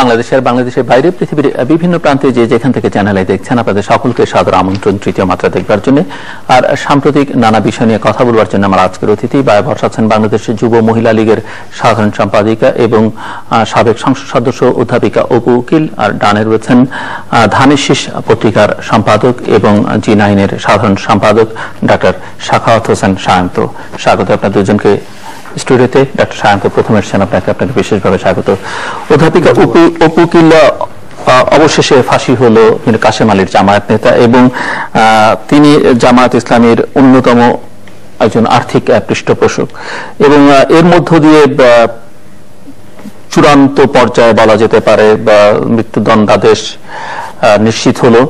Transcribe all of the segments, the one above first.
বাংলাদেশের বাইরে পৃথিবীর বিভিন্ন প্রান্তে যেখান থেকে চ্যানেলে দেখছেন আপনাদের সকলকে সাদর আমন্ত্রণ তৃতীয় মাত্রা দেখবার জন্য। আর সাম্প্রতিক নানা বিষয় নিয়ে কথা বলবার জন্য আমার আজকের অতিথি বর্ষা আছেন বাংলাদেশের যুব মহিলা লীগের সাধারণ সম্পাদিকা এবং সাবেক সংসদ সদস্য অধ্যাপিকা অপু উকিল, আর ডানে রয়েছেন ধানের শীষ পত্রিকার সম্পাদক এবং জি9 এর সাধারণ সম্পাদক ডক্টর সাখাওয়াত হোসেন সায়ন্ত। স্বাগত আপনার দুজনকে স্টুডিওতে। ডক্টর সায়ন্ত প্রথম এসেছেন, আপনাকে বিশেষভাবে স্বাগত। অধ্যাপিকা অপু উকিল অবশেষে ফাঁসি হলো মীর কাসেম আলীর জামায়াত নেতা এবং তিনি জামায়াত ইসলামীর অন্যতম একজন আর্থিক পৃষ্ঠপোষক এবং এর মধ্য দিয়ে চূড়ান্ত পর্যায়ে বলা যেতে পারে বা মৃত্যুদণ্ডাদেশ নিশ্চিত হলো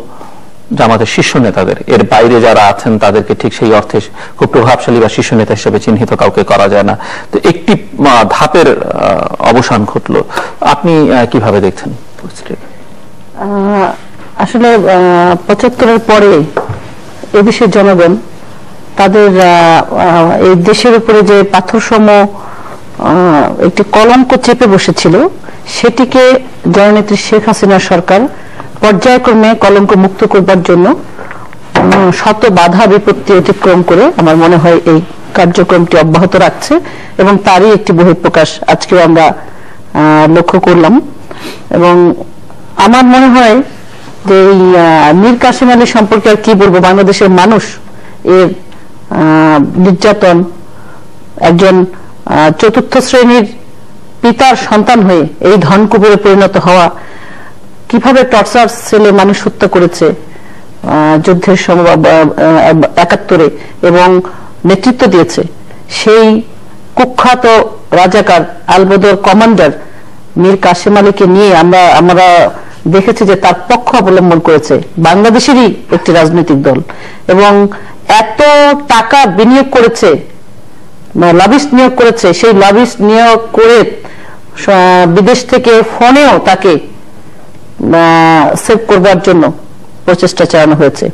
জামাতের শীর্ষ নেতাদের। এর বাইরে যারা আছেন তাদেরকে ঠিক সেই অর্থে খুব প্রভাবশালী বা শীর্ষ নেতা হিসেবে চিহ্নিত কাউকে করা যায় না। তো একটি ধাপের অবসান ঘটলো, আপনি কিভাবে দেখছেন? আসলে ৭৫-এর পরে এদেশের জনগণ তাদের এই দেশের উপরে যে পাথর সম একটি কলঙ্ক চেপে বসেছিল, সেটিকে জননেত্রী শেখ হাসিনা সরকার পর্যায়ক্রমে কলঙ্ক মুক্ত করবার জন্য শত বাধা বিপত্তি অতিক্রম করে আমার মনে হয় এই কার্যক্রমটি অব্যাহত রাখছে এবং তারই একটি বহিঃপ্রকাশ আজকেও আমরা লক্ষ্য করলাম। এবং আমার মনে হয় যে এই মীর কাসেম আলী সম্পর্কে আর কি বলবো, বাংলাদেশের মানুষ এর নির্যাতন, একজন চতুর্থ শ্রেণীর পিতার সন্তান হয়ে এই ধনকুবেরে পরিণত হওয়া, কিভাবে টর্চার সেলে মানুষ হত্যা করেছে যুদ্ধের সময় ৭১-এ এবং নেতৃত্ব দিয়েছে, সেই কুখ্যাত রাজাকার আলবদর কমান্ডার মীর কাসেম আলীকে নিয়ে আমরা দেখেছি যে তার পক্ষ অবলম্বন করেছে বাংলাদেশেরই একটি রাজনৈতিক দল এবং এত টাকা বিনিয়োগ করেছে, লবিস্ট নিয়োগ করেছে, সেই লবিস্ট নিয়োগ করে বিদেশ থেকে ফোনেও তাকে সেভ করবার জন্য প্রচেষ্টা চালানো হয়েছে।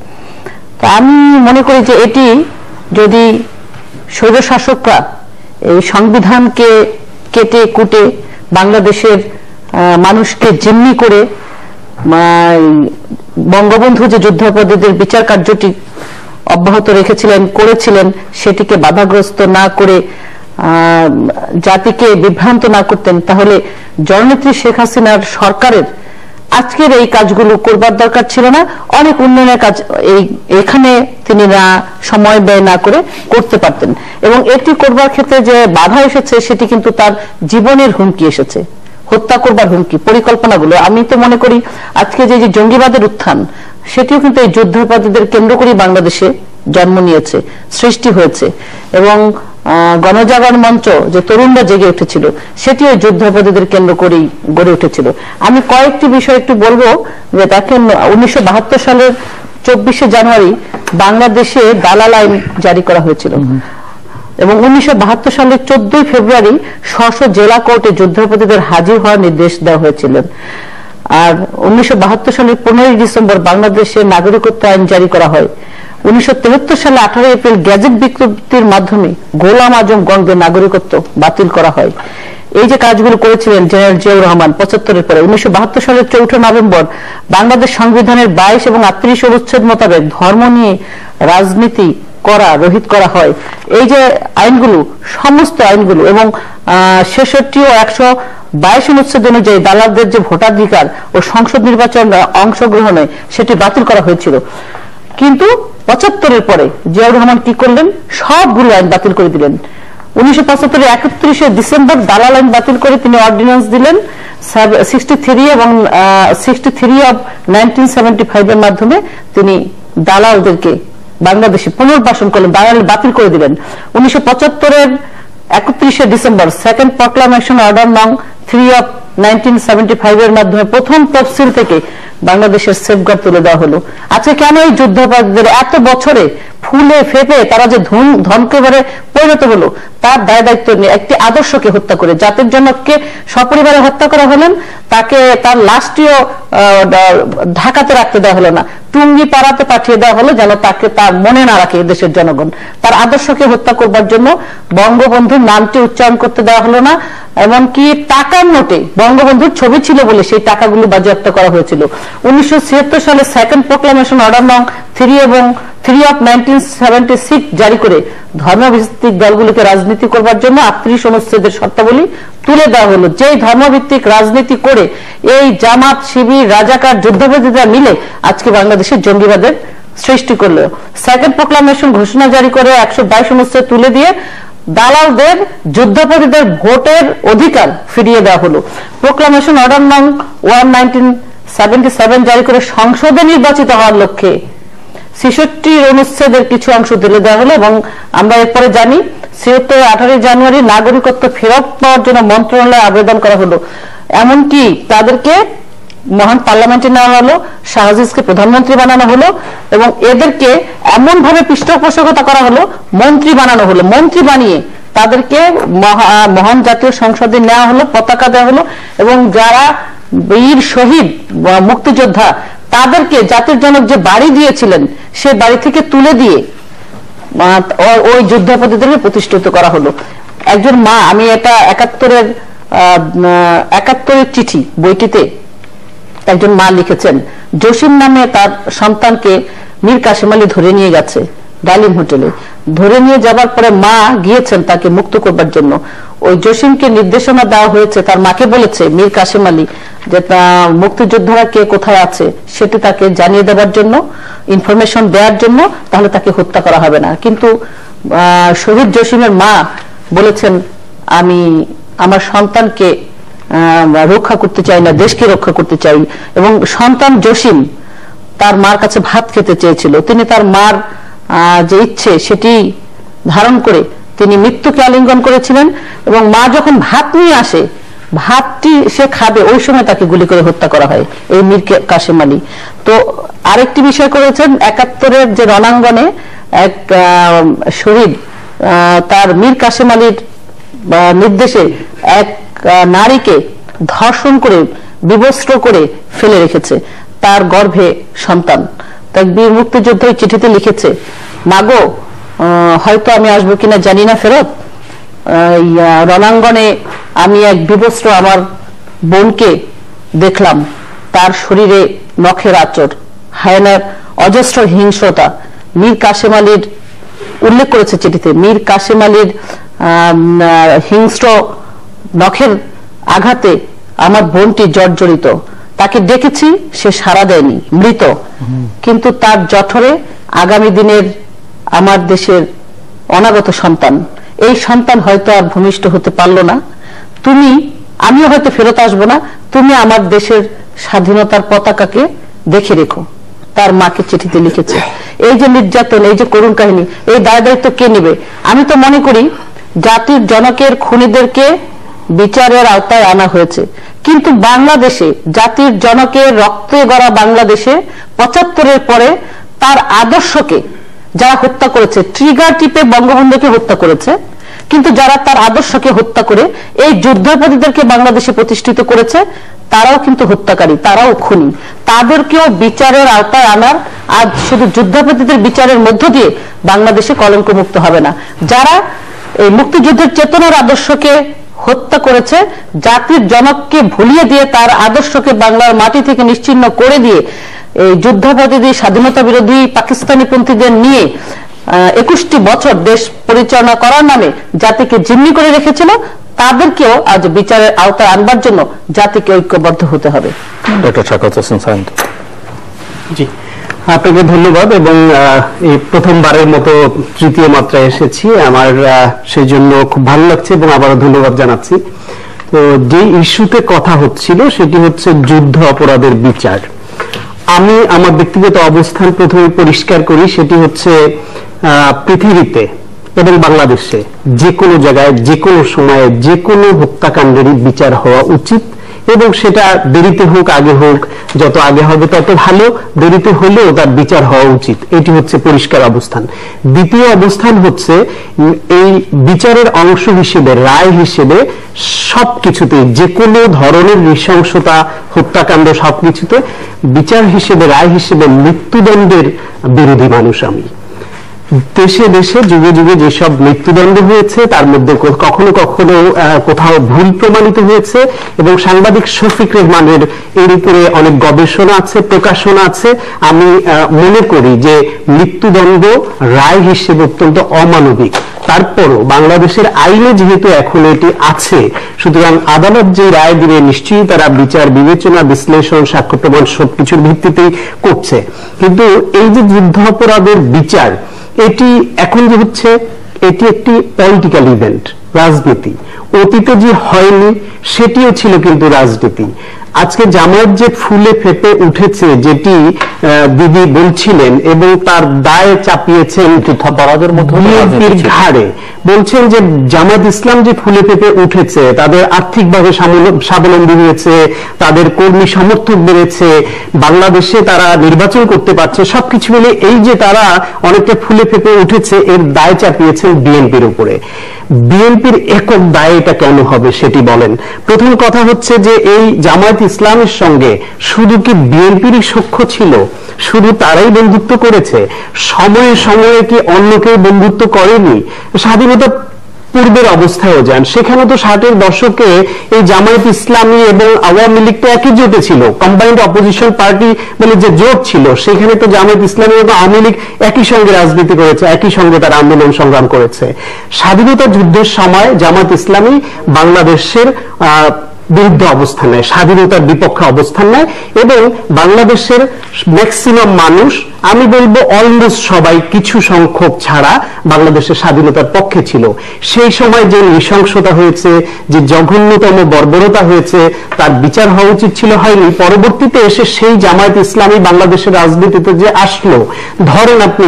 তো আমি মনে করি যে এটি যদি স্বৈরশাসকরা এই সংবিধানকে কেটে কুটে বাংলাদেশের মানুষকে জিম্মি করে বঙ্গবন্ধু যে যুদ্ধাপরাধীদের বিচার কার্যটি অব্যাহত করেছিলেন সেটিকে বাধাগ্রস্ত না করে জাতিকে বিভ্রান্ত না করতেন, তাহলে জননেত্রী শেখ হাসিনার সরকারের আজকের এই কাজগুলো করবার দরকার ছিল না। অনেক উন্নয়নের কাজ এখানে তিনি না সময় ব্যয় না করে করতে পারতেন এবং এটি করবার ক্ষেত্রে যে বাধা এসেছে সেটি কিন্তু তার জীবনের হুমকি এসেছে, হত্যা করবার হুমকি, পরিকল্পনাগুলো। আমি তো মনে করি আজকে যে জঙ্গিবাদের উত্থান, সেটিও কিন্তু এই যুদ্ধাপরাধীদের কেন্দ্র করে বাংলাদেশে জন্ম নিয়েছে, সৃষ্টি হয়েছে এবং গণজাগরণ মঞ্চ যে তরুণরা জেগে উঠেছিল সেটিও যুদ্ধাপরাধীদের কেন্দ্র করেই গড়ে উঠেছিল। আমি কয়েকটি বিষয় একটু বলবো যে দেখেন ১৯৭২ সালের ২৪শে জানুয়ারি বাংলাদেশে দালাল আইন জারি করা হয়েছিল এবং ১৯৭২ সালের ১৪ই ফেব্রুয়ারি স্ব জেলা কোর্টে যুদ্ধাপরাধীদের হাজির হওয়ার নির্দেশ দেওয়া হয়েছিল। আর ১৯৭২ সালের ১৫ই ডিসেম্বর বাংলাদেশে নাগরিকত্ব আইন জারি করা হয়। ১৯৭৩ সালে ১৮ এপ্রিল গ্যাজেট বিজ্ঞপ্তির মাধ্যমে গোলাম আজম গণদের নাগরিকত্ব বাতিল করা হয়। এই যে কাজগুলো করেছিলেন জেনারেল জিয়াউর রহমান ৭৫-এর পরে ১৯৭২ সালের ৪ নভেম্বর বাংলাদেশ সংবিধানের ২২ এবং ৩৮ অনুচ্ছেদ মোতাবেক ধর্ম নিয়ে রাজনীতি করা রহিত করা হয়। এই যে আইনগুলো, সমস্ত আইনগুলো এবং ৬৬ ও ১২২ অনুচ্ছেদ অনুযায়ী দালালদের যে ভোটাধিকার ও সংসদ নির্বাচন অংশগ্রহণে সেটি বাতিল করা হয়েছিল। কিন্তু ৭৫-এর পরে জিয়াউর রহমান কি করলেন? সবগুলো আইন বাতিল করে দিলেন। ১৯৭৫-এর ৩১শে ডিসেম্বর দালাল আইন বাতিল করে তিনি অর্ডিন্যান্স দিলেন 63 এবং 63 অব 1975 এর মাধ্যমে তিনি দালালদেরকে বাংলাদেশে পুনর্বাসন করলেন, দালাল বাতিল করে দিলেন। ১৯৭৫-এর ৩১শে ডিসেম্বর সেকেন্ড প্রক্লামেশন অর্ডার নং 3 অব 1975 এর মাধ্যমে প্রথম তফসিল থেকে বাংলাদেশের সেফগার্ড তুলে দেওয়া হলো। আজকে কেন এই যুদ্ধাপরাধীদের এত বছরে ফুলে ফেপে তারা যে ধনকুবেরে পরিণত হলো, তার দায় দায়িত্ব নিয়ে একটি আদর্শকে হত্যা করে জাতির জনককে সপরিবারে হত্যা করা হলেন, তাকে তার লাশটিও ঢাকাতে রাখতে দেওয়া হলো না, টুঙ্গি পাড়াতে পাঠিয়ে দেওয়া হলো যেন তাকে তার মনে না রাখে দেশের জনগণ। তার আদর্শকে হত্যা করবার জন্য বঙ্গবন্ধুর নামটি উচ্চারণ করতে দেওয়া হলো না, এমনকি টাকার নোটে বঙ্গবন্ধুর ছবি ছিল বলে সেই টাকাগুলো বাজেয়াপ্ত করা হয়েছিল। 1976 সালে সেকেন্ড প্রোক্লামেশন অর্ডার নং 3 এবং 3 অফ 1976 জারি করে ধর্মভিত্তিক দলগুলোকে রাজনীতি করবার জন্য 38 অনুচ্ছেদের শর্তাবলী তুলে দেওয়া হলো। যেই ধর্মভিত্তিক রাজনীতি করে এই জামাত, শিবির, রাজাকার, যুদ্ধবাদীরা মিলে আজকে বাংলাদেশের জঙ্গিবাদের সৃষ্টি করলো। সেকেন্ড প্রোক্লামেশন ঘোষণা জারি করে 122 অনুচ্ছেদ তুলে দিয়ে দালালদের, যুদ্ধাপরাধীদের ভোটের অধিকার ফিরিয়ে দেওয়া হলো। প্রোক্লামেশন অর্ডার নং 1977 জারি করে সংসদে নির্বাচিত হওয়ার লক্ষ্যে 66 অনুচ্ছেদের কিছু অংশ তুলে দেওয়া হলো এবং আমরা এরপরে জানি 18 জানুয়ারি নাগরিকত্ব ফেরত পাওয়ার জন্য মন্ত্রণালয়ে আবেদন করা হলো। এমনকি তাদেরকে মহান পার্লামেন্টে নেওয়া হলো, শাহ আজিজকে প্রধানমন্ত্রী বানানো হলো এবং এদেরকে এমন ভাবে পৃষ্ঠপোষকতা করা হলো, মন্ত্রী বানানো হলো। মন্ত্রী বানিয়ে তাদেরকে মহান জাতীয় সংসদে নেওয়া হলো, পতাকা দেওয়া হলো এবং যারা বীর শহীদ মুক্তিযোদ্ধা তাদেরকে জাতির জনক যে বাড়ি দিয়েছিলেন সে বাড়ি থেকে তুলে দিয়ে ওই যুদ্ধাপরাধীদেরকে প্রতিষ্ঠিত করা হলো। একজন মা, আমি এটা 71 চিঠি বইটিতে একজন মা লিখেছেন, জসিম নামে তার সন্তানকে মীর কাসেম আলী ধরে নিয়ে গেছে ডালিম হোটেলে। ধরে নিয়ে যাবার পরে মা গিয়েছেন তাকে মুক্ত করবার জন্য। ওই জসিমকে নির্দেশনা দেওয়া হয়েছে, তার মাকে বলেছে মীর কাসেম আলী যে মুক্তিযোদ্ধারা কে কোথায় আছে সেটি তাকে জানিয়ে দেওয়ার জন্য, ইনফরমেশন দেওয়ার জন্য, তাহলে তাকে হত্যা করা হবে না। কিন্তু শহীদ জসিমের মা বলেছেন আমি আমার সন্তানকে রক্ষা করতে চাই না, দেশকে রক্ষা করতে চাই। এবং সন্তান জসিম তার মার কাছে ভাত খেতে চেয়েছিল, তিনি তার মার যে ইচ্ছে সেটি ধারণ করে তিনি মৃত্যুকে আলিঙ্গন করেছিলেন এবং মা যখন ভাত নিয়ে আসে, ভাতটি সে খাবে, ওই সময় তাকে গুলি করে হত্যা করা হয় এই মীর কাসেম আলী। তো আরেকটি বিষয় করেছেন, 71-এর যে রণাঙ্গনে এক শহীদ তার মীর কাসেম আলীর নির্দেশে এক নারীকে ধর্ষণ করে বিবস্ত্র করে ফেলে রেখেছে, তার গর্ভে সন্তান। তাই বীর মুক্তিযোদ্ধা এই চিঠিতে লিখেছে, মাগো হয়তো আমি আসবো কিনা জানি না ফেরত, রণাঙ্গনে আমি এক বিবস্ত্র আমার বোনকে দেখলাম, তার শরীরে নখের আঁচড়, হায়নার অজস্র হিংস্রতা। মীর কাসেম আলীর উল্লেখ করেছে চিঠিতে, মীর কাসেম আলীর হিংস্র নখের আঘাতে আমার বোনটি জর্জরিত, তাকে ডেকেছি সে সাড়া দেয়নি, মৃত। কিন্তু তার জঠরে আগামী দিনের আমার দেশের অনাগত সন্তান, এই সন্তান হয়তো আর ভূমিষ্ঠ হতে পারলো না, তুমি, আমিও হয়তো ফেরত আসবো না, তুমি আমার দেশের স্বাধীনতার পতাকাকে দেখে রেখো। তার মাকে চিঠিতে লিখেছে। এই যে নির্যাতন, এই যে করুণ কাহিনী, এই দায় দায়িত্ব কে নেবে? আমি তো মনে করি জাতির জনকের খুনিদেরকে বিচারের আওতায় আনা হয়েছে, কিন্তু বাংলাদেশে জাতির জনকের রক্তে গড়া বাংলাদেশে 75-এর পরে তার আদর্শকে যারা হত্যা করেছে, ট্রিগার টিপে বঙ্গবন্ধুকে হত্যা করেছে, কিন্তু যারা তার আদর্শকে হত্যা করে এই যুদ্ধাপরাধীদেরকে বাংলাদেশে প্রতিষ্ঠিত করেছে, তারাও কিন্তু হত্যাকারী, তারাও খুনি। তাদেরকেও বিচারের আওতায় আনার, আজ শুধু যুদ্ধাপরাধীদের বিচারের মধ্য দিয়ে বাংলাদেশে কলঙ্ক মুক্ত হবে না। যারা এই মুক্তিযুদ্ধের চেতনার আদর্শকে হত্যা করেছে, জাতির জনককে ভুলিয়ে দিয়ে তার আদর্শকে বাংলার মাটি থেকে নিশ্চিহ্ন করে দিয়ে এই যুদ্ধাপরাধী, স্বাধীনতা বিরোধী পাকিস্তানি পন্থীদের নিয়ে 21টি বছর দেশ পরিচালনা করার নামে জাতিকে জিম্মি করে রেখেছিল, তাদেরকেও আজ বিচারের আওতায় আনবার জন্য জাতিকে ঐক্যবদ্ধ হতে হবে। Doctor Shakhawat Hossain science. জি, আপনাকে ধন্যবাদ। এবং এই প্রথমবারের মতো তৃতীয় মাত্রায় এসেছি, আমার সেই জন্য খুব ভালো লাগছে এবং আবারও ধন্যবাদ জানাচ্ছি। তো যে ইস্যুতে কথা হচ্ছিল সেটি হচ্ছে যুদ্ধ অপরাধের বিচার। আমি আমার ব্যক্তিগত অবস্থান প্রথমে পরিষ্কার করি, সেটি হচ্ছে পৃথিবীতে এবং বাংলাদেশে যে কোনো জায়গায়, যে কোনো সময়ে, যে কোনো হত্যাকাণ্ডেরই বিচার হওয়া উচিত এবং সেটা দেরিতে হোক আগে হোক, যত আগে হবে তত ভালো, দেরিতে হলেও তার বিচার হওয়া উচিত। এটি হচ্ছে পরিষ্কার অবস্থান। দ্বিতীয় অবস্থান হচ্ছে এই বিচারের অংশ হিসেবে, রায় হিসেবে সবকিছুতে, যে কোনো ধরনের নৃশংসতা, হত্যাকাণ্ড সবকিছুতে বিচার হিসেবে, রায় হিসেবে মৃত্যুদণ্ডের বিরোধী মানুষ আমি। দেশে দেশে যুগে যুগে যেসব মৃত্যুদণ্ড হয়েছে তার মধ্যে কখনো কখনো কোথাও ভুল প্রমাণিত হয়েছে, এবং সাংবাদিক শফিক রেহমানের এর উপরে অনেক গবেষণা আছে, প্রকাশনা আছে। আমি মনে করি যে মৃত্যুদণ্ড রায় হিসেবে অত্যন্ত অমানবিক। তারপরও বাংলাদেশের আইনে যেহেতু এখন এটি আছে, সুতরাং আদালত যে রায় দিবে নিশ্চয়ই তারা বিচার বিবেচনা বিশ্লেষণ সাক্ষ্য প্রমাণ সবকিছুর ভিত্তিতেই করছে। কিন্তু এই যে যুদ্ধাপরাধের বিচার, এটি এখন যে হচ্ছে, এটি একটি পলিটিক্যাল ইভেন্ট, রাজনীতি। অতীতে যে হয়নি সেটিও ছিল কিন্তু রাজনীতি। আজকে জামায়াত যে ফুলে ফেপে উঠেছে, যেটি দিদি বলছিলেন, এবং তার দায় চাপিয়েছেন যুদ্ধাপরাধের মধ্যে বিএনপির ঘাড়ে, বলছেন যে জামায়াত ইসলাম যে ফুলে ফেপে উঠেছে, তাদের আর্থিকভাবে স্বাবলম্বী হয়েছে, তাদের কর্মী সমর্থক বেড়েছে, বাংলাদেশে তারা নির্বাচন করতে পারছে, সবকিছু মিলে এই যে তারা অনেকটা ফুলে ফেপে উঠেছে, এর দায় চাপিয়েছেন বিএনপির উপরে। বিএনপির একক দায় এটা কেন হবে সেটি বলেন। প্রথম কথা হচ্ছে যে এই জামায়াত ইসলামের সঙ্গে শুধু কি বিএনপিরই সখ্য ছিল? শুধু তারাই বন্ধুত্ব করেছে? সময়ে সময়ে কি অন্য কেউ বন্ধুত্ব করেনি? স্বাধীনতা পূর্বের অবস্থায়ও যান, সেখানে তো 60-এর দশকে এই জামায়াত ইসলামী এবং আওয়ামী লীগ তো একই জোটে ছিল, কম্বাইন্ড অপোজিশন পার্টি বলে যে জোট ছিল, সেখানে তো জামায়াত ইসলামী এবং আওয়ামী লীগ একই সঙ্গে রাজনীতি করেছে, একই সঙ্গে তারা আন্দোলন সংগ্রাম করেছে। স্বাধীনতা যুদ্ধের সময় জামায়াত ইসলামী বাংলাদেশের বিরুদ্ধে অবস্থান নেয়, স্বাধীনতার বিপক্ষে অবস্থান নেয়, এবং বাংলাদেশের ম্যাক্সিমাম মানুষ, আমি বলবো অলমোস্ট সবাই, কিছু সংখ্যক ছাড়া বাংলাদেশের স্বাধীনতার পক্ষে ছিল। সেই সময় যে নৃশংসতা হয়েছে, যে জঘন্যতম বর্বরতা হয়েছে, তার বিচার হওয়া উচিত ছিল, হয়নি। পরবর্তীতে এসে সেই জামায়াত ইসলামী বাংলাদেশের রাজনীতিতে যে আসলো, ধরেন আপনি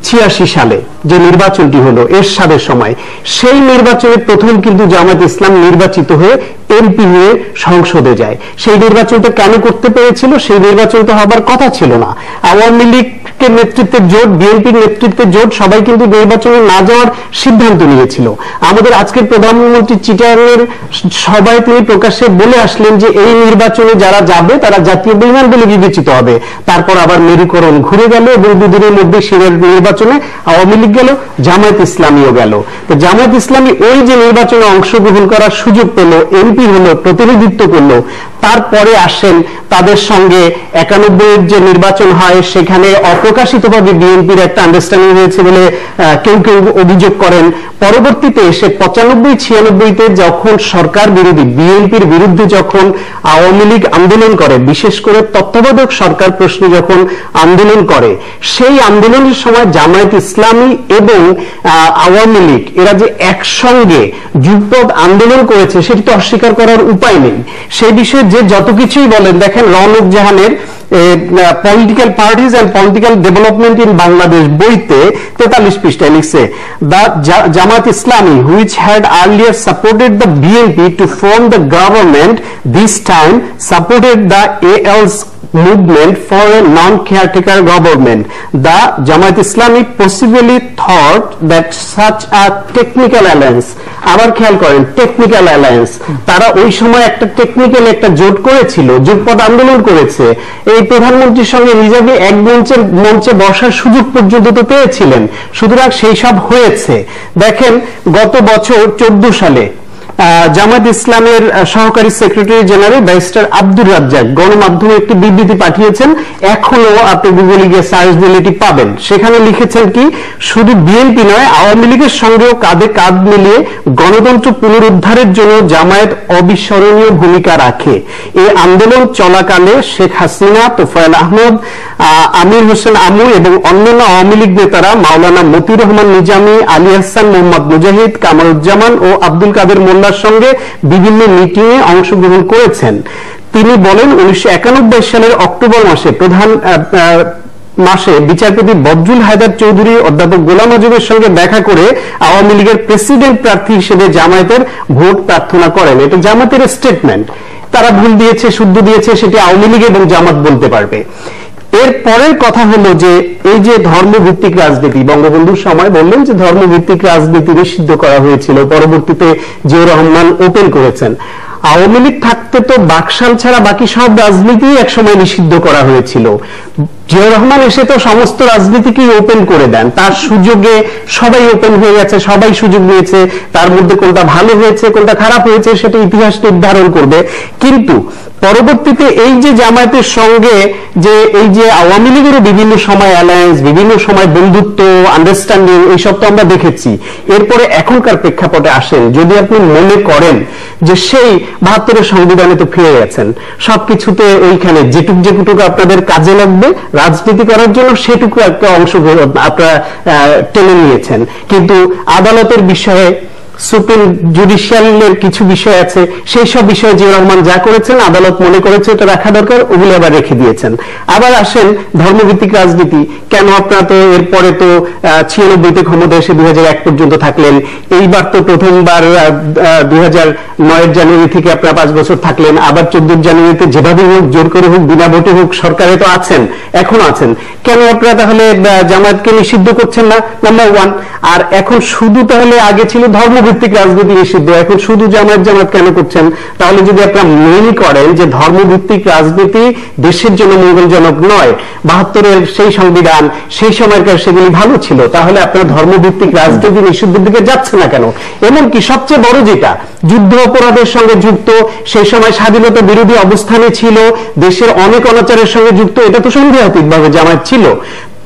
86 সালে যে নির্বাচনটি হলো এরশাদের সময়, সেই নির্বাচনে প্রথম কিন্তু জামায়াত ইসলাম নির্বাচিত হয়ে এমপি হয়ে সংসদে যায়। সেই নির্বাচনটা কেন করতে পেরেছিল? সেই নির্বাচনটা হবার কথা ছিল না। আওয়ামী লীগের নেতৃত্বের জোট, বিএনপির নেতৃত্বের জোট, সবাই কিন্তু নির্বাচনে না যাওয়ার সিদ্ধান্ত নিয়েছিল। আমাদের আজকের প্রধানমন্ত্রী চিটাগাংয়ের সবাই তিনি প্রকাশ্যে বলে আসলেন যে এই নির্বাচনে যারা যাবে তারা জাতীয় বেঈমান বলে বিবেচিত হবে। তারপর আবার মেরুকরণ ঘুরে গেল, এবং দুদিনের মধ্যে সেই নির্বাচনে আওয়ামী লীগ গেল, জামায়াত ইসলামীও গেল। তো জামায়াত ইসলামী ওই যে নির্বাচনে অংশগ্রহণ করার সুযোগ পেল, এমপি হলো, প্রতিনিধিত্ব করলো, তারপরে আসেন তাদের সঙ্গে 91-এর যে নির্বাচন হয়, সেখানে অপ্রকাশিতভাবে বিএনপির একটা আন্ডারস্ট্যান্ডিং হয়েছে বলে কেউ কেউ অভিযোগ করেন। পরবর্তীতে এসে 95-96-তে যখন সরকার বিরোধী বিএনপির বিরুদ্ধে যখন আওয়ামী লীগ আন্দোলন করে, বিশেষ করে তত্ত্বাবধায়ক সরকার প্রশ্নে যখন আন্দোলন করে, সেই আন্দোলনের সময় জামায়াত ইসলামী এবং আওয়ামী লীগ এরা যে একসঙ্গে যুগপৎ আন্দোলন করেছে, সেটি তো অস্বীকার করার উপায় নেই। সেই বিষয়ে যে যত কিছুই বলেন, দেখেন রওনক জাহানের political parties and political development in Bangladesh বইতে 43 পৃষ্ঠায় লিখছে, the Jamaat Islami which had earlier supported the BNP to form the government this time supported the ALs movement for a non-caretaker government. The Jamaat Islami possibly thought that such a technical alliance, আবার খেয়াল করেন technical alliance, তারা ওই সময় একটা technical একটা জোট করেছিল, জোটপথ আন্দোলন করেছে। এই প্রধানমন্ত্রীর সঙ্গে নিজেকে এক মঞ্চে বসার সুযোগ পর্যন্ত তো পেয়েছিলেন। সুতরাং সেই সব হয়েছে। দেখেন গত বছর 14 সালে জামায়াত ইসলামের সহকারী secretary general barrister Abdur Razzaq গণমাধ্যমে একটি বিবৃতি পাঠিয়েছেন, এখনো আপনি গুগলে গিয়ে সার্চ দিলে এটি পাবেন। সেখানে লিখেছেন কি, শুধু বিএনপি নয়, আওয়ামী লীগের সঙ্গেও কাঁধে কাঁধ মিলিয়ে গণতন্ত্র পুনরুদ্ধারের জন্য জামায়াত অবিস্মরণীয় ভূমিকা রাখে। এই আন্দোলন চলাকালে শেখ হাসিনা, তোফায়েল আহমদ, আমির হোসেন আমু এবং অন্যান্য আওয়ামী লীগ নেতারা মাওলানা মতিউর রহমান নিজামী, আলী আহসান, মোহাম্মদ মুজাহিদ, কামারুজ্জামান ও আব্দুল কাদের মোল্লার সঙ্গে বিভিন্ন মিটিংয়ে অংশগ্রহণ করেছেন। তিনি বলেন 1991 সালের অক্টোবর মাসে বিচারপতি বদরুল হায়দার চৌধুরী অধ্যাপক গোলাম আজমের সঙ্গে দেখা করে আওয়ামী লীগের প্রেসিডেন্ট প্রার্থী হিসেবে জামায়াতের ভোট প্রার্থনা করেন। এটা জামাতের স্টেটমেন্ট। তারা ভুল দিয়েছে, শুদ্ধ দিয়েছে, সেটি আওয়ামী লীগ এবং জামাত বলতে পারবে। এর পরের কথা হলো যে এই যে ধর্মভিত্তিক রাজনীতি, বঙ্গবন্ধুর সময় বললেন যে ধর্মভিত্তিক রাজনীতি নিষিদ্ধ করা হয়েছিল, পরবর্তীতে জিয়াউর রহমান ওপেন করেছেন। আওয়ামী লীগ থাকতে তো বাকশাল ছাড়া বাকি সব রাজনীতি একসময় নিষিদ্ধ করা হয়েছিল। জিয়াউর রহমান এসে তো সমস্ত রাজনীতিকে ওপেন করে দেন, তার সুযোগে সবাই ওপেন হয়ে গেছে, সবাই সুযোগ নিয়েছে, তার মধ্যে কোনটা ভালো হয়েছে কোনটা খারাপ হয়েছে সেটা ইতিহাস নির্ধারণ করবে। কিন্তু পরবর্তীতে এই যে জামায়াতের সঙ্গে যে এই যে আওয়ামী লীগেরও বিভিন্ন সময় অ্যালায়েন্স, বিভিন্ন সময় বন্ধুত্ব, আন্ডারস্ট্যান্ডিং, এইসব তো আমরা দেখেছি। এরপরে এখনকার প্রেক্ষাপটে আসেন, যদি আপনি মনে করেন যে সেই 72-এর সংবিধানে তো ফিরে গেছেন, সবকিছুতে ওইখানে যেটুকু আপনাদের কাজে লাগবে রাজনীতি করার জন্য সেটুকু একটা অংশ আপনারা টেনে নিয়েছেন, কিন্তু আদালতের বিষয়ে সুপ্রিম জুডিশিয়ালের কিছু বিষয় আছে, সেই সব বিষয়ে জিয়াউর রহমান যা করেছেন আদালত মনে করেছে এটা রাখা দরকার, ওগুলো আবার রেখে দিয়েছেন। আবার আসেন ধর্মভিত্তিক রাজনীতি, কেন আপনারা তো এরপরে তো 96-তে ক্ষমতা এসে 2001 পর্যন্ত থাকলেন, এইবার তো প্রথমবার 2009-এর জানুয়ারি থেকে আপনারা 5 বছর থাকলেন, আবার 14 জানুয়ারিতে যেভাবে হোক জোর করে হোক বিনা ভোটে হোক সরকারে তো আছেন, এখন আছেন, কেন আপনারা তাহলে জামায়াতকে নিষিদ্ধ করছেন না? নাম্বার 1। আর এখন শুধু তাহলে আগে ছিল ধর্মভিত্তিক রাজনীতি নিষিদ্ধ, এখন শুধু জামায়াত কেন করছেন? তাহলে যদি আপনারা মনে করেন যে ধর্মভিত্তিক রাজনীতি দেশের জন্য মঙ্গলজনক নয়, 72-এর সেই সংবিধান সেই সময়কার সেগুলি ভালো ছিল, তাহলে আপনারা ধর্মভিত্তিক রাজনীতি নিষিদ্ধের দিকে যাচ্ছে না কেন? এমনকি সবচেয়ে বড় যেটা যুদ্ধ অপরাধের সঙ্গে যুক্ত, সেই সময় স্বাধীনতা বিরোধী অবস্থানে ছিল, দেশের অনেক অনাচারের সঙ্গে যুক্ত, এটা তো সন্দেহাতীতভাবে জামায়াত ছিল,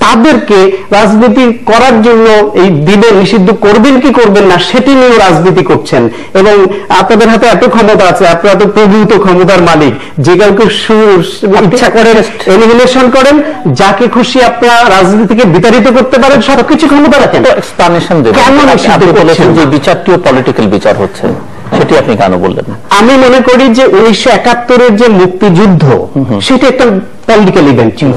তাদেরকে রাজনীতি করার জন্য এই দিনে নিষিদ্ধ করবেন কি করবেন না সেটি নিয়েও রাজনীতি করছেন। এবং আপনাদের হাতে এত ক্ষমতা আছে, আপনারা তো প্রভূত ক্ষমতার মালিক, যে কাউকে ইচ্ছা করেন এলিমিনেশন করেন, যাকে খুশি আপনারা রাজনীতিকে বিতাড়িত করতে পারেন, সবকিছু ক্ষমতা রাখেন। কেন নিষিদ্ধ করছেন? যে বিচারটিও পলিটিক্যাল বিচার হচ্ছে, সেটি আপনি কেন বললেন? আমি মনে করি যে 1971-এর যে মুক্তিযুদ্ধ সেটা একটা পলিটিক্যাল ইভেন্ট ছিল,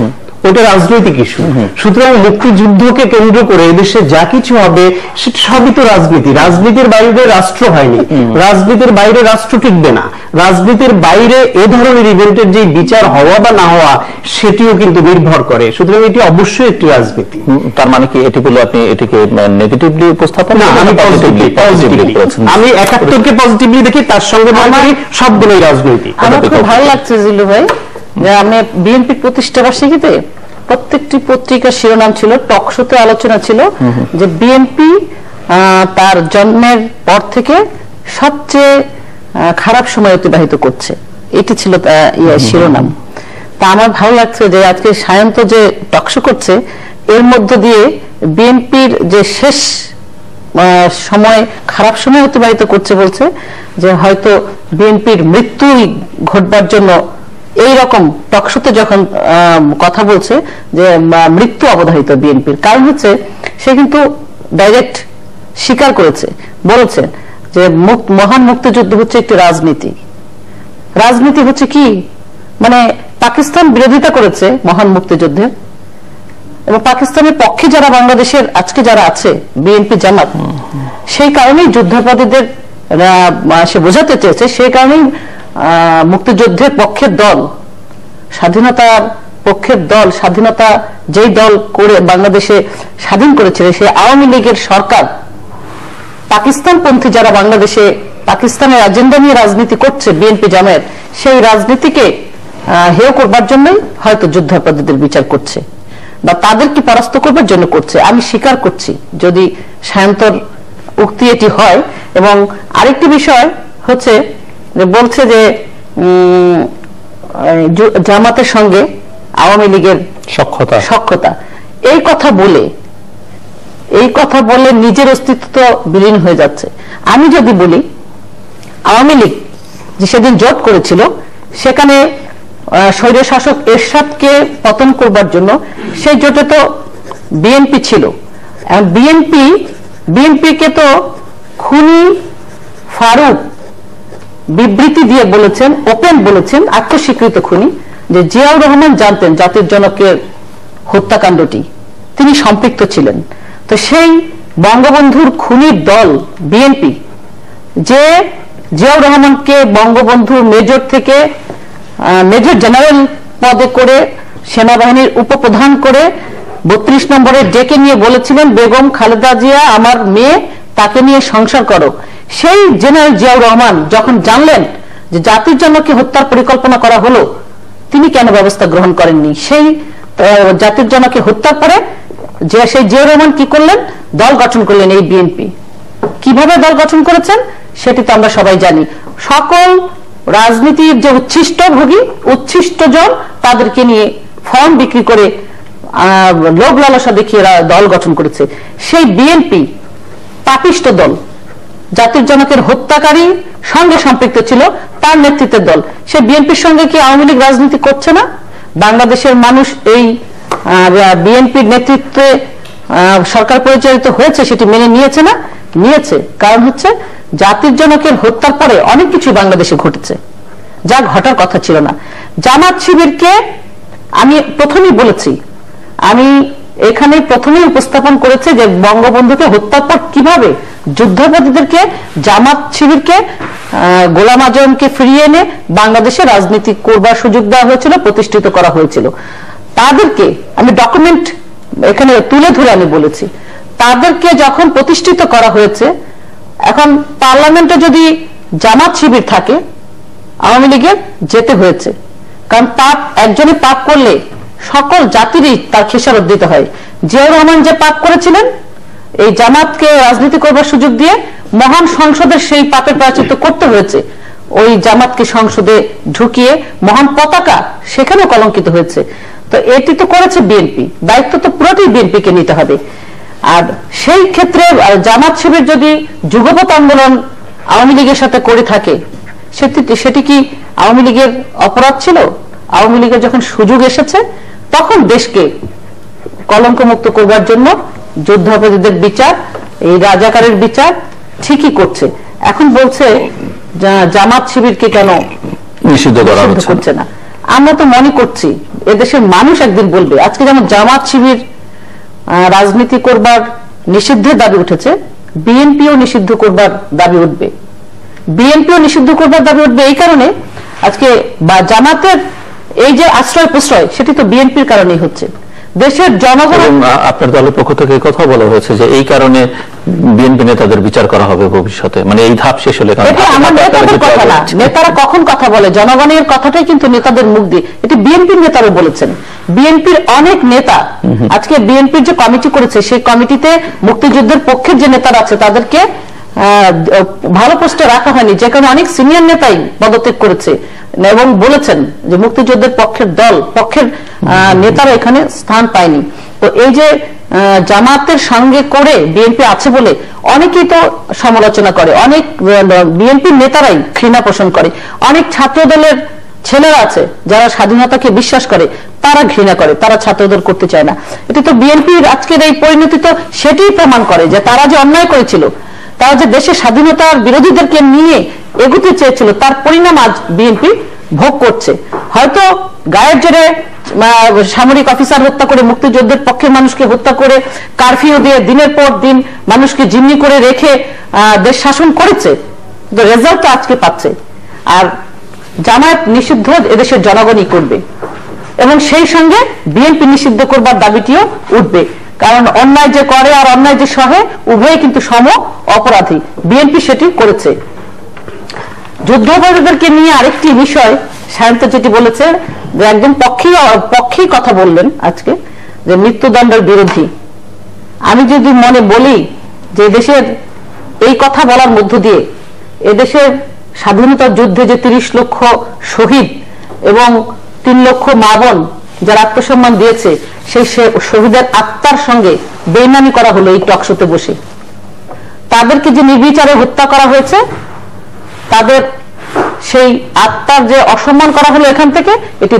ওটা রাজনৈতিক ইস্যু। সুতরাং মুক্তিযুদ্ধকে কেন্দ্র করে এদেশে যা কিছু হবে সেটা সবই তো রাজনীতি। রাজনীতির বাইরে রাষ্ট্র হয়নি, রাজনীতির বাইরে রাষ্ট্র টিকবে না, রাজনীতির বাইরে এ ধরনের ইভেন্টের যে বিচার হওয়া বা না হওয়া সেটিও কিন্তু নির্ভর করে। সুতরাং এটি অবশ্যই একটি রাজনীতি। তার মানে কি এটি বলে আপনি এটিকে নেগেটিভলি উপস্থাপন? না, আমি পজিটিভলি 71-কে পজিটিভলি দেখি, তার সঙ্গে সবগুলোই রাজনীতি। আমার খুব ভালো লাগছে জিলু ভাই যে আমি বিএনপি প্রতিষ্ঠাবার্ষিকীতে প্রত্যেকটি পত্রিকার শিরোনাম ছিল, টকশোতে আলোচনা ছিল যে বিএনপি তার জন্মের পর থেকে সবচেয়ে খারাপ সময় অতিবাহিত করছে, এটি ছিল শিরোনাম। তা আমার ভালো লাগছে যে আজকে সায়ন্ত যে টকশো করছে এর মধ্য দিয়ে বিএনপির যে শেষ সময় খারাপ সময় অতিবাহিত করছে বলছে যে হয়তো বিএনপির মৃত্যুই ঘটবার জন্য এই রকম টকশোতে যখন কথা বলছে যে মৃত্যু অবধারিত বিএনপির, কারণ হচ্ছে সে কিন্তু ডাইরেক্ট স্বীকার করেছে, বলেছে যে মহান মুক্তিযুদ্ধ হচ্ছে একটি রাজনীতি। রাজনীতি হচ্ছে কি, মানে পাকিস্তান বিরোধিতা করেছে মহান মুক্তিযুদ্ধে, এবং পাকিস্তানের পক্ষে যারা বাংলাদেশের আজকে যারা আছে বিএনপি জামাত, সেই কারণেই যুদ্ধাপরাধীদের সে বোঝাতে চেয়েছে, সেই কারণেই মুক্তিযুদ্ধের পক্ষের দল, স্বাধীনতার পক্ষের দল, স্বাধীনতা যেই দল করে বাংলাদেশে স্বাধীন করেছিল সেই আওয়ামী লীগের সরকার পাকিস্তানপন্থী যারা বাংলাদেশে পাকিস্তানের এজেন্ডা নিয়ে রাজনীতি করছে বিএনপি জামায়াত, সেই রাজনীতিকে হেয় করবার জন্যই হয়তো যুদ্ধাপরাধীদের বিচার করছে বা তাদেরকে পরাস্ত করবার জন্য করছে। আমি স্বীকার করছি যদি সায়ন্তর উক্তি এটি হয়। এবং আরেকটি বিষয় হচ্ছে বলছে যে জামাতের সঙ্গে আওয়ামী লীগের সখ্যতা, এই কথা বলে নিজের অস্তিত্ব বিলীন হয়ে যাচ্ছে। আমি যদি বলি আওয়ামী লীগ যে সেদিন জোট করেছিল সেখানে স্বৈরশাসক এরশাদকে পতন করবার জন্য সেই জোটে তো বিএনপি ছিল, বিএনপিকে তো খুনি ফারুক বিবৃতি দিয়ে বলেছেন, ওপেন বলেছেন, আত্মস্বীকৃত খুনি, যে জিয়াউর রহমান জানতেন জাতির জনকের হত্যাকাণ্ডটি, তিনি সম্পৃক্ত ছিলেন। তো সেই বঙ্গবন্ধুর খুনির দল বিএনপি যে জিয়াউর রহমানকে বঙ্গবন্ধুর মেজর থেকে মেজর জেনারেল পদে করে সেনাবাহিনীর উপপ্রধান করে 32 নম্বরে ডেকে নিয়ে বলেছিলেন বেগম খালেদা জিয়া আমার মেয়ে, তাকে নিয়ে সংসার করো, সেই জেনারেল জিয়াউর রহমান যখন জানলেন যে জাতির জনকে হত্যার পরিকল্পনা করা হলো, তিনি কেন ব্যবস্থা গ্রহণ করেননি? সেই জাতির জনকে হত্যার পরে যে সেই জিয়াউর রহমান কি করলেন, দল গঠন করলেন এই বিএনপি। কিভাবে দল গঠন করেছেন সেটি তো আমরা সবাই জানি। সকল রাজনীতির যে উচ্ছিষ্টজন তাদেরকে নিয়ে ফর্ম বিক্রি করে লোভ লালসা দেখিয়ে দল গঠন করেছে। সেই বিএনপি পাপিষ্ট দল, জাতির জনকের হত্যাকারী সঙ্গে সম্পৃক্ত ছিল, তার নেতৃত্বের দল। সেই বিএনপির সঙ্গে কি আওয়ামী লীগ রাজনীতি করছে না? বাংলাদেশের মানুষ এই বিএনপির নেতৃত্বে সরকার পরিচালিত হয়েছে সেটি মেনে নিয়েছে না? নিয়েছে। কারণ হচ্ছে জাতির জনকের হত্যার পরে অনেক কিছু বাংলাদেশে ঘটেছে যা ঘটার কথা ছিল না। জামাত শিবিরকে আমি প্রথমেই বলেছি, আমি এখানে প্রথমেই উপস্থাপন করেছে যে বঙ্গবন্ধুকে হত্যার পর কিভাবে যুদ্ধাপরাধীদেরকে, জামাত শিবিরকে, গোলাম আজমকে ফিরিয়ে এনে বাংলাদেশে রাজনীতি করবার সুযোগ দেওয়া হয়েছিল, প্রতিষ্ঠিত করা হয়েছিল। তাদেরকে আমি ডকুমেন্ট এখানে তুলে ধরে আমি বলেছি, তাদেরকে যখন প্রতিষ্ঠিত করা হয়েছে, এখন পার্লামেন্টে যদি জামাত শিবির থাকে আওয়ামী লীগের যেতে হয়েছে। কারণ পাপ একজনে পাপ করলে সকল জাতিরই তার খেসারত দিতে হয়। জিয়াউর রহমান যে পাপ করেছিলেন, এই জামাতকে রাজনীতি করবার সুযোগ দিয়ে মহান সংসদের সেই পাপের প্রায়শ্চিত্ত করতে হয়েছে। ওই জামাতকে সংসদে ঢুকিয়ে মহান পতাকা সেখানে কলঙ্কিত হয়েছে। তো এটি তো করেছে বিএনপি, দায়িত্ব তো পুরোটাই বিএনপিকে নিতে হবে। আর সেই ক্ষেত্রে জামাত শিবির যদি যুগপৎ আন্দোলন আওয়ামী লীগের সাথে করে থাকে, সেটি কি আওয়ামী লীগের অপরাধ ছিল? আওয়ামী লীগের যখন সুযোগ এসেছে তখন দেশকে কলঙ্কমুক্ত করবার জন্য যুদ্ধাপরাধীদের বিচার, এই রাজাকারের বিচার ঠিকই করছে। এখন বলছে জামাত শিবিরকে কেন নিষিদ্ধ করছে না। আমরা তো মনে করছি এদেশের মানুষ একদিন বলবে, আজকে যেমন জামাত শিবির রাজনীতি করবার নিষিদ্ধের দাবি উঠেছে, বিএনপিও নিষিদ্ধ করবার দাবি উঠবে। বিএনপিও নিষিদ্ধ করবার দাবি উঠবে এই কারণে, আজকে জামাতের এই যে আশ্রয় প্রশ্রয় সেটি তো বিএনপির কারণেই হচ্ছে। দেশের জনগণ, আপনার দলের পক্ষ থেকে কথা বলা হয়েছে যে এই কারণে বিএনপি নেতাদের বিচার করা হবে ভবিষ্যতে, মানে এই ধাপ শেষ হলে। আমার নেতাদের কথা না, নেতারা কখন কথা বলে, জনগণের কথাটাই কিন্তু নেতাদের মুখ দিয়ে, এটি বিএনপির নেতারা বলেছেন। বিএনপির অনেক নেতা, আজকে বিএনপির যে কমিটি করেছে সেই কমিটিতে মুক্তিযুদ্ধের পক্ষের যে নেতারা আছে তাদেরকে ভালো পোস্টে রাখা হয়নি, যে কারণে অনেক সিনিয়র নেতাই পদত্যাগ করেছে এবং বলেছেন যে মুক্তিযুদ্ধের পক্ষের নেতারা এখানে স্থান পায়নি। তো এই যে জামাতের সঙ্গে করে বিএনপি আছে বলে অনেকেই তো সমালোচনা করে, অনেক বিএনপির নেতারাই ঘৃণা পোষণ করে, অনেক ছাত্র দলের ছেলেরা আছে যারা স্বাধীনতাকে বিশ্বাস করে, তারা ঘৃণা করে, তারা ছাত্রদল করতে চায় না। এটি তো বিএনপির আজকের এই পরিণতি তো সেটাই প্রমাণ করে যে তারা যে অন্যায় করেছিল, তারা যে দেশের স্বাধীনতার বিরোধীদেরকে নিয়ে এগুতে চেয়েছিল, তার পরিণাম আজ বিএনপি ভোগ করছে। হয়তো গায়ের জোরে সামরিক অফিসার হত্যা করে, মুক্তিযুদ্ধের পক্ষের মানুষকে হত্যা করে, কারফিউ দিয়ে দিনের পর দিন মানুষকে জিম্মি করে রেখে দেশ শাসন করেছে, কিন্তু রেজাল্ট তো আজকে পাচ্ছে। আর জামায়াত নিষিদ্ধ এদেশের জনগণই করবে এবং সেই সঙ্গে বিএনপি নিষিদ্ধ করবার দাবিটিও উঠবে। কারণ অন্যায় যে করে আর অন্যায় যে সহে উভয়ে কিন্তু সম অপরাধী, বিএনপি সেটি করেছে। যুদ্ধাপরাধীদেরকে নিয়ে আরেকটি বিষয় সায়ন্ত যেটি বলেছে, যে একদম পক্ষেই কথা বললেন আজকে, যে মৃত্যুদণ্ডের বিরোধী। আমি যদি মনে বলি যে দেশের এই কথা বলার মধ্য দিয়ে এদেশের স্বাধীনতা যুদ্ধে যে 30 লক্ষ শহীদ এবং 3 লক্ষ মা বোন যারা আত্মসম্মান দিয়েছে, সেই শহীদের আত্মার সঙ্গে বেইমানি করা হলো এই টকশোতে বসে। তাদেরকে যে নির্বিচারে হত্যা করা হয়েছে, তাদের সেই আত্মার যে অসম্মান করা হলো এখান থেকে, এটি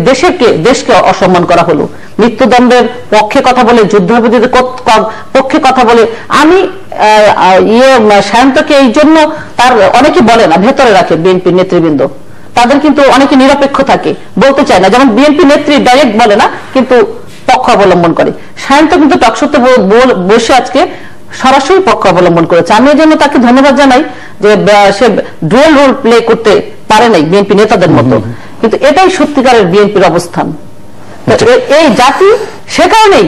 দেশকে অসম্মান করা হলো। মৃত্যুদণ্ডের পক্ষে কথা বলে, যুদ্ধাপরাধীদের পক্ষে কথা বলে। আমি সায়ন্তকে এই জন্য তার অনেকে বলে না, ভেতরে রাখে বিএনপির নেতৃবৃন্দ, তাদের কিন্তু অনেকে নিরপেক্ষ থাকে, বলতে চায় না। যেমন বিএনপি নেত্রী ডাইরেক্ট বলে না, কিন্তু পক্ষ অবলম্বন করে। সায়ন্ত কিন্তু টকশোতে বসে আজকে সরাসরি পক্ষ অবলম্বন করেছে। আমি এই জন্য তাকে ধন্যবাদ জানাই যে সে ডুয়াল রোল প্লে করতে পারে নাই বিএনপি নেতাদের মতো, কিন্তু এটাই সত্যিকারের বিএনপির অবস্থান। এই জাতি সে কারণেই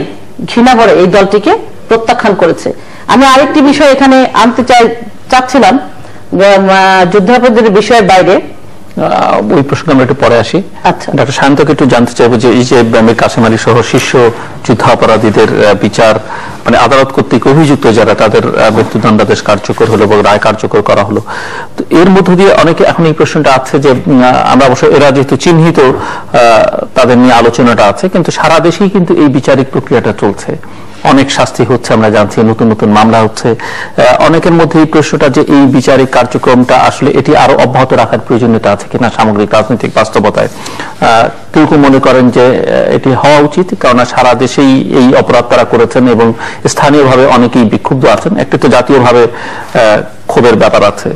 ঘৃণা ভরে এই দলটিকে প্রত্যাখ্যান করেছে। আমি আরেকটি বিষয় এখানে আনতে চাচ্ছিলাম, যুদ্ধাপরাধীদের বিষয়ের বাইরে ওই প্রসঙ্গে আমরা একটু পরে আসি। আচ্ছা। ডক্টর সায়ন্তকে একটু জানতে চাইবো যে এই যে মীর কাসেম আলী সহ শীর্ষ যুদ্ধাপরাধীদের বিচার, মানে আদালত কর্তৃক অভিযুক্ত যারা, তাদের মৃত্যুদণ্ডাদেশ কার্যকর হলো এবং রায় কার্যকর করা হলো, তো এর মধ্য দিয়ে অনেকে এখন এই প্রশ্নটা আছে যে আমরা অবশ্য এরা যেহেতু চিহ্নিত তাদের নিয়ে আলোচনাটা আছে, কিন্তু সারা দেশেই কিন্তু এই বিচারিক প্রক্রিয়াটা চলছে, অনেক শাস্তি হচ্ছে আমরা জানছি, নতুন নতুন মামলা হচ্ছে। অনেকের মধ্যে এই প্রশ্নটা যে এই বিচারিক কার্যক্রমটা আসলে এটি আরো অব্যাহত রাখার প্রয়োজনীয়তা আছে কিনা সামগ্রিক রাজনৈতিক বাস্তবতায়। কেউ কেউ মনে করেন যে এটি হওয়া উচিত, কারণ সারা দেশেই এই অপরাধ তারা করেছেন এবং স্থানীয়ভাবে অনেকেই বিক্ষুব্ধ আছেন। একটি তো জাতীয়ভাবে ক্ষোভের ব্যাপার আছে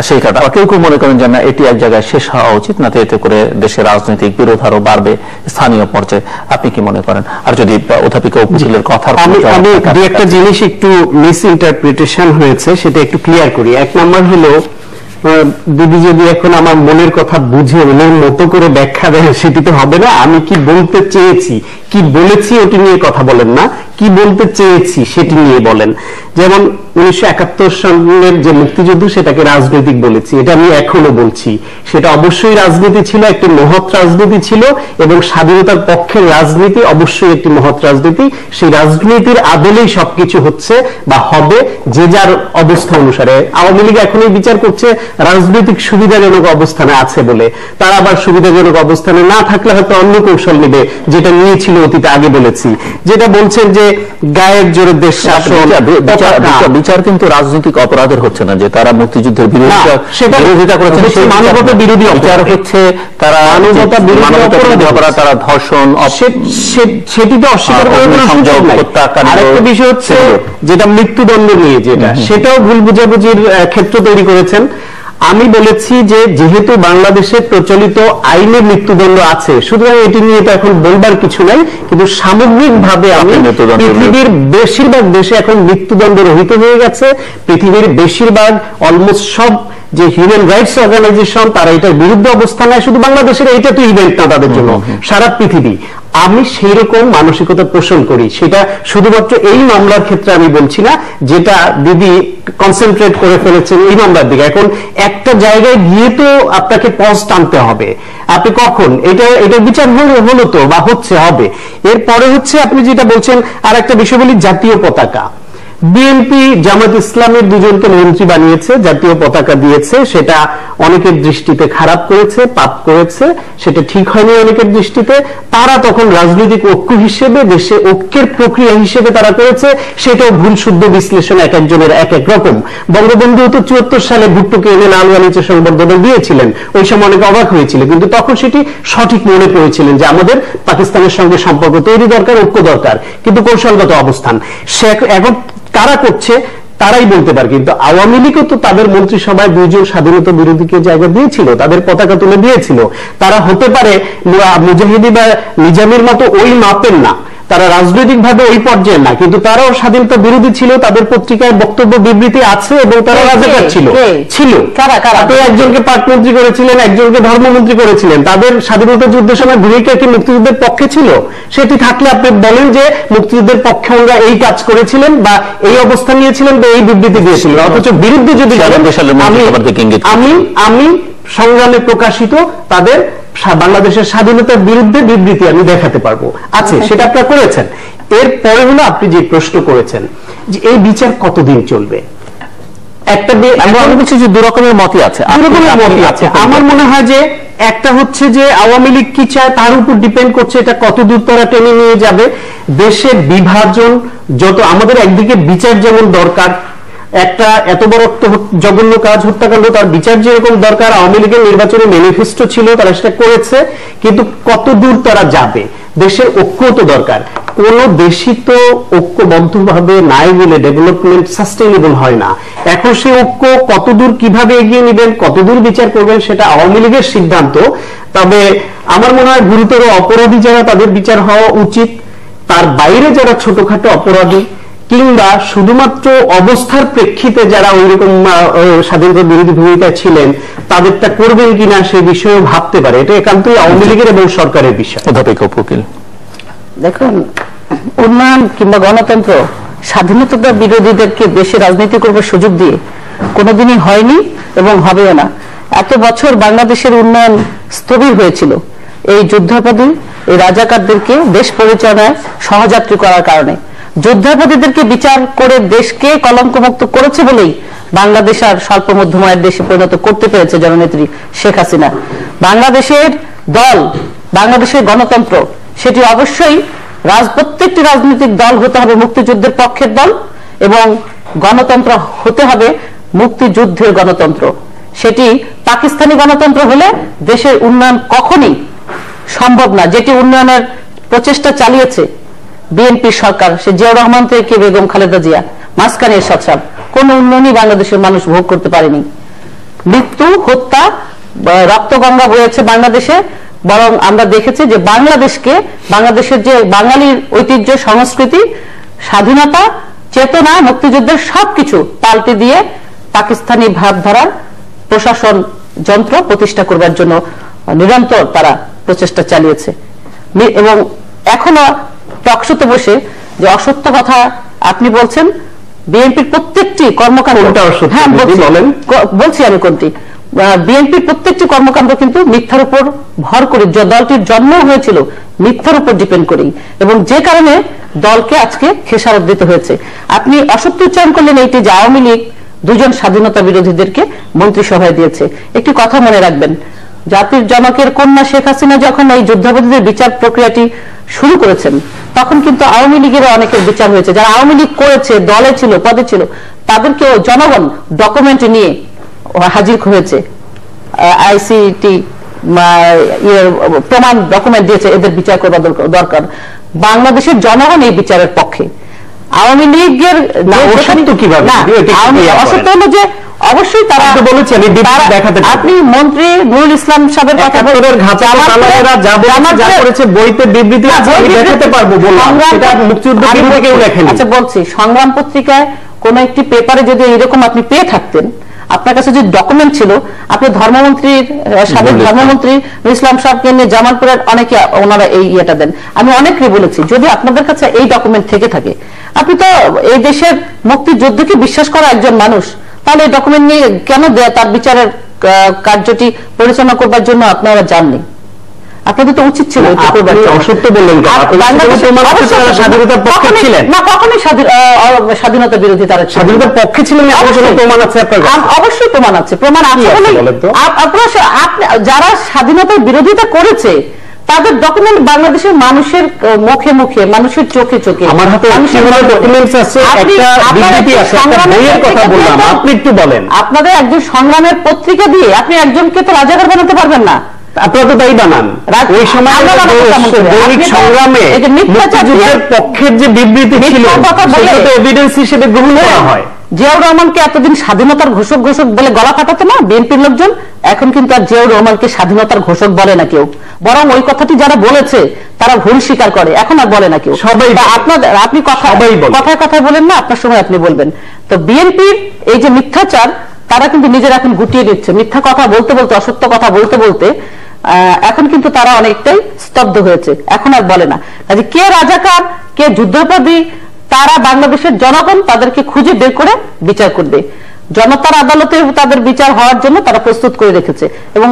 সেই কারণে। আবার কেউ কেউ মনে করেন যে না, এটি এক জায়গায় শেষ হওয়া উচিত, না এতে করে দেশের রাজনৈতিক বিরোধ আরো বাড়বে স্থানীয় পর্যায়ে। আপনি কি মনে করেন? আর যদি অধ্যাপিকা উপকূলের কথার আমি দু একটা জিনিস একটু মিস ইন্টারপ্রিটেশন হয়েছে, সেটা একটু ক্লিয়ার করি। এক নম্বর হলো, দিদি যদি এখন আমার মনের কথা বুঝে মনের মতো করে ব্যাখ্যা দেয় সেটি তো হবে না। আমি কি বলতে চেয়েছি, কি বলেছি ওটি নিয়ে কথা বলেন না, কি বলতে চেয়েছি সেটি নিয়ে বলেন। যেমন 1971 সালের যে মুক্তিযুদ্ধ, সেটাকে রাজনৈতিক বলেছি, এটা আমি এখনো বলছি। সেটা অবশ্যই রাজনীতি ছিল, একটি মহৎ রাজনীতি ছিল, এবং স্বাধীনতার পক্ষের রাজনীতি অবশ্যই একটি মহৎ রাজনীতি। সেই রাজনীতির আদলেই সবকিছু হচ্ছে বা হবে যে যার অবস্থা অনুসারে। আওয়ামী লীগ এখন এই বিচার করছে রাজনৈতিক সুবিধাজনক অবস্থানে আছে বলে, তারা আবার সুবিধাজনক অবস্থানে না থাকলে হয়তো অন্য কৌশল নেবে, যেটা নিয়েছিল অতীতে। আগে বলেছি, যেটা বলছেন যে গায়ের জোরে দেশ শাসন, বিচার কিন্তু রাজনৈতিক অপরাধের হচ্ছে না যে তারা মুক্তিযুদ্ধের বিরোধিতা করেছেন, সেই মানবতা বিরোধী বিচার হচ্ছে তারা মানবতা বিরোধী অপরাধ, তারা ধর্ষণ, সেটি তো অস্বীকার করার সুযোগ নাই। আরেকটা বিষয় হচ্ছে যেটা মৃত্যুদণ্ড নিয়ে, যেটা সেটাও ভুল বুঝাবুঝির ক্ষেত্র তৈরি করেছেন। আমি বলেছি যে যেহেতু বাংলাদেশে প্রচলিত আইনে মৃত্যুদণ্ড আছে, সুতরাং এটি নিয়ে তো এখন বলবার কিছু নাই, কিন্তু সামগ্রিকভাবে আমি পৃথিবীর বেশিরভাগ দেশে এখন মৃত্যুদণ্ড রহিত হয়ে গেছে। পৃথিবীর বেশিরভাগ, অলমোস্ট সব যে হিউম্যান রাইটস অর্গানাইজেশন, তারা এটার বিরুদ্ধে অবস্থান নেয়। শুধু বাংলাদেশের এইটা তো ইভেন্ট না তাদের জন্য, সারা পৃথিবী। আমি সেই রকম মানসিকতা পোষণ করি। সেটা শুধুমাত্র এই মামলার ক্ষেত্রে আমি বলছি না, যেটা দিদি কনসেন্ট্রেট করে ফেলেছেন এই মামলার দিকে। এখন একটা জায়গায় গিয়ে তো আপনাকে পজ টানতে হবে। আপনি কখন এটা বিচার হলো তো বা হচ্ছে, হবে। এরপরে হচ্ছে আপনি যেটা বলছেন, আর একটা বিষয় বলি, জাতীয় পতাকা। বিএনপি জামাত ইসলামের দুজনকে মন্ত্রী বানিয়েছে, জাতীয় পতাকা দিয়েছে, সেটা অনেকের দৃষ্টিতে খারাপ করেছে, পাপ করেছে, সেটা ঠিক হয়নি অনেকের দৃষ্টিতে। তারা তখন রাজনৈতিক ঐক্য হিসেবে, দেশে ঐক্যের প্রক্রিয়া হিসেবে তারা করেছে, সেটাও ভুল শুদ্ধ বিশ্লেষণ এক একজনের এক এক রকম। বঙ্গবন্ধু তো 74 সালে ভুট্টোকে এনে লাল গালিচা সংবর্ধনা দিয়েছিলেন, ওই সময় অনেকে অবাক হয়েছিল, কিন্তু তখন সেটি সঠিক মনে করেছিলেন যে আমাদের পাকিস্তানের সঙ্গে সম্পর্ক তৈরি দরকার, ঐক্য দরকার, কিন্তু কৌশলগত অবস্থান। সে এখন কারা করছে তারাই বলতে পারে, কিন্তু আওয়ামী লীগও তো তাদের মন্ত্রিসভায় দুইজন স্বাধীনতা বিরোধীকে জায়গা দিয়েছিল, তাদের পতাকা তুলে দিয়েছিল। তারা হতে পারে মুজাহিদি বা নিজামীর মতো ওই মাপের না, তারা রাজনৈতিকভাবে ওই পর্যায়ে না, কিন্তু তারাও স্বাধীনতা বিরোধী ছিল, তাদের পত্রিকায় বক্তব্য বিবৃতি আছে, এবং তারা রাজাকার ছিল। আপনি একজনকে পাটমন্ত্রী করেছিলেন, একজনকে ধর্মমন্ত্রী করেছিলেন, তাদের স্বাধীনতা যুদ্ধের সময় ভূমিকা কি মুক্তিযুদ্ধের পক্ষে ছিল? সেটি থাকলে আপনি বলেন যে মুক্তিযুদ্ধের পক্ষে ওরা এই কাজ করেছিলেন বা এই অবস্থান নিয়েছিলেন বা এই বিবৃতি দিয়েছিলেন। অথচ বিরুদ্ধে যদি আমি সংগ্রামে প্রকাশিত তাদের বাংলাদেশের স্বাধীনতার বিরুদ্ধে বিবৃতি আমি দেখাতে পারবো, আছে, সেটা আপনারা করেছেন। এরপরে হলো আপনি যে প্রশ্ন করেছেন যে এই বিচার কতদিন চলবে। একটা দু রকমের মতই আছে, আমার মনে হয় যে একটা হচ্ছে যে আওয়ামী লীগ কি চায় তার উপর ডিপেন্ড করছে, এটা কত দূর তারা টেনে নিয়ে যাবে। দেশের বিভাজন যত, আমাদের একদিকে বিচার যেমন দরকার, একটা এত বড় জঘন্য কাজ হত্যাকাণ্ড, তার বিচার যেরকম দরকার, আওয়ামী লীগের নির্বাচনে ম্যানিফেস্টো ছিল, তারা সেটা করেছে, কিন্তু কত দূর তারা যাবে। দেশের ঐক্য তো দরকার, কোন দেশই তো ঐক্যবদ্ধভাবে নাই বলে ডেভেলপমেন্ট সাস্টেইনেবল হয় না। এখন সেই ঐক্য কতদূর কিভাবে এগিয়ে নেবেন, কতদূর বিচার করবেন, সেটা আওয়ামী লীগের সিদ্ধান্ত। তবে আমার মনে হয় গুরুতর অপরাধী যারা, তাদের বিচার হওয়া উচিত। তার বাইরে যারা ছোটখাটো অপরাধী কিংবা শুধুমাত্র অবস্থার প্রেক্ষিতে যারা ওইরকম স্বাধীনতা বিরোধী ভূমিকায় ছিলেন, তাদেরটা করবেন কিনা সে বিষয়েও ভাবতে পারে। এটা একান্তই আওয়ামী লীগের এবং সরকারের বিষয়। অধ্যাপিকা উপকূল, দেখুন, উন্নয়ন কিংবা গণতন্ত্র স্বাধীনতা বিরোধীদেরকে দেশে রাজনীতি করবার সুযোগ দিয়ে কোনোদিনই হয়নি এবং হবেও না। এত বছর বাংলাদেশের উন্নয়ন স্থবির হয়েছিল এই যুদ্ধাপরাধী এই রাজাকারদেরকে দেশ পরিচালনায় সহযাত্রী করার কারণে। যুদ্ধাপরাধীদেরকে বিচার করে দেশকে কলঙ্কমুক্ত করেছে বলেই বাংলাদেশ আর স্বল্প মধ্যমায়ের দেশে পরিণত করতে পেরেছে জননেত্রী শেখ হাসিনা। বাংলাদেশের দল, বাংলাদেশের গণতন্ত্র, সেটি অবশ্যই প্রত্যেকটি রাজনৈতিক দল হতে হবে মুক্তিযুদ্ধের পক্ষের দল এবং গণতন্ত্র হতে হবে মুক্তিযুদ্ধের গণতন্ত্র। সেটি পাকিস্তানি গণতন্ত্র হলে দেশের উন্নয়ন কখনই সম্ভব না। যেটি উন্নয়নের প্রচেষ্টা চালিয়েছে বিএনপি সরকার, সে জিয়াউর রহমান থেকে বেগম খালেদা জিয়া, মাঝখানে এরশাদ সাহেব, কোন উন্নয়নই বাংলাদেশের মানুষ ভোগ করতে পারেনি। মৃত্যু, হত্যা, রক্তগঙ্গা বয়েছে বাংলাদেশে। বরং আমরা দেখেছি যে বাংলাদেশের যে বাঙালির ঐতিহ্য, সংস্কৃতি, স্বাধীনতা, চেতনা, মুক্তিযুদ্ধের সবকিছু পাল্টে দিয়ে পাকিস্তানি ভাবধারার প্রশাসন যন্ত্র প্রতিষ্ঠা করবার জন্য নিরন্তর তারা প্রচেষ্টা চালিয়েছে। এবং এখনো টকশোতে বসে যে অসত্য কথা আপনি বলছেন, বিএনপির প্রত্যেকটি কর্মকাণ্ড, হ্যাঁ বলছি আমি কোনটি, বিএনপির প্রত্যেকটি কর্মকাণ্ড কিন্তু মিথ্যার উপর ভর করে, দলটির জন্ম হয়েছিল মিথ্যার উপর ডিপেন্ড করেই, এবং যে কারণে দলকে আজকে খেসারত দিতে হয়েছে। আপনি অসত্য উচ্চারণ করলেন এইটি যে আওয়ামী লীগ দুজন স্বাধীনতা বিরোধীদেরকে মন্ত্রিসভায় দিয়েছে। একটি কথা মনে রাখবেন, জাতির জনকের কন্যা শেখ হাসিনা যখন এই যুদ্ধাপরাধীদের বিচার প্রক্রিয়াটি শুরু করেছেন, তখন কিন্তু আওয়ামী লীগের অনেকের বিচার হয়েছে। যারা আওয়ামী লীগ করেছে, দলে ছিল, পদে ছিল, তাদেরকেও জনগণ ডকুমেন্ট নিয়ে হাজির হয়েছে। আইসিটি প্রমাণ ডকুমেন্ট দিয়েছে, এদের বিচার করা দরকার। বাংলাদেশের জনগণ এই বিচারের পক্ষে। আওয়ামী লীগের অসত্য হলো যে অবশ্যই তারা বলেছে, আপনি মন্ত্রী নুরুল ইসলাম সাহেবের কথা বইতে বিবৃতি দেখাতে পারবো, আচ্ছা বলছি, সংগ্রাম পত্রিকায় কোন একটি পেপারে যদি এরকম আপনি পেয়ে থাকতেন, আপনার কাছে যে ডকুমেন্ট ছিল, আপনি ধর্মমন্ত্রীর সাবেক ধর্মমন্ত্রী ইসলাম সাহেবকে নিয়ে জামালপুরের অনেকে ওনারা এই ইয়েটা দেন। আমি অনেককে বলেছি, যদি আপনাদের কাছে এই ডকুমেন্ট থেকে থাকে, আপনি তো এই দেশের মুক্তিযুদ্ধকে বিশ্বাস করা একজন মানুষ, তাহলে এই ডকুমেন্ট নিয়ে কেন তার বিচারের কার্যটি পরিচালনা করবার জন্য আপনারা যাননি? আপনাদের তো উচিত ছিল। অসত্য বললেন, স্বাধীনতার পক্ষে ছিলেন না, কখনোই স্বাধীনতা বিরোধী, তারা স্বাধীনতার পক্ষে ছিলেন, প্রমাণ আছে, অবশ্যই প্রমাণ আছে। প্রমাণ আছে যারা স্বাধীনতার বিরোধিতা করেছে তাদের ডকুমেন্ট বাংলাদেশের মানুষের মুখে মুখে, মানুষের চোখে চোখে। আমার হাতে ডকুমেন্টস আছে, একটা বিবৃতি আছে, একটা বইয়ের কথা বললাম, আপনি একটু বলেন। আপনাদের একজন সংগ্রামের পত্রিকা দিয়ে আপনি একজনকে তো রাজাকার বানাতে পারবেন না। আপনারা তো তাই বানান। ওই সময় দৈনিক সংগ্রামে মুক্তিযুদ্ধের পক্ষের যে বিবৃতি ছিল, সেটা তো এভিডেন্স হিসেবে গ্রহণ করা হয়। জিয়াউর রহমানকে এতদিন স্বাধীনতার ঘোষক ঘোষক বলে গলা ফাটাতো না বিএনপির লোকজন, এখন কিন্তু আর জিয়াউর রহমানকে স্বাধীনতার ঘোষক বলে না কেউ, বরং ওই কথাটি যারা বলেছে তারা ভুল স্বীকার করে, এখন আর বলে না কেউ। সবাই আপনি কথায় কথায় বলেন না, আপনার সময় আপনি বলবেন। তো বিএনপির এই যে মিথ্যাচার, তারা কিন্তু নিজেরা এখন গুটিয়ে দিচ্ছে। মিথ্যা কথা বলতে বলতে, অসত্য কথা বলতে বলতে এখন কিন্তু তারা অনেকটাই স্তব্ধ হয়েছে, এখন আর বলে না। কাজে কে রাজাকার, কে যুদ্ধাপরাধী, তারা বাংলাদেশের জনগণ তাদেরকে খুঁজে বের করে বিচার করবে। জনতার আদালতে তাদের বিচার হওয়ার জন্য তারা প্রস্তুত করে রেখেছে, এবং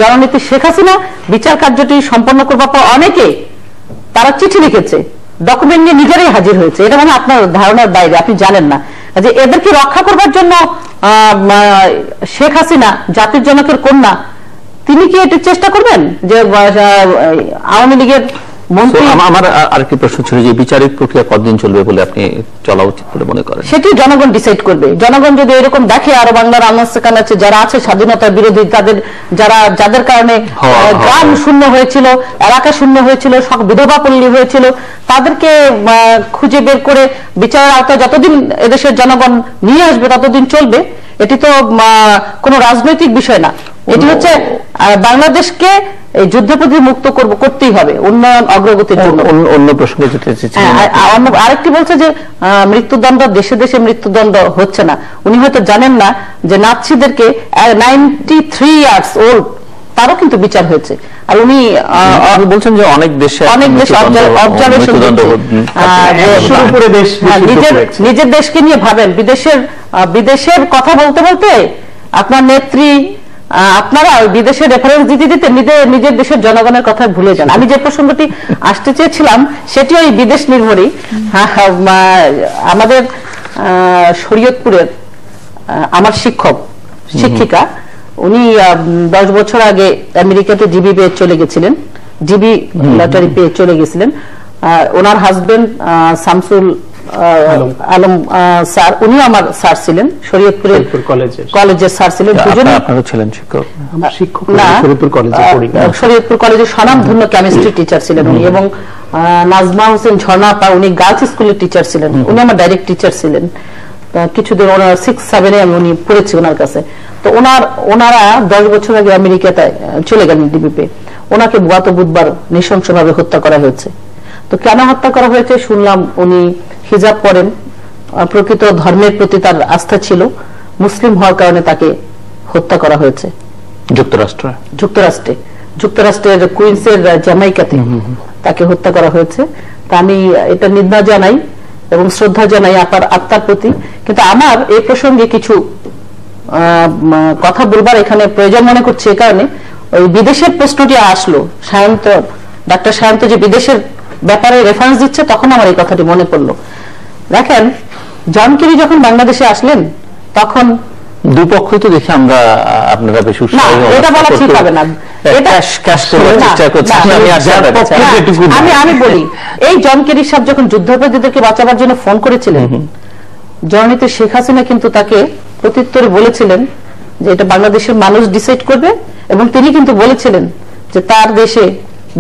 জননেত্রী শেখ হাসিনা বিচার কার্যটি সম্পন্ন করবার পর অনেকে তারা চিঠি লিখেছে, ডকুমেন্ট নিয়ে নিজেরাই হাজির হয়েছে। এটা মানে আপনার ধারণার বাইরে, আপনি জানেন না। যে এদেরকে রক্ষা করবার জন্য শেখ হাসিনা, জাতির জনকের কন্যা, তিনি কি এটা চেষ্টা করবেন যে আওয়ামী লীগের মন্ত্রী? আমার আরেকটি প্রশ্ন ছিল যে বিচারিক প্রক্রিয়া কতদিন চলবে বলে আপনি চলা উচিত বলে মনে করেন? সেটি জনগণ ডিসাইড করবে। জনগণ যদি এরকম দেখে আরো বাংলার আনাচে আছে যারা আছে স্বাধীনতার বিরোধী, তাদের যাদের কারণে গ্রাম শূন্য হয়েছিল, এলাকা শূন্য হয়েছিল, বিধবা পল্লী হয়েছিল, তাদেরকে খুঁজে বের করে বিচারের আওতায় যতদিন এদেশের জনগণ নিয়ে আসবে ততদিন চলবে। এটি তো কোনো রাজনৈতিক বিষয় না, এটি হচ্ছে বাংলাদেশকে এই যুদ্ধপথে মুক্ত করতেই হবে উন্নয়ন অগ্রগতির জন্য। অন্য প্রসঙ্গে আরেকটি বলছে যে মৃত্যুদণ্ড, দেশে দেশে মৃত্যুদণ্ড হচ্ছে না। উনি হয়তো জানেন না যে নাৎসিদেরকে 93 ইয়ার্স ওল্ড তারও কিন্তু বিচার হয়েছে। আর উনি বলছেন যে অনেক দেশে অবজারভেশন নিজের দেশকে নিয়ে ভাবেন, বিদেশের কথা বলতে বলতে আপনার নেত্রী আপনারা বিদেশের রেফারেন্স দিতে দিতে নিজের দেশের জনগণের কথা ভুলে যান। আমি যে প্রসঙ্গটি আসতে চেয়েছিলাম সেটি ওই বিদেশ নির্ভরই। আমাদের শরীয়তপুরের আমার শিক্ষিকা উনি 10 বছর আগে আমেরিকাতে জিবি পেয়ে চলে গেছিলেন, জিবি লটারি পেয়ে চলে গেছিলেন। ওনার হাজবেন্ড শামসুল আলম স্যার, উনিও আমার স্যার ছিলেন, শরীয়তপুরের কলেজের স্যার ছিলেন। দুজনে আপনারা ছিলেন শিক্ষক? না, শরীয়তপুর কলেজের স্বনামধন্য কেমিস্ট্রি টিচার ছিলেন উনি। এবং নাজমা হোসেন ঝর্ণা আপা, উনি গার্লস স্কুলের টিচার ছিলেন, উনি আমার ডাইরেক্ট টিচার ছিলেন। কিছুদিন ওনার 6-7 আমি পড়েছি ওনার কাছে। তো ওনারা 10 বছর আগে আমেরিকাতে চলে গেলেন ডিবিপি। ওনাকে গত বুধবার নৃশংসভাবে হত্যা করা হয়েছে। তো কেন হত্যা করা হয়েছে শুনলাম, উনি হিজাব পরেন, প্রকৃত ধর্মের প্রতি তার আস্থা ছিল, মুসলিম হওয়ার কারণে তাকে হত্যা করা হয়েছে যুক্তরাষ্ট্রের কুইন্সের জ্যামাইকাতে তাকে হত্যা করা হয়েছে। তা আমি এটা নিন্দা জানাই এবং শ্রদ্ধা জানাই আপনার আত্মার প্রতি। কিন্তু আমার এই প্রসঙ্গে কিছু কথা বলবার এখানে প্রয়োজন মনে করছি। এই কারণে ওই বিদেশের প্রশ্নটি আসলো, ডাক্তার সায়ন্ত যে বিদেশের ব্যাপারে রেফারেন্স দিচ্ছে, তখন আমার এই কথাটি মনে পড়লো। দেখেন, জন কেরি যখন বাংলাদেশে আসলেন তখন দুপক্ষই তো দেখি আমরা আপনারা বেশ উৎসাহী, এটা বলা ঠিক হবে না। আমি বলি, এই জন কেরি সাহেব যখন যুদ্ধাপরাধীদেরকে বাঁচাবার জন্য ফোন করেছিলেন, জননেত্রী শেখ হাসিনা কিন্তু তাকে প্রত্যুত্তরে বলেছিলেন যে এটা বাংলাদেশের মানুষ ডিসাইড করবে। এবং তিনি কিন্তু বলেছিলেন যে তার দেশে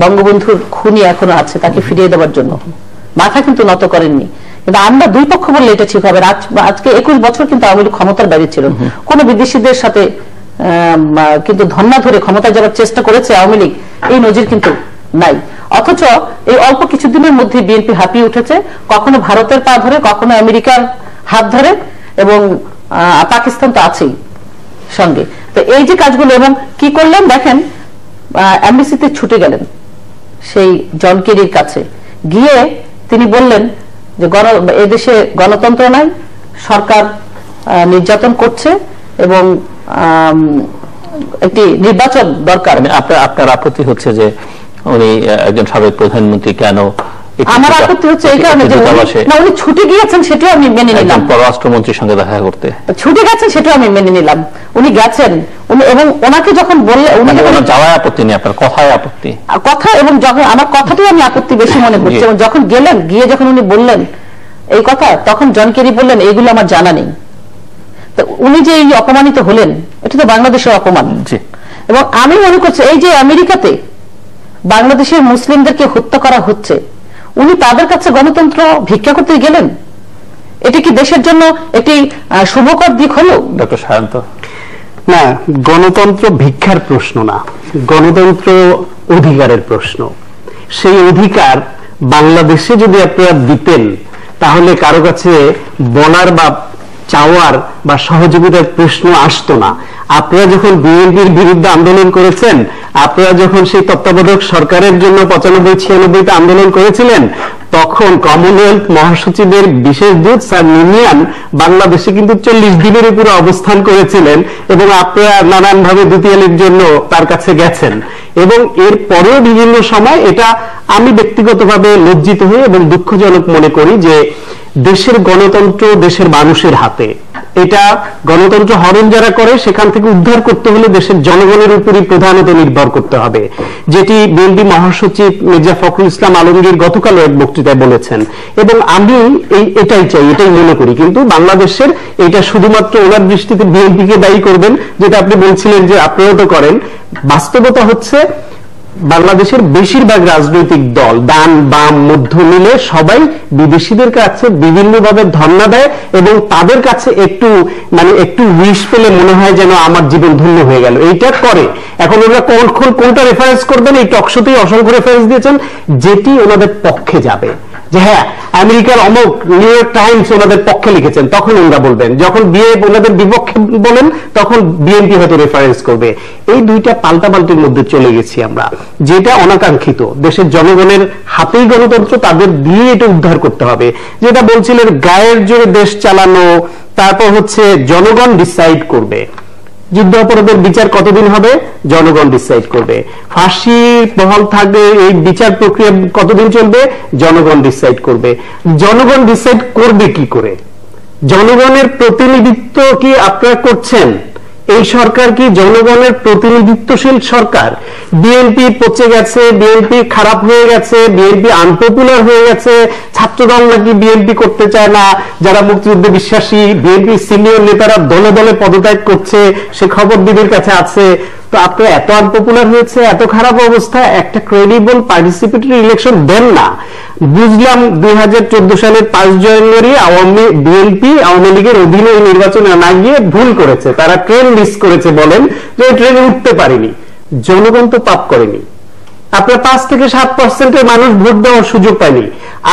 বঙ্গবন্ধুর খুনি এখনো আছে, তাকে ফিরিয়ে দেওয়ার জন্য মাথা কিন্তু নত করেননি। কিন্তু আমরা দুই পক্ষ বললে এটা ঠিক হবে। আজকে 21 বছর কিন্তু আওয়ামী লীগ ক্ষমতার বাইরে ছিল, কোন বিদেশিদের সাথে কিন্তু ধন্না ধরে ক্ষমতায় যাওয়ার চেষ্টা করেছে আওয়ামী লীগ, এই নজির কিন্তু নাই। অথচ এই অল্প কিছুদিনের মধ্যে বিএনপি হাঁপিয়ে উঠেছে, কখনো ভারতের পা ধরে, কখনো আমেরিকার হাত ধরে, এবং পাকিস্তান তো আছেই সঙ্গে। তো এই যে কাজগুলো, এবং কি করলেন দেখেন, এমবিসিতে ছুটে গেলেন সেই জন কেরির কাছে গিয়ে তিনি বললেন যে এদেশে গণতন্ত্র নাই, সরকার নির্যাতন করছে এবং একটি নির্বাচন দরকার। আপনার আপত্তি হচ্ছে যে উনি একজন সাবেক প্রধানমন্ত্রী, কেন? আমার আপত্তি হচ্ছে এই কারণে যে উনি ছুটে গিয়েছেন, সেটাও আমি মেনে নিলাম। পররাষ্ট্রমন্ত্রীর সঙ্গে দেখা করতে ছুটে গেছেন, সেটাও আমি মেনে নিলাম। উনি গেছেন, এবং ওনাকে যখন বললেন, উনি যাওয়ায় আপত্তি নেই, আপনার কথায় আপত্তি, কথা, এবং যখন আমার কথাটাই আমি আপত্তি বেশি মনে করছি। এবং যখন গেলেন, গিয়ে যখন উনি বললেন এই কথা, তখন জন কেরি বললেন এইগুলো আমার জানা নেই। তো উনি যে এই অপমানিত হলেন, এটা তো বাংলাদেশের অপমান। এবং আমি মনে করছি এই যে আমেরিকাতে বাংলাদেশের মুসলিমদেরকে হত্যা করা হচ্ছে, উনি তাদের কাছে গণতন্ত্র ভিক্ষা করতে গেলেন, এটা কি দেশের জন্য একটি শুভকর দিক হলো? ডক্টর সায়ন্ত, না, গণতন্ত্র ভিক্ষার প্রশ্ন না, গণতন্ত্র অধিকারের প্রশ্ন। সেই অধিকার বাংলাদেশে যদি আপনারা দিতেন, তাহলে কারো কাছে বলার বা চাওয়ার বা সহযোগিতার প্রশ্ন আসতো না। আপনারা যখন বিএনপির বিরুদ্ধে আন্দোলন করেছেন, আপনারা যখন সেই তত্ত্বাবধায়ক সরকারের জন্য 95-96 আন্দোলন করেছিলেন, তখন কমনওয়েলথ মহাসচিবের বিশেষ দূত স্যার নিমিয়ান বাংলাদেশে কিন্তু 40 দিনের উপরে অবস্থান করেছিলেন, এবং আপনারা নানানভাবে দ্বিতীয়ালির জন্য তার কাছে গেছেন। এবং এর পরেও বিভিন্ন সময় এটা আমি ব্যক্তিগতভাবে লজ্জিত হই এবং দুঃখজনক মনে করি যে দেশের গণতন্ত্র দেশের মানুষের হাতে। এটা গণতন্ত্র হরণ যারা করে, সেখান থেকে উদ্ধার করতে হলে দেশের জনগণের উপরই প্রধানত নির্ভর করতে হবে, যেটি বিএনপি মহাসচিব মির্জা ফখরুল ইসলাম আলমগীর গতকাল এক বক্তৃতায় বলেছেন। এবং আমি এটাই চাই, এটাই মনে করি। কিন্তু বাংলাদেশের এটা শুধুমাত্র ওনার দৃষ্টিতে বিএনপিকে দায়ী করবেন, যেটা আপনি বলছিলেন যে আপনারাও তো করেন। বাস্তবতা হচ্ছে বাংলাদেশের বেশিরভাগ রাজনৈতিক দল, ডান বাম মধ্য মিলে সবাই বিদেশিদের কাছে বিভিন্নভাবে ধর্ণা দেয়, এবং তাদের কাছে একটু উইশ পেলে মনে হয় যেন আমার জীবন ধন্য হয়ে গেল, এইটা করে। এখন ওরা কোনটা রেফারেন্স করবেন, এই টকশোতেই অসংখ্য রেফারেন্স দিয়েছেন, যেটি ওনাদের পক্ষে যাবে। যে হ্যাঁ আমেরিকার অমুক নিউ ইয়র্ক টাইমস ওনাদের পক্ষে লিখেছেন, তখন ওনারা বলবেন। যখন ওনাদের বিপক্ষে বলেন তখন বিএনপি হয়তো রেফারেন্স করবে। এই দুইটা পাল্টাপাল্টির মধ্যে চলে গেছি আমরা, যেটা অনাকাঙ্ক্ষিত। দেশের জনগণের হাতেই গণতন্ত্র, তাদের দিয়ে এটা উদ্ধার করতে হবে। যেটা বলছিলেন গায়ের জোরে দেশ চালানো, তারপর হচ্ছে জনগণ ডিসাইড করবে। যুদ্ধাপরাধের বিচার কতদিন হবে, জনগণ ডিসাইড করবে। ফাঁসি বহাল থাকবে, এই বিচার প্রক্রিয়া কতদিন চলবে, জনগণ ডিসাইড করবে। জনগণ ডিসাইড করবে কি করে? জনগণের প্রতিনিধিত্ব কি আপনারা করছেন? এই সরকার কি জনগণের প্রতিনিধিত্বশীল সরকার? বিএনপি পচে গেছে, বিএনপি খারাপ হয়ে গেছে, বিএনপি আনপপুলার হয়ে গেছে, ছাত্রদল নাকি বিএনপি করতে চায় না, যারা মুক্তিযুদ্ধে বিশ্বাসী বিএনপি সিনিয়র নেতারা দলে দলে পদত্যাগ করছে, সে খবর দিদির কাছে আছে। তো আপনি এত আনপপুলার হয়েছে, এত খারাপ অবস্থা, একটা ক্রেডিবল পার্টিসিপেটরি ইলেকশন দেন না। বুঝলাম 2014 সালের 5 জানুয়ারি বিএনপি আওয়ামী লীগের অধীনে নির্বাচনে না গিয়ে ভুল করেছে, তারা ট্রেন মিস করেছে, বলেন যে ট্রেনে উঠতে পারিনি। জনগণ তো পাপ করেনি, আপনার 5 থেকে 7% মানুষ ভোট দেওয়ার সুযোগ পায়নি।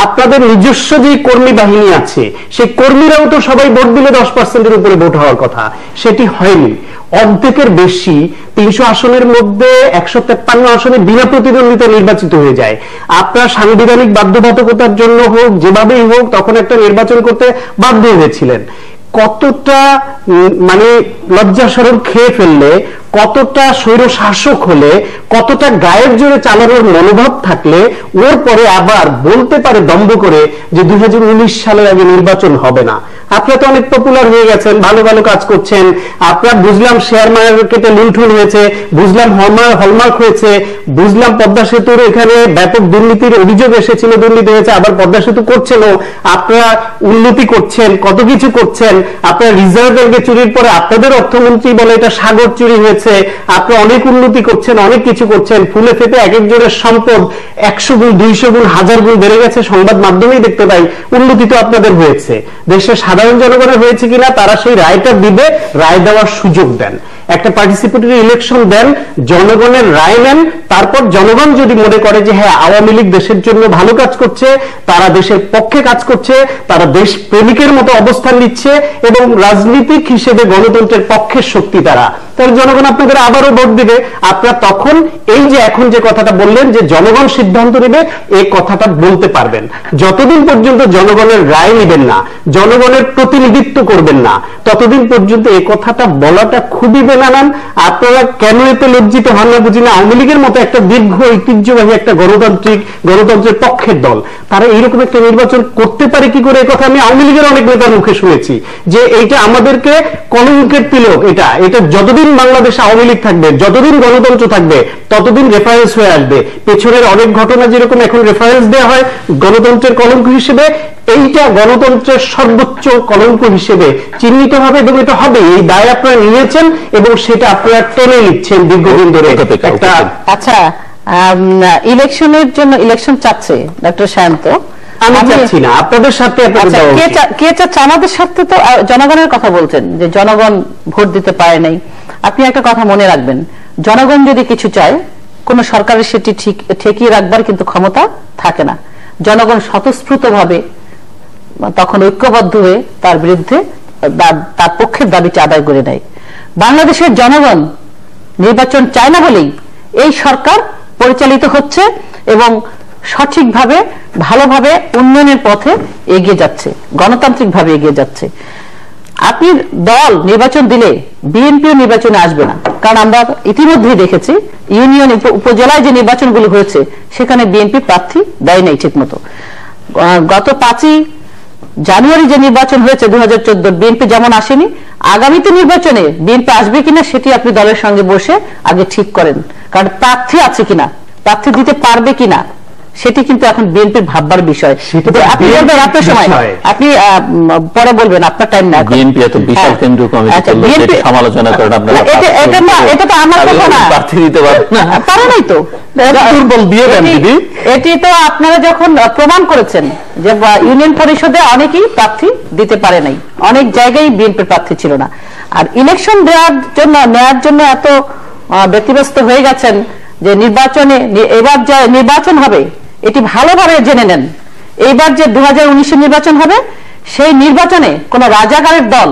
আপনাদের নিজস্ব যে কর্মী বাহিনী আছে, সেই কর্মীরাও তো সবাই ভোট দিলে 10%-এর উপরে ভোট হওয়ার কথা, সেটি হয়নি। অর্ধেকের বেশি 300 আসনের মধ্যে 153 আসনে বিনা প্রতিদ্বন্দ্বিতা নির্বাচিত হয়ে যায়। আপনার সাংবিধানিক বাধ্যবাধকতার জন্য হোক, যেভাবেই হোক, তখন একটা নির্বাচন করতে বাধ্য হয়েছিলেন। কতটা মানে লজ্জাসরণ খেয়ে ফেললে, কতটা স্বৈর শাসক হলে, কতটা গায়ের জোরে চালানোর মনোভাব থাকলে ওর পরে আবার বলতে পারে দম্ভ করে যে 2019 সালের আগে নির্বাচন হবে না? আপনারা তো অনেক পপুলার হয়ে গেছেন, ভালো ভালো কাজ করছেন। আপনারা বুঝলাম শেয়ার মার্কেটে লুণ্ঠন হয়েছে, বুঝলাম হলমার্ক হয়েছে, বুঝলাম পদ্মা সেতুর এখানে ব্যাপক দুর্নীতির অভিযোগ এসেছিল, দুর্নীতি হয়েছে, আবার পদ্মা সেতু করছেনও। আপনারা উন্নতি করছেন, কত কিছু করছেন। আপনারা রিজার্ভ ব্যাংকে চুরির পরে আপনাদের অর্থমন্ত্রী বলে এটা সাগর চুরি হয়েছে। আপনারা অনেক উন্নতি করছেন, অনেক কিছু করছেন। ফুলে ফেপে এক একজনের সম্পদ 100 গুণ, 200 গুণ, 1000 গুণ বেড়ে গেছে, সংবাদ মাধ্যমেই দেখতে পাই। উন্নতি তো আপনাদের হয়েছে, দেশের সাধারণ জনগণের হয়েছে কিনা তারা সেই রায়টা দিবে, রায় দেওয়ার সুযোগ দেন। একটা পার্টিসিপেটরি ইলেকশন দেন, জনগণের রায় নেন। তারপর জনগণ যদি মনে করে যে হ্যাঁ আওয়ামী লীগ দেশের জন্য ভালো কাজ করছে, তারা দেশের পক্ষে কাজ করছে, তারা দেশ প্রেমিকের মতো অবস্থান নিচ্ছে এবং রাজনীতিক হিসেবে গণতন্ত্রের পক্ষের শক্তি তারা, তাহলে জনগণ আপনাদের আবারও ভোট দিবে। আপনারা তখন এই যে এখন যে কথাটা বললেন যে জনগণ সিদ্ধান্ত নেবে, এই কথাটা বলতে পারবেন। যতদিন পর্যন্ত জনগণের রায় নেবেন না, জনগণের প্রতিনিধিত্ব করবেন না, ততদিন পর্যন্ত এই কথাটা বলাটা খুবই বেমানান। আপনারা কেন এত লজ্জিত হন না বুঝি না। আওয়ামী লীগের মতো একটা দীর্ঘ ঐতিহ্যবাহী একটা গণতন্ত্রের পক্ষের দল, তারা এইরকম একটা নির্বাচন করতে পারে কি করে? এই কথা আমি আওয়ামী লীগের অনেক নেতার মুখে শুনেছি যে এইটা আমাদেরকে কলঙ্কের তিলক। এটা যতদিন বাংলাদেশে আওয়ামী লীগ থাকবে, যতদিন গণতন্ত্র থাকবে, ততদিন রেফারেন্স হয়ে আসবে। পেছনের অনেক ঘটনা যেরকম এখন রেফারেন্স দেওয়া হয় গণতন্ত্রের কলঙ্ক হিসেবে, এইটা গণতন্ত্রের সর্বোচ্চ কলঙ্ক হিসেবে চিহ্নিত হবে এবং এটা হবে। এই দায় আপনারা নিয়েছেন এবং সেটা আপনারা টেনে নিচ্ছেন দীর্ঘদিন ধরে। আচ্ছা, ইলেকশনের জন্য ইলেকশন চাচ্ছে ডক্টর শান্ত, আমি চাচ্ছি না, আপনাদের সাথে কে চাচ্ছে? আমাদের সাথে তো জনগণের কথা বলছেন যে জনগণ ভোট দিতে পারে নাই। আপনি একটা কথা মনে রাখবেন, জনগণ যদি কিছু চায়, কোন সরকারের সেটি ঠেকিয়ে রাখবার কিন্তু ক্ষমতা থাকে না। জনগণ স্বতঃস্ফূর্ত ভাবে তখন ঐক্যবদ্ধ হয়ে তার বিরুদ্ধে তার পক্ষের দাবিটা আদায় করে নেয়। বাংলাদেশের জনগণ নির্বাচন চায় না বলেই এই সরকার পরিচালিত হচ্ছে এবং সঠিকভাবে ভালোভাবে উন্নয়নের পথে এগিয়ে যাচ্ছে, গণতান্ত্রিক ভাবে এগিয়ে যাচ্ছে। আপনি দল নির্বাচন দিলে বিএনপিও নির্বাচনে আসবে না, কারণ আমরা ইতিমধ্যেই দেখেছি ইউনিয়ন উপজেলায় যে নির্বাচনগুলো হয়েছে সেখানে বিএনপি প্রার্থী দেয় নাই ঠিক মতো। গত 5ই জানুয়ারি যে নির্বাচন হয়েছে 2014, বিএনপি যেমন আসেনি, আগামীতে নির্বাচনে বিএনপি আসবে কিনা সেটি আপনি দলের সঙ্গে বসে আগে ঠিক করেন। কারণ প্রার্থী আছে কিনা, প্রার্থী দিতে পারবে কিনা, সেটি কিন্তু এখন বিএনপির ভাববার বিষয়। আপনি বলবেন আপনার সময়, আপনি পরে বলবেন, আপনার টাইম না। বিএনপি এত বিশাল কেন্দ্রীয় কমিটি সমালোচনা করেন আপনারা, এটা না, এটা তো আমার কথা না, প্রার্থী দিতে পারেন না, পারে নাই তো, দুর্বল দিয়ে দেন দিদি। এটি তো আপনারা যখন প্রমাণ করেছেন যে ইউনিয়ন পরিষদে অনেকেই প্রার্থী দিতে পারে নাই, অনেক জায়গায় বিএনপির প্রার্থী ছিল না। আর ইলেকশন নেওয়ার জন্য এত ব্যতিব্যস্ত হয়ে গেছেন যে নির্বাচনে এবার যা নির্বাচন হবে এটি ভালোভাবে জেনে নেন এইবার যে 2019 নির্বাচন হবে, সেই নির্বাচনে কোন রাজাকারের দল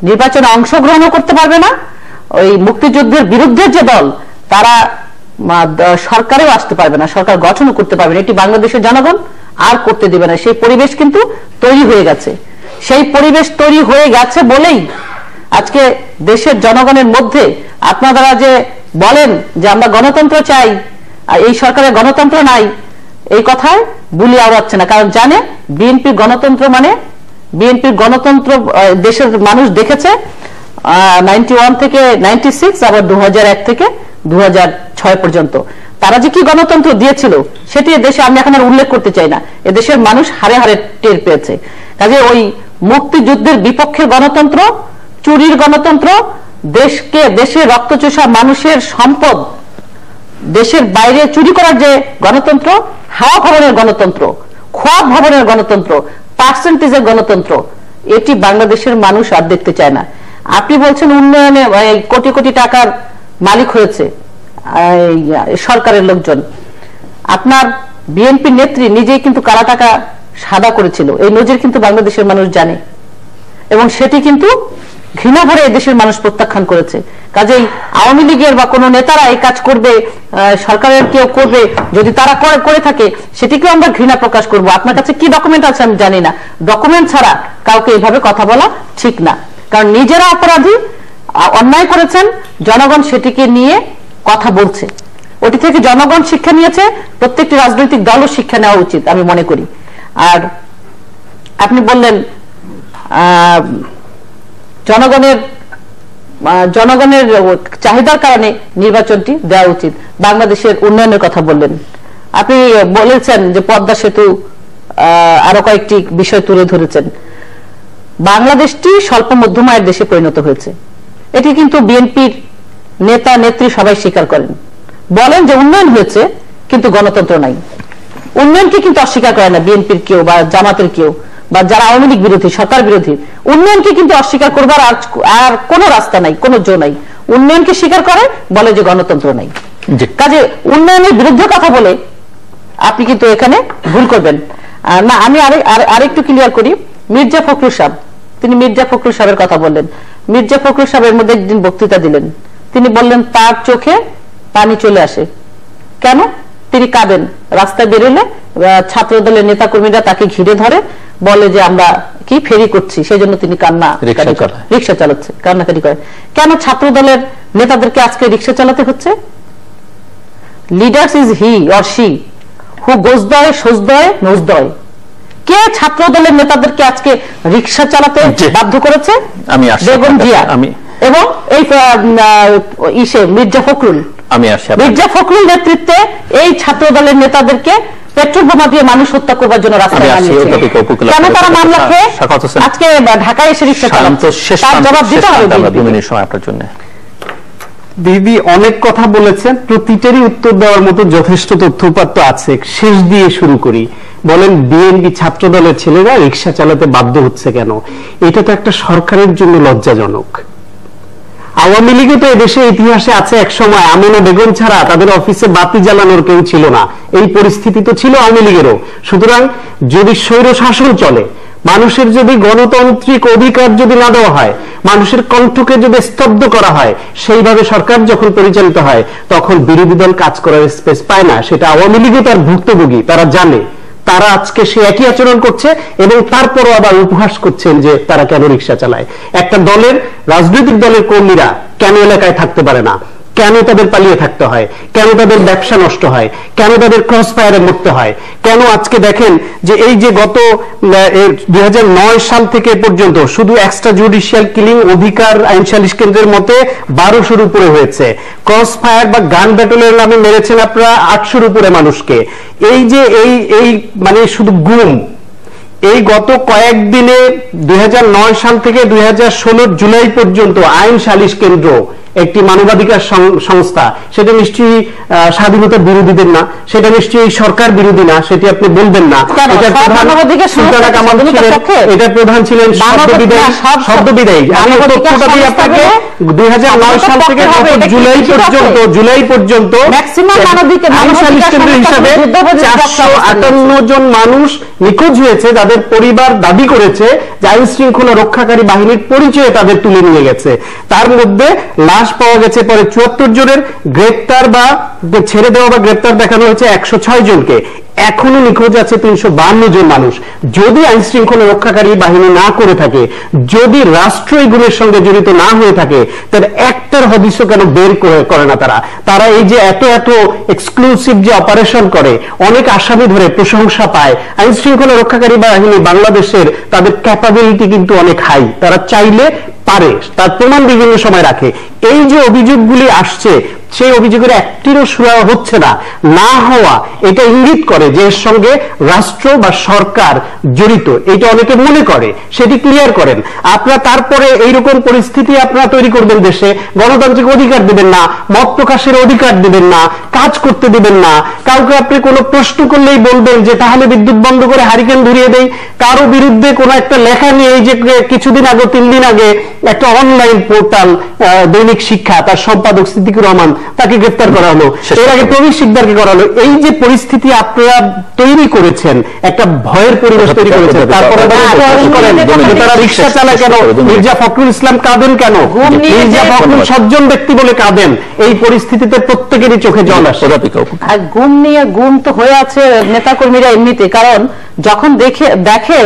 নির্বাচনে অংশগ্রহণও করতে পারবে না। ওই মুক্তিযুদ্ধের বিরুদ্ধে যে দল, তারা সরকারেও আসতে পারবে না, সরকার গঠনও করতে পারবে না। এটি বাংলাদেশের জনগণ আর করতে দেবে না। সেই পরিবেশ কিন্তু তৈরি হয়ে গেছে। সেই পরিবেশ তৈরি হয়ে গেছে বলেই আজকে দেশের জনগণের মধ্যে আপনারা যে বলেন যে আমরা গণতন্ত্র চাই, এই সরকারের গণতন্ত্র নাই, এই কথায় বুলি আওড়াচ্ছে না। কারণ জানে বিএনপির গণতন্ত্র মানে, বিএনপির গণতন্ত্র দেশের মানুষ দেখেছে 91 থেকে 96, আবার 2001 থেকে 2006 পর্যন্ত তারা যে কি গণতন্ত্র দিয়েছিল সেটি দেশে আমি এখন আর উল্লেখ করতে চাই না। এদেশের মানুষ হারে হারে টের পেয়েছে। কাজে ওই মুক্তিযুদ্ধের বিপক্ষের গণতন্ত্র, চুরির গণতন্ত্র, দেশের রক্তচোষা মানুষের সম্পদ দেশের বাইরে চুরি করার যে গণতন্ত্র, হাওয়া ভবনের গণতন্ত্র, খোয়াব ভবনের গণতন্ত্র, পার্সেন্টেজের গণতন্ত্র, এটি বাংলাদেশের মানুষ আর দেখতে চায় না। আপনি বলছেন উন্নয়নে কোটি কোটি টাকার মালিক হয়েছে সরকারের লোকজন। আপনার বিএনপি নেত্রী নিজেই কিন্তু কালা টাকা সাদা করেছিল, এই নজির কিন্তু বাংলাদেশের মানুষ জানে, এবং সেটি কিন্তু ঘৃণা ভরে দেশের মানুষ প্রত্যাখ্যান করেছে। কাজেই আওয়ামী লীগের বা কোনো নেতারা এই কাজ করবে, সরকারের কেউ করবে, যদি তারা করে থাকে সেটিকেও আমরা ঘৃণা প্রকাশ করব। আপনার কাছে কি ডকুমেন্ট আছে আমি জানি না, ডকুমেন্ট ছাড়া কাউকে এইভাবে কথা বলা ঠিক না। কারণ নিজেরা অপরাধী, অন্যায় করেছেন, জনগণ সেটিকে নিয়ে কথা বলছে, ওটি থেকে জনগণ শিক্ষা নিয়েছে, প্রত্যেকটি রাজনৈতিক দলও শিক্ষা নেওয়া উচিত আমি মনে করি। আর আপনি বললেন জনগণের চাহিদার কারণে নির্বাচনটি দেওয়া উচিত, বাংলাদেশের উন্নয়নের কথা বললেন। আপনি বলেছেন যে পদ্মা সেতু, আরো কয়েকটি বিষয় তুলে ধরেছেন। বাংলাদেশটি স্বল্প মধ্যম আয়ের দেশে পরিণত হয়েছে, এটি কিন্তু বিএনপির নেতা নেত্রী সবাই স্বীকার করেন, বলেন যে উন্নয়ন হয়েছে কিন্তু গণতন্ত্র নাই। উন্নয়নকে কিন্তু অস্বীকার করে না বিএনপির কেউ বা জামাতের কেউ বা যারা আওয়ামী লীগ বিরোধী, সরকার বিরোধী। উন্নয়নকে কিন্তু অস্বীকার করবার আর কোনো রাস্তা নাই, কোনো জো নাই। উন্নয়নকে স্বীকার করে, বলে যে গণতন্ত্র নাই। কাজে উন্নয়নের বিরুদ্ধে কথা বলে আপনি কিন্তু এখানে ভুল করবেন না। আমি আরেকটু ক্লিয়ার করি। মির্জা ফখরুল সাহেব, তিনি মির্জা ফখরুল সাহেবের কথা বললেন। মির্জা ফখরুল সাহেবের মধ্যে একদিন বক্তৃতা দিলেন, তিনি বললেন তার চোখে পানি চলে আসে। কেন? তিনি কাঁদেন। রাস্তায় বেরোলে ছাত্র দলের নেতা কর্মীরা তাকে ঘিরে ধরে, বলে যে আমরা কি ফেরি করছি, সেই জন্য তিনি রিক্সা চালাচ্ছে, কান্নাকাটি করে। কেন ছাত্র দলের নেতাদেরকে আজকে রিক্সা চালাতে হচ্ছে? Leaders is he or she who goes the way, shows দয়, নোজ দয়। কে ছাত্র দলের নেতাদেরকে আজকে রিক্সা চালাতে বাধ্য করেছে? বেগম জিয়া এবং এই মির্জা ফখরুল। মির্জা ফখরুল নেতৃত্বে এই ছাত্র দলের নেতাদেরকে পেট্রোল বোমা দিয়ে মানুষ হত্যা করবার জন্য রাস্তায় নামিয়েছে। কেন তারা মামলা খেয়ে আজকে ঢাকায় এসে রিক্সা চালাচ্ছে? তার জবাব দিতে হবে। দিদি অনেক কথা বলেছেন, প্রতিটারই উত্তর দেওয়ার মতো যথেষ্ট তথ্য উপাত্ত আছে। শেষ দিয়ে শুরু করি। বলেন বিএনপি ছাত্র দলের ছেলেরা রিক্সা চালাতে বাধ্য হচ্ছে কেন? এটা তো একটা সরকারের জন্য লজ্জাজনক। আওয়ামী লীগে তো এদেশে ইতিহাসে আছে এক সময় আমিনা বেগম ছাড়া তাদের অফিসে বাতি জ্বালানোর কেউ ছিল না, এই পরিস্থিতি তো ছিল আওয়ামী লীগেরও। সুতরাং যদি স্বৈর শাসন চলে, মানুষের যদি গণতান্ত্রিক অধিকার যদি না দেওয়া হয়, মানুষের কণ্ঠকে যদি স্তব্ধ করা হয়, সেইভাবে সরকার যখন পরিচালিত হয় তখন বিরোধী দল কাজ করার স্পেস পায় না। সেটা আওয়ামী লীগও তার ভুক্তভোগী, তারা জানে। তারা আজকে সে একই আচরণ করছে এবং তারপরও আবার উপহাস করছেন যে তারা কেন রিক্সা চালায়। একটা দলের, রাজনৈতিক দলের কর্মীরা কেন এলাকায় থাকতে পারে না? কেন তাদের পালিয়ে থাকতে হয়? কেন তাদের ব্যবসা নষ্ট হয়? কেন তাদের ক্রস ফায়ারে মরতে হয়? কেন আজকে দেখেন যে এই যে গত 2009 সাল থেকে পর্যন্ত শুধু এক্সট্রা জুডিশিয়াল কিলিং অধিকার আইন সালিশ কেন্দ্রের মতে 1200-র উপরে হয়েছে। ক্রস ফায়ার বা গান ব্যাটলের নামে মেরেছেন আপনারা 800-র উপরে মানুষকে। এই যে এই মানে শুধু গুম, এই গত কয়েকদিনে 2009 সাল থেকে 2016 জুলাই পর্যন্ত আইন সালিশ কেন্দ্র একটি মানবাধিকার সংস্থা, সেটা নিশ্চয়ই স্বাধীনতা বিরোধীদের না, সেটা নিশ্চয়ই সরকার বিরোধী না, সেটি আপনি বলবেন না। এটার প্রধান ছিলেন শব্দবিদায়ী। আমি তথ্যটা দিই আপনাকে, 2009 সাল থেকে জুলাই পর্যন্ত হিসাবে 458 জন মানুষ নিখোঁজ হয়েছে, যাদের পরিবার দাবি করেছে যে আইন শৃঙ্খলা রক্ষাকারী বাহিনীর পরিচয়ে তাদের তুলে নিয়ে গেছে। তার মধ্যে লাশ পাওয়া গেছে পরে 74 জনের, গ্রেপ্তার বা ছেড়ে দেওয়া বা গ্রেপ্তার দেখানো হয়েছে 106 জনকে। এখনো নিখোঁজ আছে 352 জন মানুষ। যদি আইন শৃঙ্খলা রক্ষাকারী বাহিনী না করে থাকে, যদি রাষ্ট্র এই গুণের সঙ্গে জড়িত না হয়ে থাকে, তাহলে একটার হদিসও কেন বের করে না তারা এই যে এত এক্সক্লুসিভ যে অপারেশন করে, অনেক আসামি ধরে প্রশংসা পায়। আইন শৃঙ্খলা রক্ষাকারী বাহিনী বাংলাদেশের তাদের ক্যাপাবিলিটি কিন্তু অনেক হাই, তারা চাইলে পারে, তার প্রমাণ বিভিন্ন সময় রাখে। এই যে অভিযোগগুলি আসছে, সেই অভিযোগের একটিরও সুরাহা হচ্ছে না হওয়া, এটা ইঙ্গিত করে যে এর সঙ্গে রাষ্ট্র বা সরকার জড়িত, এটা অনেকে মনে করে, সেটি ক্লিয়ার করেন আপনারা। তারপরে এইরকম পরিস্থিতি আপনারা তৈরি করবেন দেশে, গণতান্ত্রিক অধিকার দিবেন না, মত প্রকাশের অধিকার দিবেন না, কাজ করতে দিবেন না। কাউকে আপনি কোনো প্রশ্ন করলেই বলবেন যে তাহলে বিদ্যুৎ বন্ধ করে হারিকেন ধরিয়ে দেই। কারো বিরুদ্ধে কোনো একটা লেখা নিয়ে, এই যে কিছুদিন আগে 3 দিন আগে একটা অনলাইন পোর্টাল দৈনিক শিক্ষা, তার সম্পাদক সিদ্দিকুর রহমান, তাকে গ্রেফতার করা হলো, এর আগে প্রবীর শিকদারকে করা হলো। এই যে পরিস্থিতি আপনারা তৈরি করেছেন, একটা ভয়ের পরিবেশ তৈরি করেছেন, তারপরে তারা রিক্সা চালায় কেন, মির্জা ফখরুল ইসলাম কাঁদেন কেন, মির্জা ফখরুল সজ্জন ব্যক্তি বলে কাঁদেন, এই পরিস্থিতিতে প্রত্যেকেরই চোখে জল আসে। গুম নিয়ে গুম তো হয়ে আছে নেতাকর্মীরা এমনিতে, কারণ যখন দেখে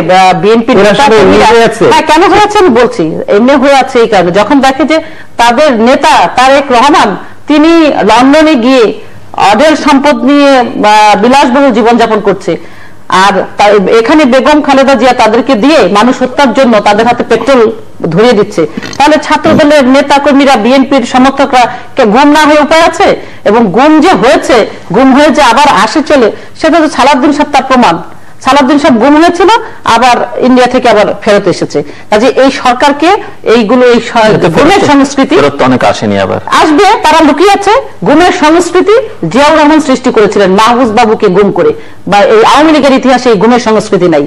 বিএনপি কেন হয়েছে আমি বলছি, এমনি হয়ে আছে এই কারণে, যখন দেখে যে তাদের নেতা তারেক রহমান তিনি লন্ডনে গিয়ে অঢেল সম্পদ নিয়ে বিলাসবহুল জীবনযাপন করছে, আর এখানে বেগম খালেদা জিয়া তাদেরকে দিয়ে মানুষ হত্যার জন্য তাদের হাতে পেট্রোল ধরিয়ে দিচ্ছে, তাহলে ছাত্র দলের নেতা কর্মীরা, বিএনপির সমর্থকরা গুম না হয়ে উপায় আছে? এবং গুম যে হয়েছে, গুম হয়ে যে আবার আসে চলে, সেটা তো সালাউদ্দিন সাহেব তার প্রমাণ। সালাউদ্দিন সাহেব গুম হয়েছিল, আবার ইন্ডিয়া থেকে আবার ফেরত এসেছে। কাজে এই সরকারকে এইগুলো, এই গুমের সংস্কৃতি অনেক আসেনি, আবার আসবে, তারা লুকিয়ে আছে। গুমের সংস্কৃতি জিয়াউর রহমান সৃষ্টি করেছিলেন মাহফুজ বাবুকে গুম করে, বা এই আওয়ামী লীগের ইতিহাসে এই গুমের সংস্কৃতি নাই।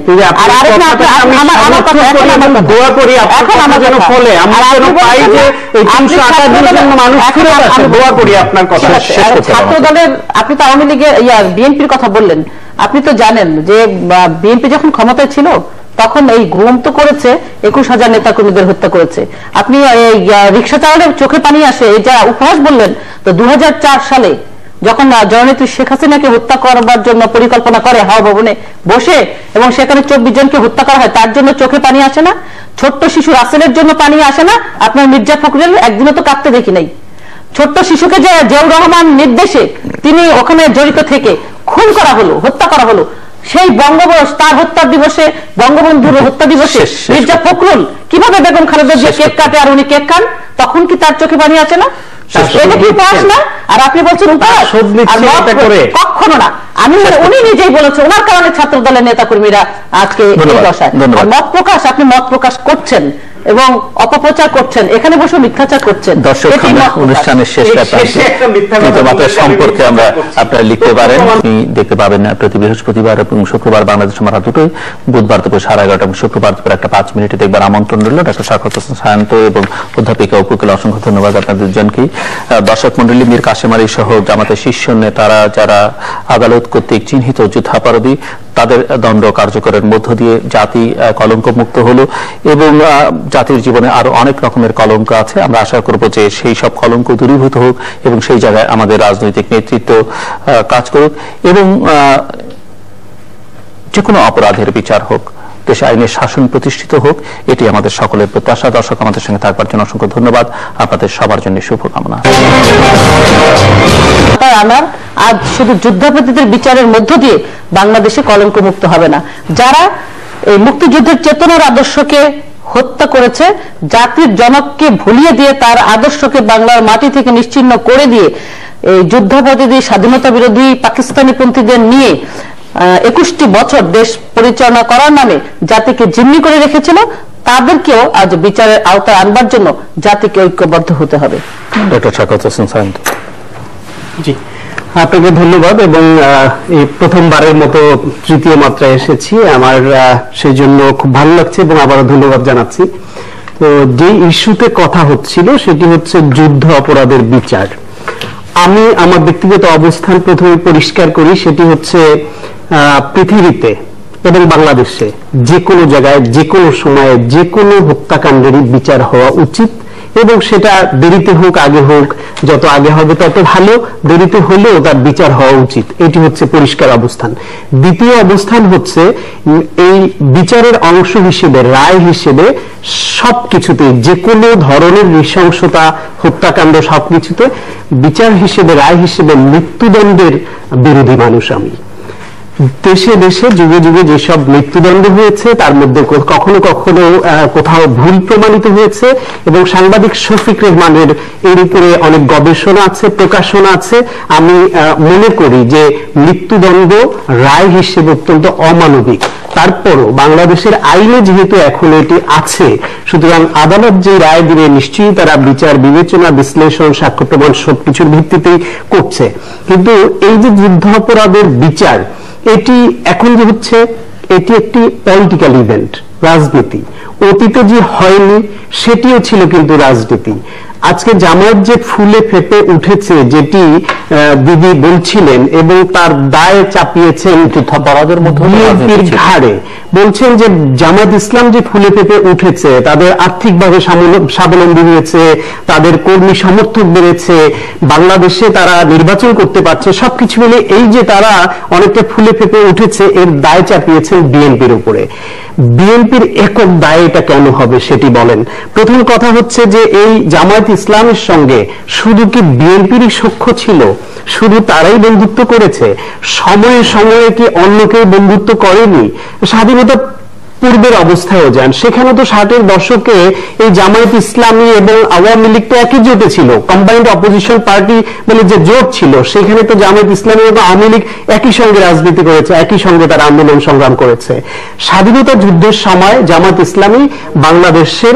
ছাত্র দলের, আপনি তো আওয়ামী লীগের বিএনপির কথা বললেন, আপনি তো জানেন যে বিএনপি যখন ক্ষমতায় ছিল তখন এই গুম তো করেছে, 21,000 নেতাকর্মীদের হত্যা করেছে। আপনি রিক্সা চালালে চোখে পানি আসে, এই যা উপহাস বললেন, তো 2004 সালে যখন জননেত্রী শেখ হাসিনাকে হত্যা করবার জন্য পরিকল্পনা করে হাওয়া ভবনে বসে, এবং সেখানে 24 জনকে হত্যা করা হয়, তার জন্য চোখে পানি আসে না? ছোট্ট শিশু রাসেলের জন্য পানি আসে না? আপনার মির্জা ফখরুল একদিনও তো কাঁদতে দেখি নাই। ছোট্ট শিশুকে যে জিয়াউর রহমান নির্দেশে তিনি ওখানে জড়িত থেকে খুন করা হলো, হত্যা করা হলো, সেই বঙ্গবন্ধু তার হত্যা দিবসে, বঙ্গবন্ধুর হত্যা দিবসে মির্জা ফখরুল কিভাবে বেগম খালেদা জিয়া কেক কাটে আর উনি কেক খান, তখন কি তার চোখে পানি আছে না? আর আপনি বলছেন কখনো না। আমি উনি নিজেই বলেছেন, ওনার কারণে ছাত্র দলের নেতা কর্মীরা আজকে এই দশায়। মত প্রকাশ, আপনি মত প্রকাশ করছেন এবং অপপ্রচার করছেন, এখানে বসে মিথ্যাচার করছেন। দর্শক, অনুষ্ঠানের শেষ সম্পর্কে আমরা আপনারা লিখতে পারেন, আপনি দেখতে পাবেন প্রতি বৃহস্পতিবার এবং শুক্রবার বাংলাদেশ আমার দুটোই, বুধবার দুপুর 11:30 এবং শুক্রবার দুপুর 1:05 মিনিটে দেখবার আমন্ত্রণ রইল। ডক্টর সাখাওয়াত হোসেন সায়ন্ত এবং অধ্যাপিকা অপুকে অসংখ্য ধন্যবাদ আপনাদের দুজনকেই। দর্শক মন্ডলী, মীর কাসেম আলী সহ জামাতের শীর্ষ নেতারা যারা আদালত কর্তৃক চিহ্নিত যুদ্ধাপরাধী, তাদের দণ্ড কার্যকরের মধ্য দিয়ে জাতি কলঙ্ক মুক্ত হলো, এবং জাতির জীবনে আরো অনেক রকমের কলঙ্ক আছে। আমরা আশা করব যে সেই সব কলঙ্ক দূরীভূত হোক এবং সেই জায়গায় আমাদের রাজনৈতিক নেতৃত্ব কাজ করুক, এবং যে কোনো অপরাধের বিচার হোক, দেশে আইনের শাসন প্রতিষ্ঠিত হোক, এটি আমাদের সকলের প্রত্যাশা। দর্শক, আমাদের সঙ্গে থাকবার জন্য অসংখ্য ধন্যবাদ। আপনাদের সবার জন্য শুভকামনা। আমার আজ শুধু যুদ্ধাপরাধীদের বিচারের মধ্য দিয়ে বাংলাদেশে কলঙ্ক মুক্ত হবে না। যারা এই মুক্তিযুদ্ধের চেতনার আদর্শকে হত্যা করেছে, জাতির জনককে ভুলিয়ে দিয়ে তার আদর্শকে বাংলার মাটি থেকে নিশ্চিহ্ন করে দিয়ে এই যুদ্ধাপরাধী, স্বাধীনতা বিরোধী পাকিস্তানি পন্থীদের নিয়ে 21টি বছর দেশ পরিচালনা করার নামে জাতিকে জিম্মি করে রেখেছিল, তাদেরকেও আজ বিচারের আওতায় আনবার জন্য জাতিকে ঐক্যবদ্ধ হতে হবে। ডক্টর শাখাওয়াত হোসেন সায়ন্ত। জি, আপনাকে ধন্যবাদ। এবং এই প্রথমবারের মতো তৃতীয় মাত্রায় এসেছি, আমার সেই জন্য খুব ভালো লাগছে এবং আবারও ধন্যবাদ জানাচ্ছি। তো যে ইস্যুতে কথা হচ্ছিল সেটি হচ্ছে যুদ্ধ অপরাধের বিচার। আমি আমার ব্যক্তিগত অবস্থান প্রথমে পরিষ্কার করি, সেটি হচ্ছে পৃথিবীতে এবং বাংলাদেশে যে কোনো জায়গায় যে কোনো সময়ে যে কোনো হত্যাকাণ্ডেরই বিচার হওয়া উচিত, এবং সেটা দেরিতে হোক আগে হোক, যত আগে হবে তত ভালো, দেরিতে হলেও তার বিচার হওয়া উচিত। এটি হচ্ছে পরিষ্কার অবস্থান। দ্বিতীয় অবস্থান হচ্ছে এই বিচারের অংশ হিসেবে, রায় হিসেবে সবকিছুতে, যে কোনো ধরনের নৃশংসতা, হত্যাকাণ্ড সবকিছুতে বিচার হিসেবে, রায় হিসেবে মৃত্যুদণ্ডের বিরোধী মানুষ আমি। দেশে দেশে যুগে যুগে যেসব মৃত্যুদণ্ড হয়েছে তার মধ্যে কখনো কখনো কোথাও ভুল প্রমাণিত হয়েছে, এবং সাংবাদিক শফিক রেহমানের এর উপরে অনেক গবেষণা আছে, প্রকাশনা আছে। আমি মনে করি যে মৃত্যুদণ্ড রায় হিসেবে অত্যন্ত অমানবিক। তারপরও বাংলাদেশের আইনে যেহেতু এখন এটি আছে, সুতরাং আদালত যে রায় দিবে নিশ্চয়ই তারা বিচার বিবেচনা, বিশ্লেষণ, সাক্ষ্য প্রমাণ সবকিছুর ভিত্তিতেই করছে। কিন্তু এই যে যুদ্ধ অপরাধের বিচার, এটি এখন যে হচ্ছে, এটি একটি পলিটিক্যাল ইভেন্ট, রাজনীতি। অতীতে যে হয়নি সেটিও ছিল কিন্তু রাজনীতি। আজকে জামায়াত যে ফুলে ফেপে উঠেছে, যেটি দিদি বলছিলেন, এবং তার দায় চাপিয়েছেন যুদ্ধাপরাধের মধ্যে ঘাড়ে, বলছেন যে জামায়াত ইসলাম যে ফুলে ফেপে উঠেছে, তাদের আর্থিকভাবে স্বাবলম্বী হয়েছে, তাদের কর্মী সমর্থক বেড়েছে, বাংলাদেশে তারা নির্বাচন করতে পারছে, সবকিছু মিলে এই যে তারা অনেকটা ফুলে ফেপে উঠেছে, এর দায় চাপিয়েছেন বিএনপির উপরে। বিএনপির একক দায় এটা কেন হবে সেটি বলেন। প্রথম কথা হচ্ছে যে এই জামায়াত ইসলামের সঙ্গে শুধু কি বিএনপিরই সখ্য ছিল? শুধু তারাই বন্ধুত্ব করেছে? সময়ে সময়ে কি অন্য কেউ বন্ধুত্ব করেনি? স্বাধীনতা পূর্বের অবস্থায়ও যান, সেখানে তো 60-এর দশকে এই জামায়াত ইসলামী এবং আওয়ামী লীগ তো একই জোটে ছিল, কম্বাইন্ড অপোজিশন পার্টি বলে যে জোট ছিল, সেখানে তো জামায়াত ইসলামী এবং আওয়ামী লীগ একই সঙ্গে রাজনীতি করেছে, একই সঙ্গে তারা আন্দোলন সংগ্রাম করেছে। স্বাধীনতা যুদ্ধের সময় জামায়াত ইসলামী বাংলাদেশের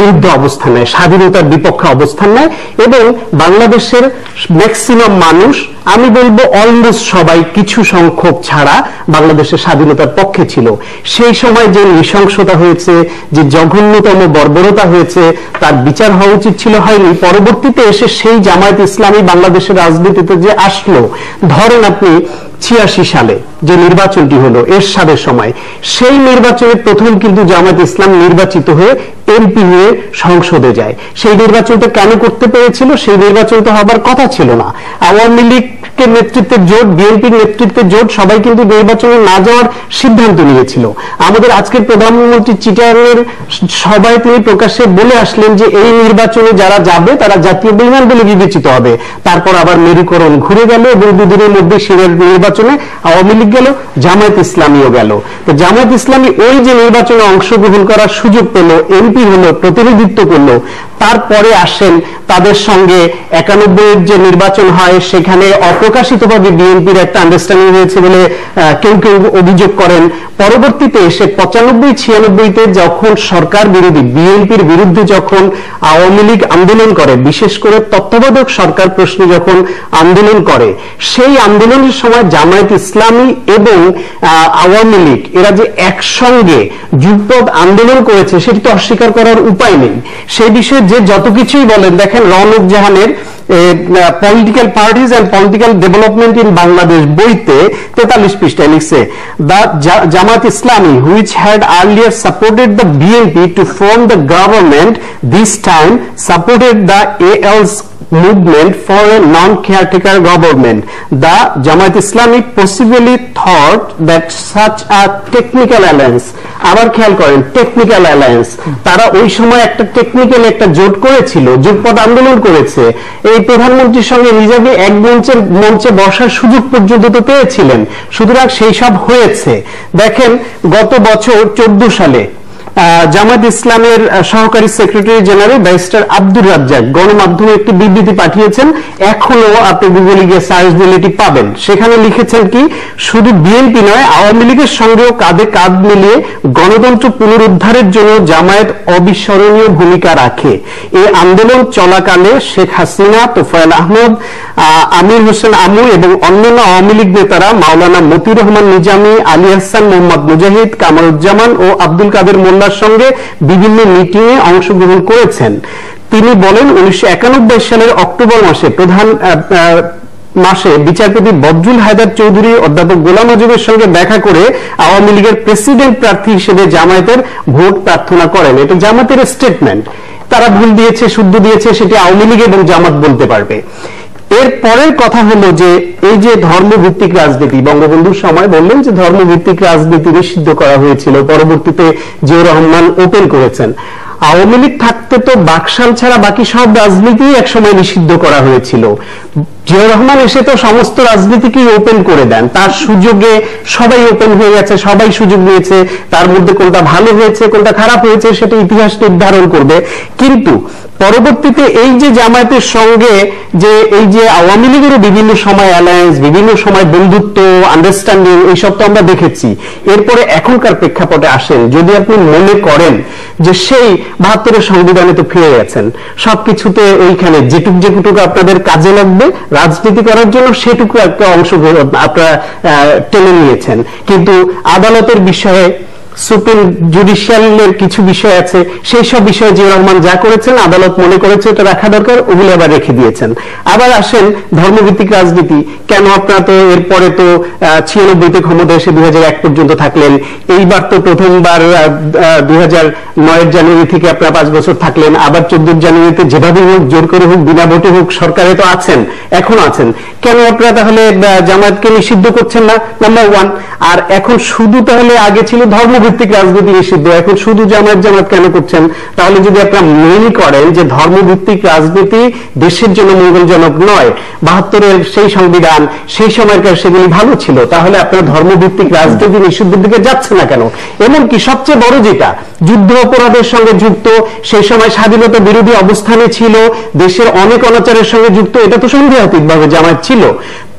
বিরুদ্ধে অবস্থান নেয়, স্বাধীনতার বিপক্ষে অবস্থান নেয়, এবং বাংলাদেশের ম্যাক্সিমাম মানুষ, আমি বলবো অলমোস্ট সবাই, কিছু সংখ্যক ছাড়া বাংলাদেশের স্বাধীনতার পক্ষে ছিল। সেই সময় যে নৃশংসতা হয়েছে, যে জঘন্যতম বর্বরতা হয়েছে, তার বিচার হওয়া উচিত ছিল, হয়নি। পরবর্তীতে এসে সেই জামায়াত ইসলামী বাংলাদেশের রাজনীতিতে যে আসলো, ধরেন আপনি 86 সালে যে নির্বাচনটি হলো এরশাদের সময়, সেই নির্বাচনে প্রথম কিন্তু জামায়াত ইসলাম নির্বাচিত হয়ে এমপি হয়ে সংসদে যায়। সেই নির্বাচনটা কেন করতে পেরেছিল? সেই নির্বাচন তো হবার কথা ছিল না। আওয়ামী লীগের নেতৃত্বের জোট, বিএনপির নেতৃত্বের জোট, সবাই কিন্তু নির্বাচনে না যাওয়ার সিদ্ধান্ত নিয়েছিল। আমাদের আজকের প্রধানমন্ত্রী চিটাগাংয়ের সবাই তিনি প্রকাশ্যে বলে আসলেন যে এই নির্বাচনে যারা যাবে তারা জাতীয় বেঈমান বলে বিবেচিত হবে। তারপর আবার মেরুকরণ ঘুরে গেল, এবং দুদিনের মধ্যে সেরের নির্বাচনে আওয়ামী লীগ গেল, জামায়াত ইসলামীও গেল। তো জামায়াত ইসলামী ওই যে নির্বাচনে অংশগ্রহণ করার সুযোগ পেল, এমপি হলো, প্রতিনিধিত্ব করলো, তারপরে আসেন তাদের সঙ্গে 91-এর যে নির্বাচন হয়, সেখানে অপ্রকাশিতভাবে বিএনপির একটা আন্ডারস্ট্যান্ডিং হয়েছে বলে কেউ কেউ অভিযোগ করেন। পরবর্তীতে এসে 95-96-তে যখন সরকার বিরোধী বিএনপির বিরুদ্ধে যখন আওয়ামী লীগ আন্দোলন করে, বিশেষ করে তত্ত্বাবধায়ক সরকার প্রশ্নে যখন আন্দোলন করে, সেই আন্দোলনের সময় জামায়াত ইসলামী এবং আওয়ামী লীগ এরা যে একসঙ্গে যুগপৎ আন্দোলন করেছে, সেটি তো অস্বীকার করার উপায় নেই। সেই বিষয়ে যে যত কিছুই বলেন, দেখেন রওনক জাহানের political parties and political development in Bangladesh বইতে 43 পৃষ্ঠায় লিখছে, the Jamaat Islami which had earlier supported the BNP to form the government this time supported the ALs movement for a non-caretaker government. The Jamaat Islami possibly thought that such a technical alliance, আবার খেয়াল করেন technical alliance, তারা ওই সময় একটা technical একটা জোট করেছিল, জোটপথ আন্দোলন করেছে। এই প্রধানমন্ত্রীর সঙ্গে নিজেকে এক মঞ্চে বসার সুযোগ পর্যন্ত তো পেয়েছিলেন। সুতরাং সেই সব হয়েছে। দেখেন গত বছর 14 সালে জামায়াত ইসলামের সহকারী secretary general barrister Abdur Razzaq গণমাধ্যমে একটি বিবৃতি পাঠিয়েছেন, এখনো আপনি গুগলে গিয়ে সার্চ দিলে এটি পাবেন। সেখানে লিখেছেন কি, শুধু বিএনপি নয় আওয়ামী লীগের সঙ্গেও কাঁধে কাঁধ মিলিয়ে গণতন্ত্র পুনরুদ্ধারের জন্য জামায়াত অবিস্মরণীয় ভূমিকা রাখে। এই আন্দোলন চলাকালে শেখ হাসিনা, তোফায়েল আহমদ, আমির হোসেন আমু এবং অন্যান্য আওয়ামী লীগ নেতারা মাওলানা মতিউর রহমান নিজামী, আলী হাসান, মোহাম্মদ মুজাহিদ, কামারুজ্জামান ও আব্দুল কাদের মোল্লার সঙ্গে বিভিন্ন মিটিংয়ে অংশগ্রহণ করেছেন। তিনি বলেন 1991 সালের অক্টোবর মাসে বিচারপতি বদরুল হায়দার চৌধুরী অধ্যাপক গোলাম আজমের সঙ্গে দেখা করে আওয়ামী লীগের প্রেসিডেন্ট প্রার্থী হিসেবে জামায়াতের ভোট প্রার্থনা করেন। এটা জামায়াতের স্টেটমেন্ট। তারা ভুল দিয়েছে, শুদ্ধ দিয়েছে সেটি আওয়ামী লীগ এবং জামাত বলতে পারবে। এর পরের কথা হলো যে এই যে ধর্মভিত্তিক রাজনীতি, বঙ্গবন্ধুর সময় বললেন যে ধর্মভিত্তিক রাজনীতি নিষিদ্ধ করা হয়েছিল, পরবর্তীতে জিয়াউর রহমান ওপেন করেছেন। আওয়ামী লীগ থাকতে তো বাকশাল ছাড়া বাকি সব রাজনীতি একসময় নিষিদ্ধ করা হয়েছিল। জিয়াউর রহমান এসে তো সমস্ত রাজনীতিকেই ওপেন করে দেন, তার সুযোগে সবাই ওপেন হয়ে গেছে, সবাই সুযোগ নিয়েছে। তার মধ্যে কোনটা ভালো হয়েছে কোনটা খারাপ হয়েছে সেটা ইতিহাস নির্ধারণ করবে। কিন্তু পরবর্তীতে এই যে জামায়াতের সঙ্গে যে এই যে আওয়ামী লীগেরও বিভিন্ন সময় অ্যালায়েন্স, বিভিন্ন সময় বন্ধুত্ব, আন্ডারস্ট্যান্ডিং, এইসব তো আমরা দেখেছি। এরপরে এখনকার প্রেক্ষাপটে আসেন, যদি আপনি মনে করেন যে সেই 72-এর সংবিধানে তো ফিরে গেছেন, সবকিছুতে ওইখানে যেটুকু আপনাদের কাজে লাগবে রাজনীতি করার জন্য সেটুকু একটা অংশ আপনারা টেনে নিয়েছেন। কিন্তু আদালতের বিষয়ে, সুপ্রিম জুডিশিয়ালের কিছু বিষয় আছে, সেই সব বিষয়ে জিয়াউর রহমান যা করেছেন আদালত মনে করেছে এটা রাখা দরকার, ওগুলো আবার রেখে দিয়েছেন। আবার আসেন ধর্মভিত্তিক রাজনীতি, কেন আপনারা তো এরপরে তো 96-তে ক্ষমতা এসে 2001 পর্যন্ত থাকলেন, এইবার তো প্রথমবার 2009-এর জানুয়ারি থেকে আপনারা 5 বছর থাকলেন, আবার 14 জানুয়ারিতে যেভাবে হোক, জোর করে হোক, বিনা ভোটে হোক সরকারে তো আছেন, এখনো আছেন, কেন আপনারা তাহলে জামায়াতকে নিষিদ্ধ করছেন না? নাম্বার 1। আর এখন শুধু তাহলে আগে ছিল ধর্মভিত্তিক রাজনীতি নিষিদ্ধ, এখন শুধু জামায়াত কেন করছেন? তাহলে যদি আপনারা মনে করেন যে ধর্মভিত্তিক রাজনীতি দেশের জন্য মঙ্গলজনক নয়, 72-এর সেই সংবিধান, সেই সময়কার সেগুলি ভালো ছিল, তাহলে আপনারা ধর্মভিত্তিক রাজনীতি নিষিদ্ধের দিকে যাচ্ছে না কেন? এমনকি সবচেয়ে বড় যেটা যুদ্ধ অপরাধের সঙ্গে যুক্ত, সেই সময় স্বাধীনতা বিরোধী অবস্থানে ছিল, দেশের অনেক অনাচারের সঙ্গে যুক্ত, এটা তো সন্দেহাতীতভাবে জামায়াত ছিল।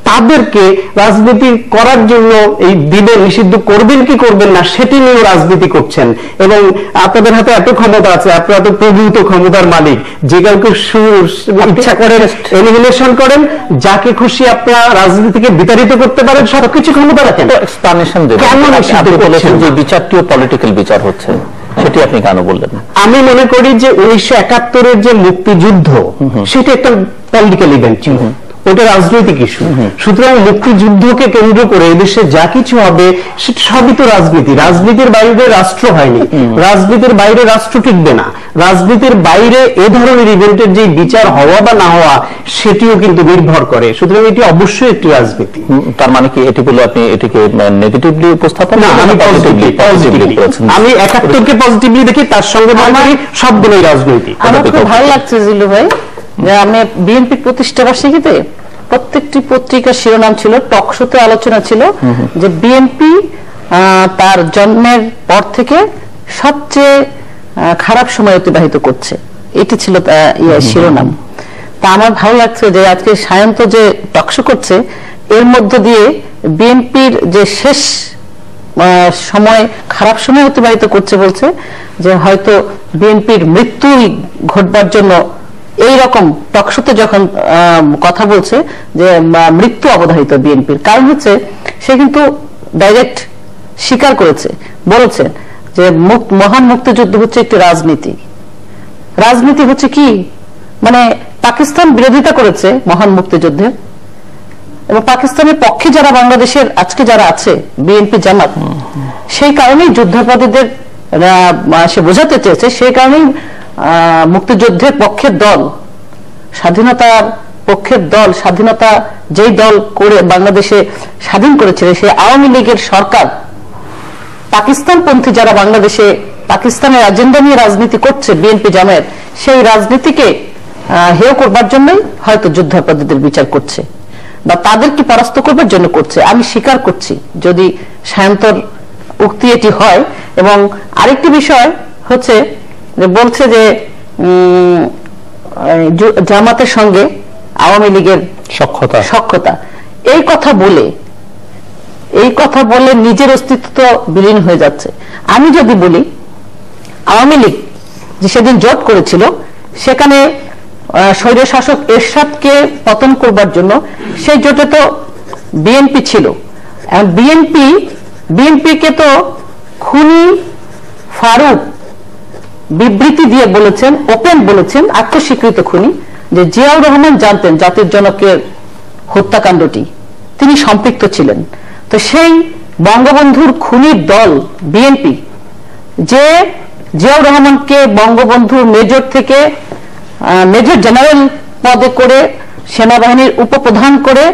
তাদেরকে রাজনীতি করার জন্য এই দিনে নিষিদ্ধ করবেন কি করবেন না সেটি নিয়ে রাজনীতি করছেন। এবং আপনাদের হাতে এত ক্ষমতা আছে, আপনারা তো প্রভূত ক্ষমতার মালিক, যে কাউকে ইচ্ছা করেন এলিমিনেশন করেন, যাকে খুশি আপনারা রাজনীতিকে বিতাড়িত করতে পারেন, সবকিছু ক্ষমতা রাখেন। এক্সপ্লানেশন দেবেন কেন নিষিদ্ধ বলেছেন যে বিচারটিও পলিটিক্যাল বিচার হচ্ছে, সেটি আপনি কেন বললেন? আমি মনে করি যে 1971-এর যে মুক্তিযুদ্ধ সেটা একটা পলিটিক্যাল ইভেন্ট ছিল, ওটা রাজনৈতিক ইস্যু। সুতরাং মুক্তিযুদ্ধকে কেন্দ্র করে এদেশে যা কিছু হবে সেটা সবই তো রাজনীতি। রাজনীতির বাইরে রাষ্ট্র হয়নি, রাজনীতির বাইরে রাষ্ট্র টিকবে না, রাজনীতির বাইরে এ ধরনের ইভেন্টের যে বিচার হওয়া বা না হওয়া সেটিও কিন্তু নির্ভর করে। সুতরাং এটি অবশ্যই একটি রাজনীতি। তার মানে কি এটি বলে আপনি এটিকে নেগেটিভলি উপস্থাপন? না, আমি পজিটিভলি 71-কে পজিটিভলি দেখি, তার সঙ্গে সবগুলোই রাজনীতি। আমার খুব ভালো লাগছে জিলু ভাই যে আমি বিএনপি প্রতিষ্ঠা বার্ষিকীতে প্রত্যেকটি পত্রিকার শিরোনাম ছিল, টকশোতে আলোচনা ছিল যে বিএনপি তার জন্মের পর থেকে সবচেয়ে খারাপ সময় অতিবাহিত করছে, এটি ছিল শিরোনাম। তা আমার ভালো লাগছে যে আজকে সায়ন্ত যে টকশো করছে এর মধ্য দিয়ে বিএনপির যে শেষ সময়, খারাপ সময় অতিবাহিত করছে বলছে যে হয়তো বিএনপির মৃত্যুই ঘটবার জন্য এই রকম টকশোতে যখন কথা বলছে যে মৃত্যু অবধারিত বিএনপির। কারণ হচ্ছে সে কিন্তু ডাইরেক্ট স্বীকার করেছে, বলেছে যে মহান মুক্তিযুদ্ধ হচ্ছে একটি রাজনীতি। রাজনীতি হচ্ছে কি, মানে পাকিস্তান বিরোধিতা করেছে মহান মুক্তিযুদ্ধের, এবং পাকিস্তানের পক্ষে যারা বাংলাদেশের আজকে যারা আছে বিএনপি জামাত, সেই কারণেই যুদ্ধাপরাধীদের সে বোঝাতে চেয়েছে, সেই কারণেই মুক্তিযুদ্ধের পক্ষের দল, স্বাধীনতার পক্ষের দল, স্বাধীনতা যেই দল করে বাংলাদেশে স্বাধীন করেছিল সেই আওয়ামী লীগের সরকার পাকিস্তানপন্থী যারা বাংলাদেশে পাকিস্তানের এজেন্ডা নিয়ে রাজনীতি করছে বিএনপি জামায়াত, সেই রাজনীতিকে হেয় করবার জন্যই হয়তো যুদ্ধাপরাধীদের বিচার করছে বা তাদেরকে পরাস্ত করবার জন্য করছে। আমি স্বীকার করছি যদি সায়ন্তর উক্তি এটি হয়। এবং আরেকটি বিষয় হচ্ছে যে বলছে যে জামাতের সঙ্গে আওয়ামী লীগের সখ্যতা, এই কথা বলে নিজের অস্তিত্ব বিলীন হয়ে যাচ্ছে। আমি যদি বলি আওয়ামী লীগ যে সেদিন জোট করেছিল, সেখানে স্বৈরশাসক এরশাদকে পতন করবার জন্য সেই জোটে তো বিএনপি ছিল। বিএনপিকে তো খুনি ফারুক বিবৃতি দিয়ে বলেছেন, ওপেন বলেছেন, আত্মস্বীকৃত খুনি, যে জিয়াউর রহমান জানতেন জাতির জনকের হত্যাকাণ্ডটি, তিনি সম্পৃক্ত ছিলেন। তো সেই বঙ্গবন্ধুর খুনির দল বিএনপি যে জিয়াউর রহমানকে বঙ্গবন্ধুর মেজর থেকে মেজর জেনারেল পদে করে সেনাবাহিনীর উপপ্রধান করে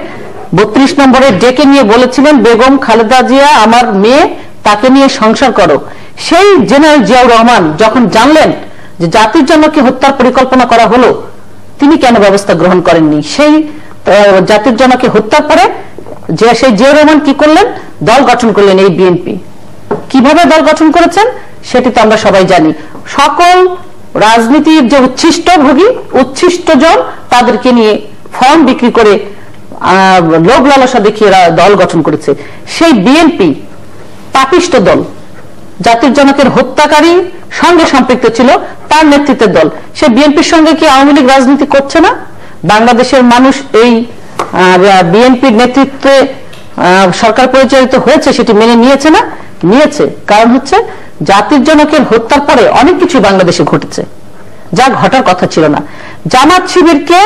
32 নম্বরে ডেকে নিয়ে বলেছিলেন, বেগম খালেদা জিয়া আমার মেয়ে, তাকে নিয়ে সংসার করো। সেই জেনারেল জিয়াউর রহমান যখন জানলেন যে জাতির জনকে হত্যার পরিকল্পনা করা হলো, তিনি কেন ব্যবস্থা গ্রহণ করেননি? সেই জাতির জনকে হত্যার পরে যে সেই জিয়াউর রহমান কি করলেন? দল গঠন করলেন, এই বিএনপি। কিভাবে দল গঠন করেছেন সেটি তো আমরা সবাই জানি। সকল রাজনীতির যে উচ্ছিষ্ট জন, তাদেরকে নিয়ে ফর্ম বিক্রি করে লোভ লালসা দেখিয়ে দল গঠন করেছে। সেই বিএনপি পাপিষ্ট দল, জাতির জনকের হত্যাকারী সঙ্গে সম্পৃক্ত ছিল, তার নেতৃত্বের দল। সে বিএনপির সঙ্গে কি আওয়ামী লীগ রাজনীতি করছে না? বাংলাদেশের মানুষ এই বিএনপির নেতৃত্বে সরকার পরিচালিত হয়েছে, সেটি মেনে নিয়েছে না? নিয়েছে। কারণ হচ্ছে জাতির জনকের হত্যার পরে অনেক কিছু বাংলাদেশে ঘটেছে যা ঘটার কথা ছিল না। জামাত শিবিরকে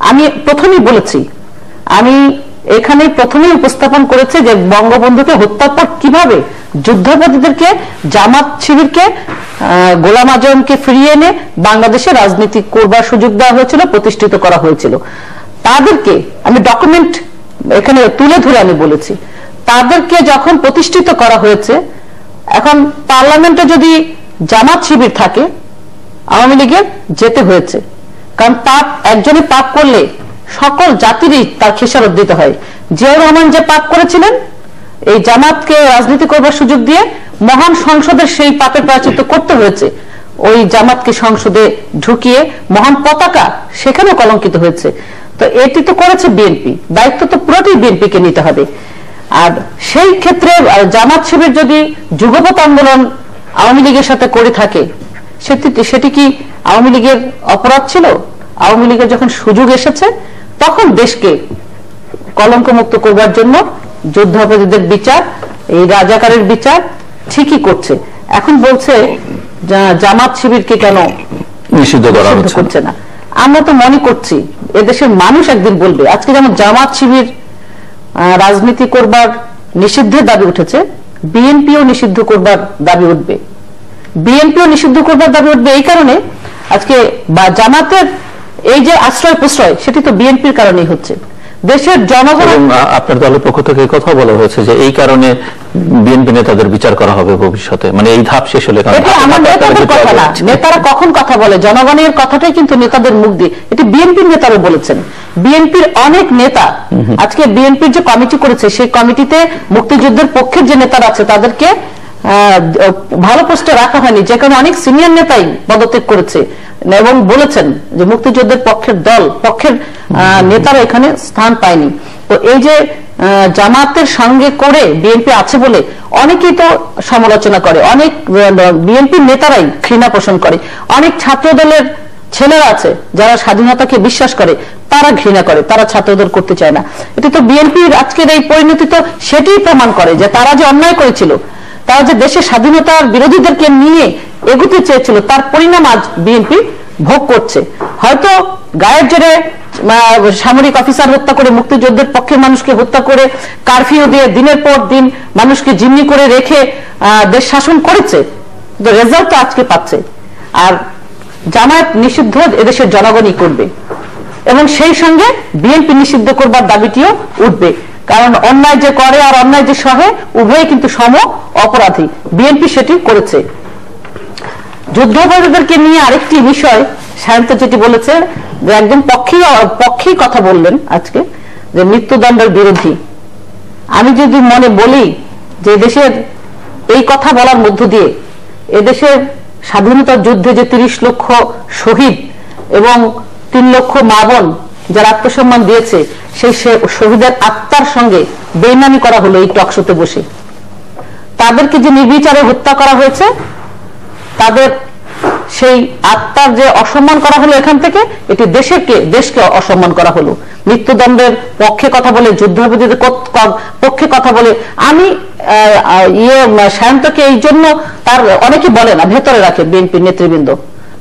আমি প্রথমেই বলেছি, আমি এখানে প্রথমেই উপস্থাপন করেছে যে বঙ্গবন্ধুকে হত্যার পর কিভাবে যুদ্ধাপরাধীদেরকে, জামাত শিবিরকে, গোলাম আজমকে ফিরিয়ে এনে বাংলাদেশে রাজনীতি করবার সুযোগ দেওয়া হয়েছিল, প্রতিষ্ঠিত করা হয়েছিল। তাদেরকে আমি ডকুমেন্ট এখানে তুলে ধরে আমি বলেছি, তাদেরকে যখন প্রতিষ্ঠিত করা হয়েছে, এখন পার্লামেন্টে যদি জামাত শিবির থাকে, আওয়ামী লীগের যেতে হয়েছে। কারণ পাপ একজনে পাপ করলে সকল জাতিরই তার খেসারত দিতে হয়। জিয়াউর রহমান যে পাপ করেছিলেন, এই জামাতকে রাজনীতি করবার সুযোগ দিয়ে মহান সংসদের সেই পাপের প্রায়শ্চিত্ত করতে হয়েছে। ওই জামাতকে সংসদে ঢুকিয়ে মহান পতাকা সেখানে কলঙ্কিত হয়েছে। তো এটি তো করেছে বিএনপি, দায়িত্ব তো পুরোটাই বিএনপিকে নিতে হবে। আর সেই ক্ষেত্রে জামাত শিবির যদি যুগপৎ আন্দোলন আওয়ামী লীগের সাথে করে থাকে, সেটি কি আওয়ামী লীগের অপরাধ ছিল? আওয়ামী লীগের যখন সুযোগ এসেছে, তখন দেশকে কলঙ্কমুক্ত করবার জন্য যুদ্ধাপরাধীদের বিচার, এই রাজাকারের বিচার ঠিকই করছে। এখন বলছে জামাত শিবিরকে কেন নিষিদ্ধ করছে না। আমরা তো মনে করছি এদেশের মানুষ একদিন বলবে, আজকে যেমন জামাত শিবির রাজনীতি করবার নিষিদ্ধের দাবি উঠেছে, বিএনপিও নিষিদ্ধ করবার দাবি উঠবে। এই কারণে আজকে জামাতের এই যে আশ্রয় প্রশ্রয়, সেটি তো বিএনপির কারণেই হচ্ছে। দেশের জনগণ, আপনার দলের পক্ষ থেকে কথা বলা হয়েছে যে এই কারণে বিএনপি নেতাদের বিচার করা হবে ভবিষ্যতে, মানে এই ধাপ শেষ হলে। আমার নেতাদের কথা না, নেতারা কখন কথা বলে, জনগণের কথাটাই কিন্তু নেতাদের মুখ দিয়ে, এটি বিএনপির নেতারা বলেছেন। বিএনপির অনেক নেতা, আজকে বিএনপির যে কমিটি করেছে, সেই কমিটিতে মুক্তিযুদ্ধের পক্ষের যে নেতারা আছে তাদেরকে ভালো পোস্টে রাখা হয়নি, যেখানে অনেক সিনিয়র নেতাই পদত্যাগ করেছে এবং বলেছেন যে মুক্তিযুদ্ধের পক্ষের নেতারা এখানে স্থান পায়নি। তো এই যে জামাতের সঙ্গে করে বিএনপি আছে বলে অনেকেই তো সমালোচনা করে, অনেক বিএনপির নেতারাই ঘৃণা পোষণ করে, অনেক ছাত্র দলের ছেলেরা আছে যারা স্বাধীনতাকে বিশ্বাস করে, তারা ঘৃণা করে, তারা ছাত্রদল করতে চায় না। এটি তো বিএনপির আজকের এই পরিণতি তো সেটাই প্রমাণ করে যে তারা যে অন্যায় করেছিল, তারা যে দেশের স্বাধীনতার বিরোধীদেরকে নিয়ে এগুতে চেয়েছিল, তার পরিণাম আজ বিএনপি ভোগ করছে। হয়তো গায়ের জোরে সামরিক অফিসার হত্যা করে, মুক্তিযুদ্ধের পক্ষের মানুষকে হত্যা করে, কারফিউ দিয়ে দিনের পর দিন মানুষকে জিম্মি করে রেখে দেশ শাসন করেছে, রেজাল্ট তো আজকে পাচ্ছে। আর জামায়াত নিষিদ্ধ এদেশের জনগণই করবে এবং সেই সঙ্গে বিএনপি নিষিদ্ধ করবার দাবিটিও উঠবে। কারণ অন্যায় যে করে আর অন্যায় যে সহে, উভয়ে কিন্তু সম অপরাধী। বিএনপি সেটি করেছে। যুদ্ধাপরাধীদেরকে নিয়ে আরেকটি বিষয় সায়ন্ত যেটি বলেছে, যে একদম পক্ষেই কথা বললেন আজকে, যে মৃত্যুদণ্ডের বিরোধী। আমি যদি মনে বলি যে দেশের এই কথা বলার মধ্য দিয়ে এদেশের স্বাধীনতা যুদ্ধে যে 30 লক্ষ শহীদ এবং 3 লক্ষ মা বোন যারা আত্মসম্মান দিয়েছে সেই শহীদের আত্মার সঙ্গে বেইমানি করা হলো এই টকশোতে বসে। তাদেরকে যে নির্বিচারে হত্যা করা হয়েছে, তাদের সেই আত্মার যে অসম্মান করা হলো এখান থেকে, এটি দেশকে অসম্মান করা হলো। মৃত্যুদণ্ডের পক্ষে কথা বলে, যুদ্ধাপরাধীদের পক্ষে কথা বলে। আমি সায়ন্তকে এই জন্য তার অনেকে বলে না, ভেতরে রাখে বিএনপি নেতৃবৃন্দ,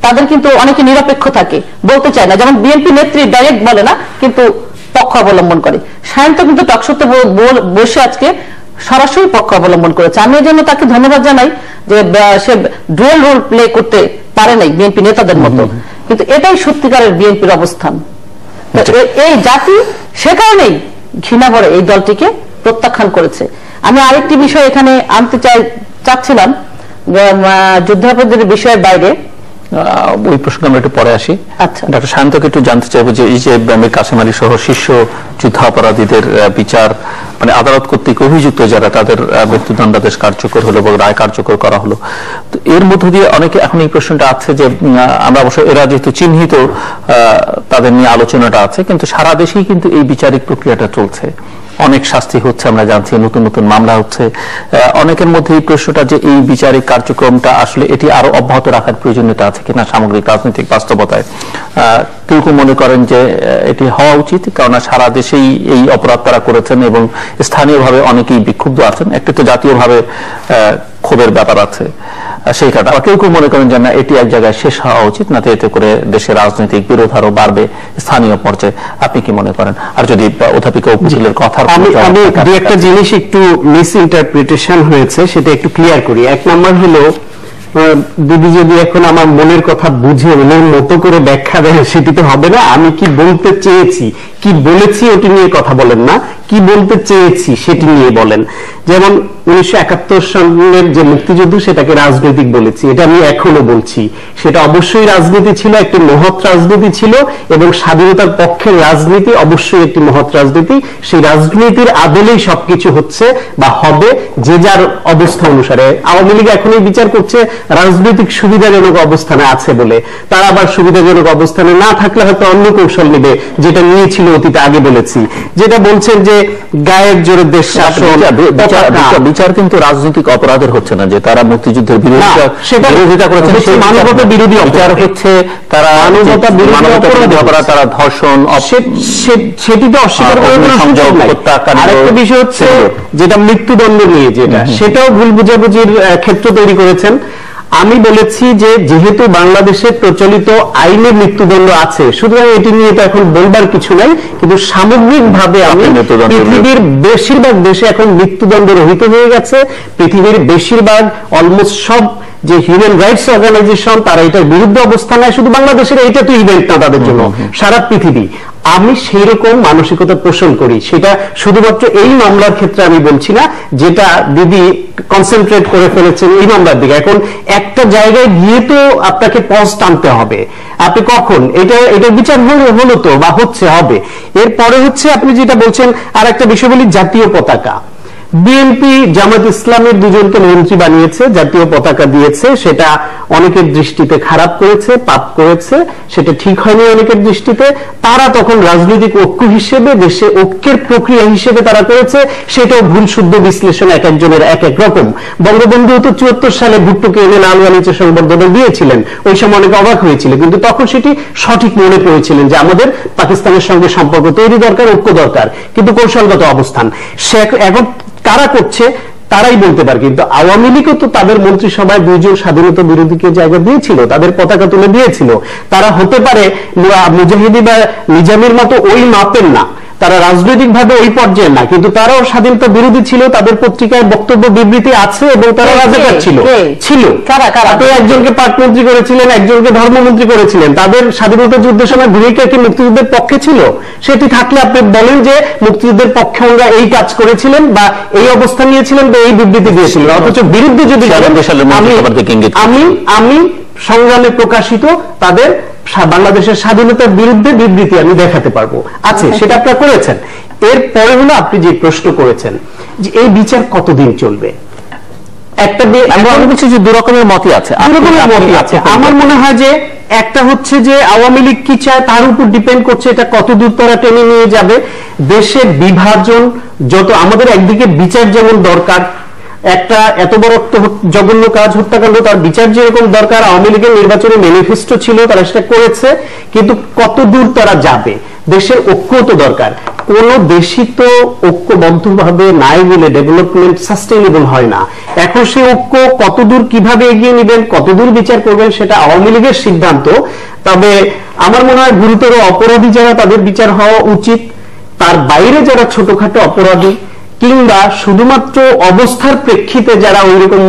তাদের কিন্তু অনেকে নিরপেক্ষ থাকে, বলতে চায় না। যেমন বিএনপি নেত্রী ডাইরেক্ট বলে না, কিন্তু পক্ষ অবলম্বন করে। সায়ন্ত কিন্তু টকশোতে বসে আজকে সরাসরি পক্ষ অবলম্বন করেছে। আমি এই জন্য তাকে ধন্যবাদ জানাই যে সে ডুয়াল রোল প্লে করতে পারে নাই বিএনপি নেতাদের মতো, কিন্তু এটাই সত্যিকারের বিএনপির অবস্থান। এই জাতি সে কারণেই ঘৃণা ভরে এই দলটিকে প্রত্যাখ্যান করেছে। আমি আরেকটি বিষয় এখানে আনতে চাচ্ছিলাম, যুদ্ধাপরাধীদের বিষয়ের বাইরে, ওই প্রসঙ্গে আমরা একটু পরে আসি। আচ্ছা, ডক্টর সায়ন্তকে একটু জানতে চাইবো যে এই যে মীর কাসেম আলী সহ শীর্ষ যুদ্ধাপরাধীদের বিচার, মানে আদালত কর্তৃক অভিযুক্ত যারা, তাদের মৃত্যুদণ্ডাদেশ কার্যকর হলো বা রায় কার্যকর করা হলো, তো এর মধ্য দিয়ে অনেকে এখন এই প্রশ্নটা আছে যে আমরা অবশ্য এরা যেহেতু চিহ্নিত, তাদের নিয়ে আলোচনাটা আছে, কিন্তু সারা দেশেই কিন্তু এই বিচারিক প্রক্রিয়াটা চলছে, অনেক শাস্তি হচ্ছে, আমরা জানছি নতুন নতুন মামলা হচ্ছে। অনেকের মধ্যে এই প্রশ্নটা যে এই বিচারিক কার্যক্রমটা আসলে এটি আরো অব্যাহত রাখার প্রয়োজনীয়তা আছে কিনা সামগ্রিক রাজনৈতিক বাস্তবতায়। কেউ কেউ মনে করেন যে এটি হওয়া উচিত, কারণ সারা দেশেই এই অপরাধ তারা করেছেন এবং স্থানীয়ভাবে অনেকেই বিক্ষুব্ধ আছেন। একটি তো জাতীয়ভাবে ক্ষোভের ব্যাপার আছে, সেই কারণে আবার কেউ কেউ মনে করেন যে না, এটি এক জায়গায় শেষ হওয়া উচিত, না এতে করে দেশের রাজনৈতিক বিরোধ আরো বাড়বে স্থানীয় পর্যায়ে। আপনি কি মনে করেন? আর যদি অধ্যাপিকা উকিলের কথা, আমি দু একটা জিনিস একটু মিস ইন্টারপ্রিটেশন হয়েছে, সেটা একটু ক্লিয়ার করি। এক নম্বর হলো, দিদি যদি এখন আমার মনের কথা বুঝে মনের মতো করে ব্যাখ্যা দেয়, সেটি তো হবে না। আমি কি বলতে চেয়েছি, কি বলেছি ওটি নিয়ে কথা বলেন না, কি বলতে চেয়েছি সেটি নিয়ে বলেন। যেমন 1971 সালের যে মুক্তিযুদ্ধ, সেটাকে রাজনৈতিক বলেছি, এটা আমি এখনো বলছি। সেটা অবশ্যই রাজনীতি ছিল, একটি মহৎ রাজনীতি ছিল, এবং স্বাধীনতার পক্ষের রাজনীতি অবশ্যই একটি মহৎ রাজনীতি। সেই রাজনীতির আদলেই সবকিছু হচ্ছে বা হবে যে যার অবস্থা অনুসারে। আওয়ামী লীগ এখনই বিচার করছে রাজনৈতিক সুবিধাজনক অবস্থানে আছে বলে, তারা আবার সুবিধাজনক অবস্থানে না থাকলে হয়তো অন্য কৌশল নেবে, যেটা নিয়েছিল অতীতে। আগে বলেছি, যেটা বলছেন যে গায়ের জোরে দেশ শাসন, বিচার কিন্তু রাজনৈতিক অপরাধের হচ্ছে না, যে তারা মুক্তিযুদ্ধের বিরোধিতা করেছেন, মানবতা বিরোধী বিচার হচ্ছে তারা মানবতা বিরোধী অপরাধ, তারা ধর্ষণ, সেটি তো অস্বীকার করার কোনো সুযোগ নাই। আরেকটা বিষয় হচ্ছে যেটা মৃত্যুদণ্ড নিয়ে, যেটা সেটাও ভুল বুঝাবুঝির ক্ষেত্র তৈরি করেছেন। আমি বলেছি যে যেহেতু বাংলাদেশে প্রচলিত আইনে মৃত্যুদণ্ড আছে, সুতরাং এটি নিয়ে তো এখন বলবার কিছু নাই, কিন্তু সামগ্রিকভাবে আমি পৃথিবীর বেশিরভাগ দেশে এখন মৃত্যুদণ্ড রহিত হয়ে গেছে। পৃথিবীর বেশিরভাগ, অলমোস্ট সব যে হিউম্যান রাইটস অর্গানাইজেশন, তারা এটার বিরুদ্ধে অবস্থান নেয়। শুধু বাংলাদেশের এটা তো ইভেন্ট না তাদের জন্য, সারা পৃথিবী। আমি সেই রকম মানসিকতা পোষণ করি। সেটা শুধুমাত্র এই মামলার ক্ষেত্রে আমি বলছি না, যেটা দিদি কনসেন্ট্রেট করে ফেলেছেন এই মামলার দিকে। এখন একটা জায়গায় গিয়ে তো আপনাকে পজ টানতে হবে। আপনি কখন এটা বিচার হলো তো, বা হচ্ছে, হবে। এরপরে হচ্ছে আপনি যেটা বলছেন, আর একটা বিষয় বলি, জাতীয় পতাকা। বিএনপি জামাত ইসলামের দুজনকে মন্ত্রী বানিয়েছে, জাতীয় পতাকা দিয়েছে, সেটা অনেকের দৃষ্টিতে খারাপ করেছে, পাপ করেছে, সেটা ঠিক হয়নি অনেকের দৃষ্টিতে। তারা তখন রাজনৈতিক ঐক্য হিসেবে, দেশে ঐক্যের প্রক্রিয়া হিসেবে তারা করেছে, সেটাও ভুল শুদ্ধ বিশ্লেষণ এক একজনের এক এক রকম। বঙ্গবন্ধু তো 74 সালে ভুট্টোকে এনে লাল গালিচা সংবর্ধনা দিয়েছিলেন, ওই সময় অনেকে অবাক হয়েছিল, কিন্তু তখন সেটি সঠিক মনে করেছিলেন যে আমাদের পাকিস্তানের সঙ্গে সম্পর্ক তৈরি দরকার, ঐক্য দরকার, কিন্তু কৌশলগত অবস্থান সে এখন কারা করছে তারাই বলতে পারে। কিন্তু আওয়ামী লীগও তো তাদের মন্ত্রিসভায় দুইজন স্বাধীনতা বিরোধীকে জায়গা দিয়েছিল, তাদের পতাকা তুলে দিয়েছিল। তারা হতে পারে মুজাহিদি বা নিজামীর মতো ওই মাপের না, তারা রাজনৈতিকভাবে ওই পর্যায়ে না, কিন্তু তারাও স্বাধীনতা বিরোধী ছিল, তাদের পত্রিকায় বক্তব্য বিবৃতি আছে, এবং তারা রাজাকার ছিল। আপনি একজনকে পাটমন্ত্রী করেছিলেন, একজনকে ধর্মমন্ত্রী করেছিলেন, তাদের স্বাধীনতা যুদ্ধের সময় ভূমিকা কি মুক্তিযুদ্ধের পক্ষে ছিল? সেটি থাকলে আপনি বলেন যে মুক্তিযুদ্ধের পক্ষে ওরা এই কাজ করেছিলেন বা এই অবস্থান নিয়েছিলেন বা এই বিবৃতি দিয়েছিলেন। অথচ বিরুদ্ধে যদি আমি সংগ্রামে প্রকাশিত তাদের বাংলাদেশের স্বাধীনতার বিরুদ্ধে বিবৃতি আমি দেখাতে পারবো, আছে, সেটা আপনারা করেছেন। এরপরে হলো আপনি যে প্রশ্ন করেছেন যে এই বিচার কতদিন চলবে। একটা আমি বলছি যে দু রকমের মতই আছে, আমার মনে হয় যে একটা হচ্ছে যে আওয়ামী লীগ কি চায় তার উপর ডিপেন্ড করছে, এটা কত দূর তারা টেনে নিয়ে যাবে। দেশের বিভাজন যত, আমাদের একদিকে বিচার যেমন দরকার, একটা এত বড় জঘন্য কাজ হত্যাকাণ্ড, তার বিচার যেরকম দরকার, আওয়ামী লীগের নির্বাচনী ম্যানিফেস্টো ছিল, তারা সেটা করেছে, কিন্তু কত দূর তারা যাবে, দেশের ঐক্য তো দরকার। কোন দেশই তো ঐক্যবদ্ধভাবে নাই বলে ডেভেলপমেন্ট সাস্টেইনেবল হয় না। এখন সে ঐক্য কতদূর কিভাবে এগিয়ে নেবেন, কতদূর বিচার করবেন, সেটা আওয়ামী লীগের সিদ্ধান্ত। তবে আমার মনে হয় গুরুতর অপরাধী যারা, তাদের বিচার হওয়া উচিত। তার বাইরে যারা ছোটখাটো অপরাধী কিংবা শুধুমাত্র অবস্থার প্রেক্ষিতে যারা ওইরকম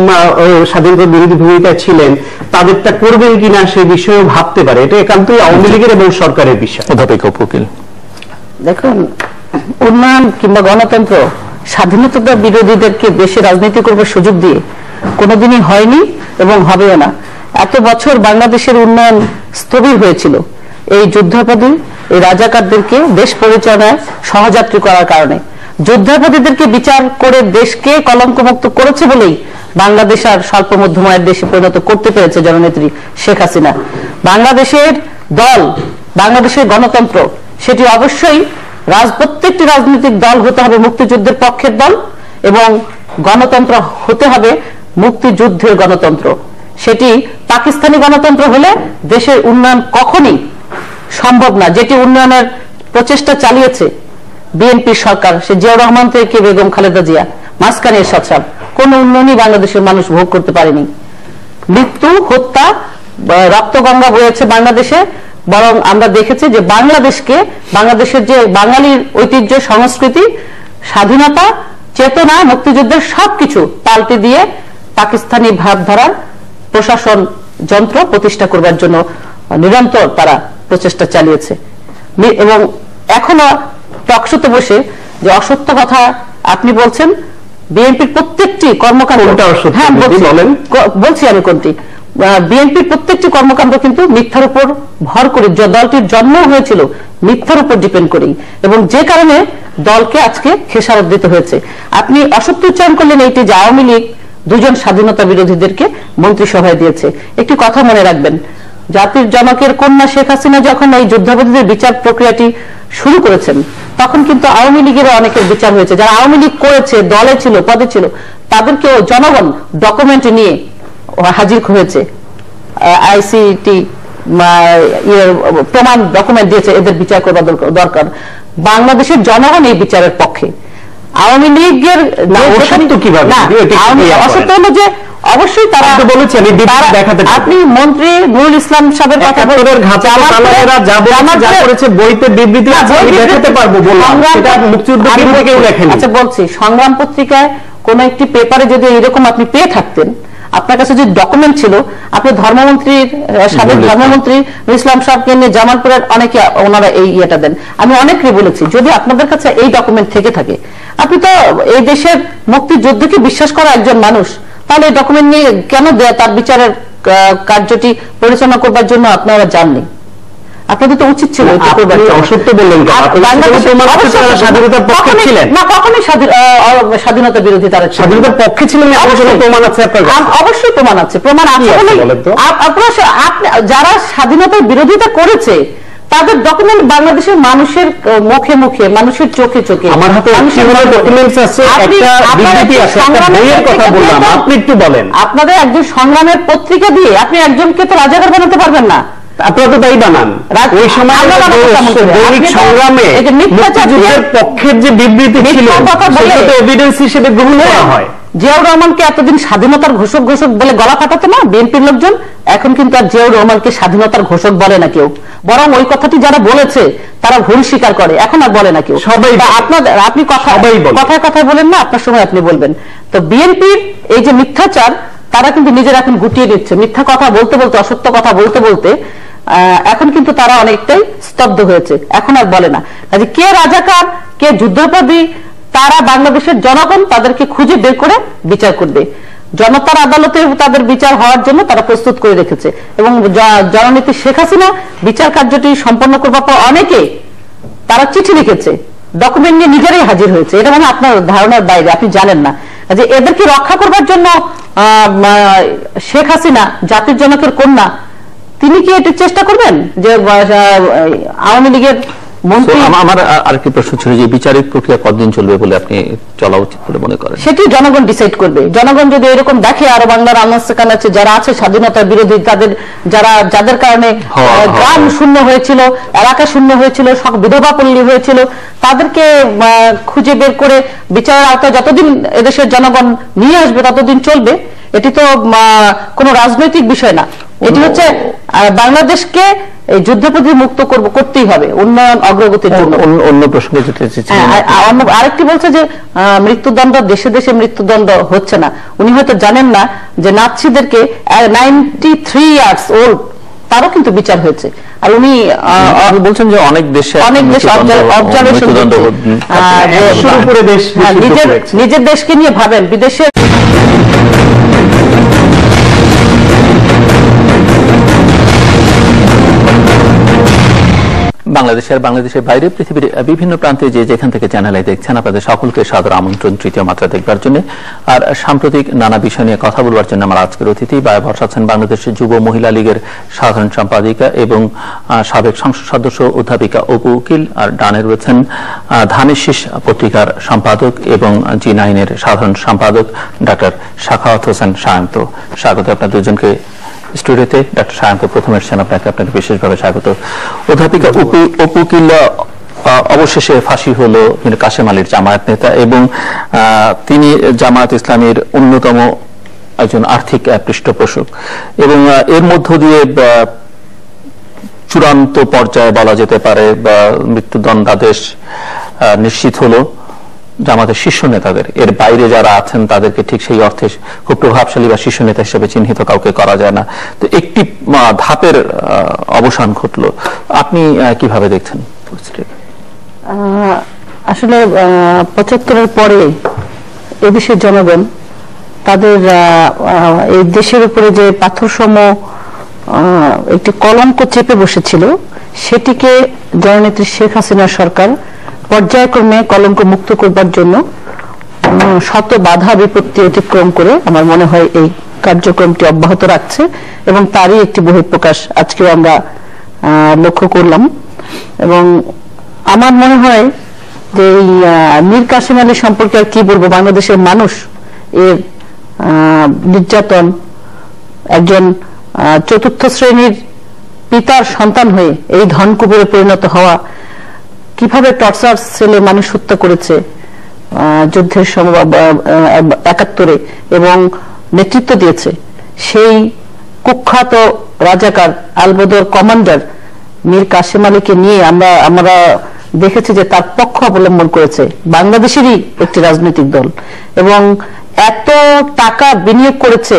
স্বাধীনতা বিরোধী ভূমিকায় ছিলেন, তাদেরটা করবেন কিনা সে বিষয়েও ভাবতে পারে। এটা একান্তই আওয়ামী লীগের এবং সরকারের বিষয়। দেখুন, উন্নয়ন কিংবা গণতন্ত্র স্বাধীনতা বিরোধীদেরকে দেশে রাজনীতি করবার সুযোগ দিয়ে কোনোদিনই হয়নি এবং হবেও না। এত বছর বাংলাদেশের উন্নয়ন স্থবির হয়েছিল এই যুদ্ধাপরাধী, এই রাজাকারদেরকে দেশ পরিচালনায় সহযাত্রী করার কারণে। যুদ্ধাপরাধীদেরকে বিচার করে দেশকে কলঙ্কমুক্ত করেছে বলেই বাংলাদেশ আর স্বল্প মধ্যমায়ের দেশে পরিণত করতে পেরেছে জননেত্রী শেখ হাসিনা। বাংলাদেশের দল, বাংলাদেশের গণতন্ত্র, সেটি অবশ্যই প্রত্যেকটি রাজনৈতিক দল হতে হবে মুক্তিযুদ্ধের পক্ষের দল, এবং গণতন্ত্র হতে হবে মুক্তিযুদ্ধের গণতন্ত্র। সেটি পাকিস্তানি গণতন্ত্র হলে দেশের উন্নয়ন কখনই সম্ভব না। যেটি উন্নয়নের প্রচেষ্টা চালিয়েছে বিএনপি সরকার, সে জিয়াউর রহমান থেকে বেগম খালেদা জিয়া, মাঝখানে এরশাদ সাহেব, কোন উন্নয়নই বাংলাদেশের মানুষ ভোগ করতে পারেনি। মৃত্যু, হত্যা, রক্তগঙ্গা বয়েছে বাংলাদেশে। বরং আমরা দেখেছি যে বাংলাদেশকে, বাংলাদেশের যে বাঙালির ঐতিহ্য, সংস্কৃতি, স্বাধীনতা, চেতনা, মুক্তিযুদ্ধের সবকিছু পাল্টে দিয়ে পাকিস্তানি ভাবধারার প্রশাসন যন্ত্র প্রতিষ্ঠা করবার জন্য নিরন্তর তারা প্রচেষ্টা চালিয়েছে। এবং এখনো টকশোতে বসে যে অসত্য কথা আপনি বলছেন, বিএনপির প্রত্যেকটি কর্মকাণ্ড, হ্যাঁ বলছি আমি কোনটি, বিএনপির প্রত্যেকটি কর্মকাণ্ড কিন্তু মিথ্যার উপর ভর করে, দলটির জন্ম হয়েছিল মিথ্যার উপর ডিপেন্ড করেই, এবং যে কারণে দলকে আজকে খেসারত দিতে হয়েছে। আপনি অসত্য উচ্চারণ করলেন এইটি যে আওয়ামী লীগ দুজন স্বাধীনতা বিরোধীদেরকে মন্ত্রিসভায় দিয়েছে। একটি কথা মনে রাখবেন, জাতির জনকের কন্যা শেখ হাসিনা যখন এই যুদ্ধাপরাধীদের বিচার প্রক্রিয়াটি শুরু করেছেন, তখন কিন্তু আওয়ামী লীগের অনেকের বিচার হয়েছে। যারা আওয়ামী লীগ করেছে, দলে ছিল, পদে ছিল, তাদেরকেও জনগণ ডকুমেন্ট নিয়ে হাজির হয়েছে, আইসিটি প্রমাণ ডকুমেন্ট দিয়েছে, এদের বিচার করবার দরকার। বাংলাদেশের জনগণ এই বিচারের পক্ষে। আওয়ামী লীগের অসত্য হলো যে অবশ্যই তারা বলেছেন, আপনি মন্ত্রী নুরুল ইসলাম সাহেবের কথা বইতে বিবৃতি দেখাতে পারবো, আচ্ছা বলছি, সংগ্রাম পত্রিকায় কোন একটি পেপারে যদি এরকম আপনি পেয়ে থাকতেন, আপনার কাছে যে ডকুমেন্ট ছিল, আপনি ধর্মমন্ত্রীর, সাবেক ধর্মমন্ত্রী ইসলাম সাহেবকে নিয়ে জামালপুরের অনেকে ওনারা এই ইয়েটা দেন। আমি অনেককে বলেছি, যদি আপনাদের কাছে এই ডকুমেন্ট থেকে থাকে, আপনি তো এই দেশের মুক্তিযুদ্ধকে বিশ্বাস করা একজন মানুষ, তাহলে এই ডকুমেন্ট নিয়ে কেন তার বিচারের কার্যটি পরিচালনা করবার জন্য আপনারা যাননি? আপনাদের তো উচিত ছিল। অসত্য বললেন, না কখনোই স্বাধীনতা বিরোধী, তারা স্বাধীনতার পক্ষে ছিলেন, প্রমাণ আছে, অবশ্যই প্রমাণ আছে। প্রমাণ আছে যারা স্বাধীনতার বিরোধিতা করেছে তাদের ডকুমেন্ট বাংলাদেশের মানুষের মুখে মুখে, মানুষের চোখে চোখে। আমার হাতে ডকুমেন্টস আছে, একটা বিবৃতি আছে, একটা বইয়ের কথা বললাম, আপনি একটু বলেন। আপনাদের একজন সংগ্রামের পত্রিকা দিয়ে আপনি একজনকে তো রাজাকার বানাতে পারবেন না। আপনারা তো তাই বানান। ওই সময় দৈনিক সংগ্রামে মুক্তিযুদ্ধের পক্ষের যে বিবৃতি ছিল, সেটা তো এভিডেন্স হিসেবে গ্রহণ করা হয়। জিয়াউর রহমানকে এতদিন স্বাধীনতার ঘোষক ঘোষক বলে গলা ফাটাতো না বিএনপির লোকজন, এখন কিন্তু আর জিয়াউর রহমানকে স্বাধীনতার ঘোষক বলে না কেউ, বরং ওই কথাটি যারা বলেছে তারা ভুল স্বীকার করে, এখন আর বলে না কেউ। সবাই আপনাদের, আপনি কথায় কথায় বলেন না, আপনার সময় আপনি বলবেন। তো বিএনপির এই যে মিথ্যাচার, তারা কিন্তু নিজেরা এখন গুটিয়ে দিচ্ছে। মিথ্যা কথা বলতে বলতে, অসত্য কথা বলতে বলতে এখন কিন্তু তারা অনেকটাই স্তব্ধ হয়েছে, এখন আর বলে না। কাজে কে রাজাকার, কে যুদ্ধাপরাধী, তারা বাংলাদেশের জনগণ তাদেরকে খুঁজে বের করে বিচার করবে। জনতার আদালতে তাদের বিচার হওয়ার জন্য তারা প্রস্তুত করে রেখেছে, এবং জননেত্রী শেখ হাসিনা বিচার কার্যটি সম্পন্ন করবার পর অনেকে তারা চিঠি লিখেছে, ডকুমেন্ট নিয়ে নিজেরাই হাজির হয়েছে। এটা মানে আপনার ধারণার বাইরে, আপনি জানেন না। যে এদেরকে রক্ষা করবার জন্য শেখ হাসিনা জাতির জনকের কন্যা, তিনি কি এটা চেষ্টা করবেন যে আওয়ামী লীগের মন্ত্রী? আমার আরেকটি প্রশ্ন ছিল যে বিচারিক প্রক্রিয়া কতদিন চলবে বলে আপনি চলা উচিত বলে মনে করেন? সেটি জনগণ ডিসাইড করবে। জনগণ যদি এরকম দেখে আরো বাংলার আনাচে আছে যারা আছে স্বাধীনতার বিরোধী, যাদের কারণে গ্রাম শূন্য হয়েছিল, এলাকা শূন্য হয়েছিল, বিধবা পল্লী হয়েছিল, তাদেরকে খুঁজে বের করে বিচারের আওতায় যতদিন এদেশের জনগণ নিয়ে আসবে ততদিন চলবে। এটি তো কোনো রাজনৈতিক বিষয় না, এটি হচ্ছে বাংলাদেশকে এই যুদ্ধপদ্ধতি মুক্ত করতেই হবে উন্নয়ন অগ্রগতির জন্য। অন্য প্রসঙ্গে আরেকটি বলছে যে মৃত্যুদণ্ড, দেশে দেশে মৃত্যুদণ্ড হচ্ছে না। উনি হয়তো জানেন না যে নাৎসিদেরকে 93 ইয়ার্স ওল্ড তারও কিন্তু বিচার হয়েছে। আর উনি বলছেন যে অনেক দেশে অবজারভেশন নিজের দেশকে নিয়ে ভাবেন, বিদেশে বাংলাদেশের বাইরে পৃথিবীর বিভিন্ন প্রান্তে যে যেখান থেকে চ্যানেলে দেখছেন আপনাদের সকলকে সাদর আমন্ত্রণ তৃতীয় মাত্রা দেখবার জন্য। আর সাম্প্রতিক নানা বিষয় নিয়ে কথা বলবার জন্য আমার আজকের অতিথি বায়াবর্ষ আছেন বাংলাদেশের যুব মহিলা লীগের সাধারণ সম্পাদিকা এবং সাবেক সংসদ সদস্য অধ্যাপিকা অপু উকিল, আর ডানে রয়েছেন ধানের শীষ পত্রিকার সম্পাদক এবং জি9-এর সাধারণ সম্পাদক ডক্টর সাখাওয়াত হোসেন সায়ন্ত। স্বাগত আপনার দুজনকে স্টুডিওতে। ডক্টর সায়ন্ত, প্রথম এসেছেন, আপনাকে বিশেষভাবে স্বাগত। অধ্যাপিকা অপু উকিল, অবশেষে ফাঁসি হলো কাশেম আলীর জামায়াত নেতা এবং তিনি জামায়াত ইসলামীর অন্যতম একজন আর্থিক পৃষ্ঠপোষক এবং এর মধ্য দিয়ে চূড়ান্ত পর্যায়ে বলা যেতে পারে বা মৃত্যুদণ্ডাদেশ নিশ্চিত হলো জামাতের শীর্ষ নেতাদের। এর বাইরে যারা আছেন তাদেরকে ঠিক সেই অর্থে খুব প্রভাবশালী বা শীর্ষ নেতা হিসেবে চিহ্নিত কাউকে করা যায় না। তো একটি ধাপের অবসান ঘটলো, আপনি কিভাবে দেখছেন? আসলে ৭৫-এর পরে এদেশের জনগণ তাদের এই দেশের উপরে যে পাথর সম একটি কলঙ্ক চেপে বসেছিল, সেটিকে জননেত্রী শেখ হাসিনা সরকার পর্যায়ক্রমে কলঙ্ক মুক্ত করবার জন্য শত বাধা বিপত্তি অতিক্রম করে আমার মনে হয় এই কার্যক্রমটি অব্যাহত রাখছে এবং তারই একটি বহিঃপ্রকাশ আজকেও আমরা লক্ষ্য করলাম। এবং আমার মনে হয় যে এই মীর কাসেম আলী সম্পর্কে আর কি বলবো, বাংলাদেশের মানুষ এর নির্যাতন, একজন চতুর্থ শ্রেণীর পিতার সন্তান হয়ে এই ধনকুবেরে পরিণত হওয়া, কিভাবে টর্চার সেলে মানুষ হত্যা করেছে যুদ্ধের সময় ৭১-এ এবং নেতৃত্ব দিয়েছে, সেই কুখ্যাত রাজাকার আলবদর কমান্ডার মীর কাসেম আলীকে নিয়ে আমরা দেখেছি যে তার পক্ষ অবলম্বন করেছে বাংলাদেশেরই একটি রাজনৈতিক দল এবং এত টাকা বিনিয়োগ করেছে,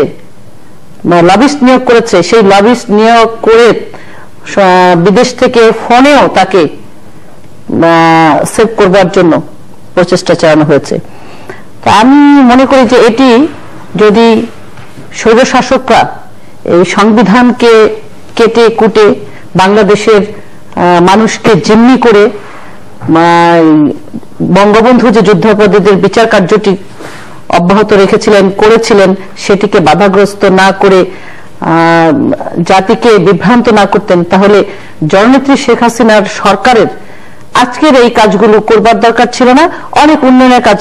লবিস্ট নিয়োগ করেছে, সেই লবিস্ট নিয়োগ করে বিদেশ থেকে ফোনেও তাকে সেভ করবার জন্য প্রচেষ্টা চালানো হয়েছে। তো আমি মনে করি যে এটি যদি স্বৈরশাসকরা এই সংবিধানকে কেটে কুটে বাংলাদেশের মানুষকে জিম্মি করে বঙ্গবন্ধু যে যুদ্ধাপরাধীদের বিচার কার্যটি অব্যাহত করেছিলেন সেটিকে বাধাগ্রস্ত না করে জাতিকে বিভ্রান্ত না করতেন, তাহলে জননেত্রী শেখ হাসিনার সরকারের আজকের এই কাজগুলো করবার দরকার ছিল না। অনেক উন্নয়নের কাজ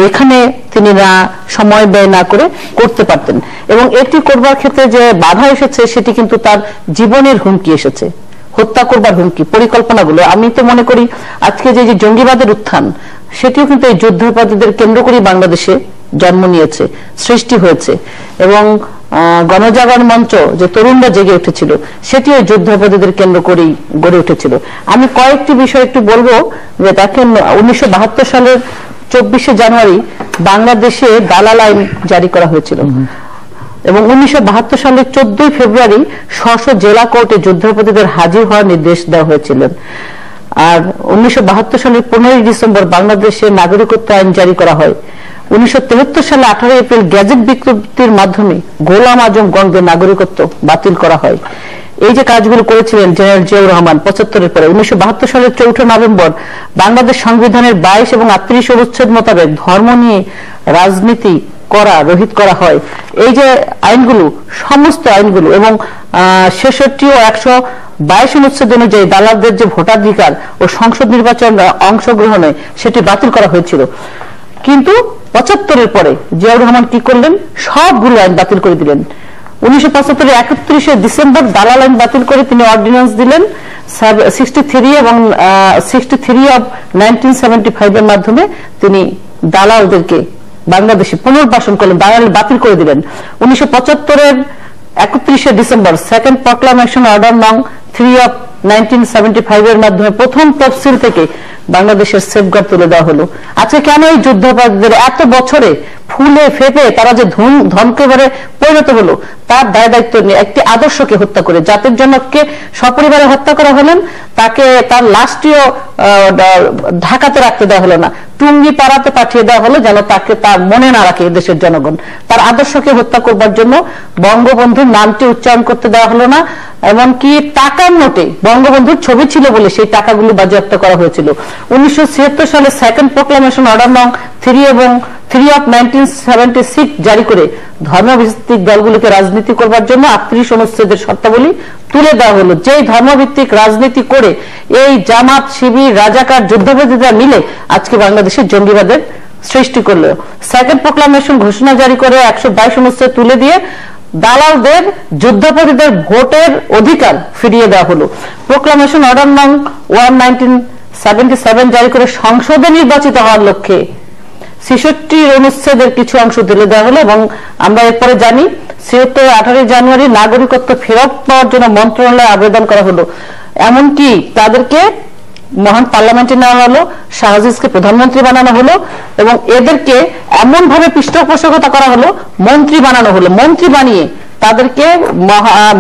এখানে তিনি না সময় ব্যয় না করে করতে পারতেন এবং এটি করবার ক্ষেত্রে যে বাধা এসেছে সেটি কিন্তু তার জীবনের হুমকি এসেছে, হত্যা করবার হুমকি, পরিকল্পনাগুলো। আমি তো মনে করি আজকে যে জঙ্গিবাদের উত্থান, সেটিও কিন্তু এই যুদ্ধাপরাধীদের কেন্দ্র করে বাংলাদেশে জন্ম নিয়েছে, সৃষ্টি হয়েছে এবং গণজাগরণ মঞ্চ যে তরুণরা জেগে উঠেছিল সেটিও যুদ্ধাপরাধীদের কেন্দ্র করেই গড়ে উঠেছিল। আমি কয়েকটি বিষয় একটু বলবো যে দেখেন 1972 সালের 24শে জানুয়ারি বাংলাদেশে দালাল আইন জারি করা হয়েছিল এবং 1972 সালের 14ই ফেব্রুয়ারি জেলা কোর্টে যুদ্ধাপরাধীদের হাজির হওয়ার নির্দেশ দেওয়া হয়েছিল। আর 1972 সালের 15ই ডিসেম্বর বাংলাদেশে নাগরিকত্ব আইন জারি করা হয়। 1973 সালে 18 এপ্রিল গ্যাজেট বিজ্ঞপ্তির মাধ্যমে গোলাম আজম গণদের নাগরিকত্ব বাতিল করা হয়। এই যে কাজগুলো করেছিলেন জেনারেল জিয়াউর রহমান 75-এর পরে 1972 সালের 4 নভেম্বর বাংলাদেশ সংবিধানের 22 এবং 38 অনুচ্ছেদ মোতাবেক ধর্ম নিয়ে রাজনীতি রহিত করা হয়, এই যে আইনগুলো, সমস্ত আইনগুলো এবং 66 ও 122 অনুচ্ছেদ অনুযায়ী দালালদের যে ভোটাধিকার ও সংসদ নির্বাচন অংশগ্রহণে সেটি বাতিল করা হয়েছিল। কিন্তু 75-এর পরে জিয়াউর রহমান কি করলেন? সবগুলো আইন বাতিল করে দিলেন। 1975-এর 31শে ডিসেম্বর দালাল আইন বাতিল করে তিনি অর্ডিন্যান্স দিলেন 63 এবং 63 অব 1975-এর মাধ্যমে তিনি দালালদেরকে বাংলাদেশে পুনর্বাসন করলেন, দালাল বাতিল করে দিলেন। 1975-এর 31শে ডিসেম্বর সেকেন্ড প্রক্লামেশন অর্ডার নং 3 অব 1975-এর মাধ্যমে প্রথম তফসিল থেকে বাংলাদেশের সেফগার্ড তুলে দেওয়া হলো। আজকে কেন এই যুদ্ধাপরাধীদের এত বছরে ফুলে ফেপে তারা যে ধনকেবারে পরিণত হলো, তার দায় দায়িত্ব নিয়ে একটি আদর্শকে হত্যা করে, জাতির জনককে সপরিবারে হত্যা করা হলেন, তাকে তার লাশটিও ঢাকাতে রাখতে দেওয়া হলো না, টুঙ্গি পাড়াতে পাঠিয়ে দেওয়া হলো যেন তাকে তার মনে না রাখে দেশের জনগণ। তার আদর্শকে হত্যা করবার জন্য বঙ্গবন্ধুর নামটি উচ্চারণ করতে দেওয়া হলো না, এমনকি টাকার নোটে বঙ্গবন্ধুর ছবি ছিল বলে সেই টাকাগুলো বাজেয়াপ্ত করা হয়েছিল। 1976 সালে সেকেন্ড প্রক্লামেশন অর্ডার নং 3 এবং 3 অফ 1976 জারি করে ধর্মভিত্তিক দলগুলিকে রাজনীতি করবার জন্য 38 অনুচ্ছেদের শর্তাবলী তুলে দেওয়া হলো। যেই ধর্মভিত্তিক রাজনীতি করে এই জামাত, শিবির, রাজাকার, যুদ্ধাপরাধীরা মিলে আজকে বাংলাদেশের জঙ্গিবাদের সৃষ্টি করলো। সেকেন্ড প্রক্লামেশন ঘোষণা জারি করে 122 অনুচ্ছেদ তুলে দিয়ে দালালদের, যুদ্ধাপরাধীদের ভোটের অধিকার ফিরিয়ে দেওয়া হলো। প্রক্লামেশন অর্ডার নং 1977 জারি করে সংসদে নির্বাচিত হওয়ার লক্ষ্যে 66 অনুচ্ছেদের কিছু অংশ তুলে দেওয়া হলো এবং আমরা এরপরে জানি 18 জানুয়ারি নাগরিকত্ব ফেরত পাওয়ার জন্য মন্ত্রণালয়ে আবেদন করা হলো। এমনকি তাদেরকে মহান পার্লামেন্টে নেওয়া হলো, শাহ আজিজকে প্রধানমন্ত্রী বানানো হলো এবং এদেরকে এমন ভাবে পৃষ্ঠপোষকতা করা হলো, মন্ত্রী বানানো হলো। মন্ত্রী বানিয়ে তাদেরকে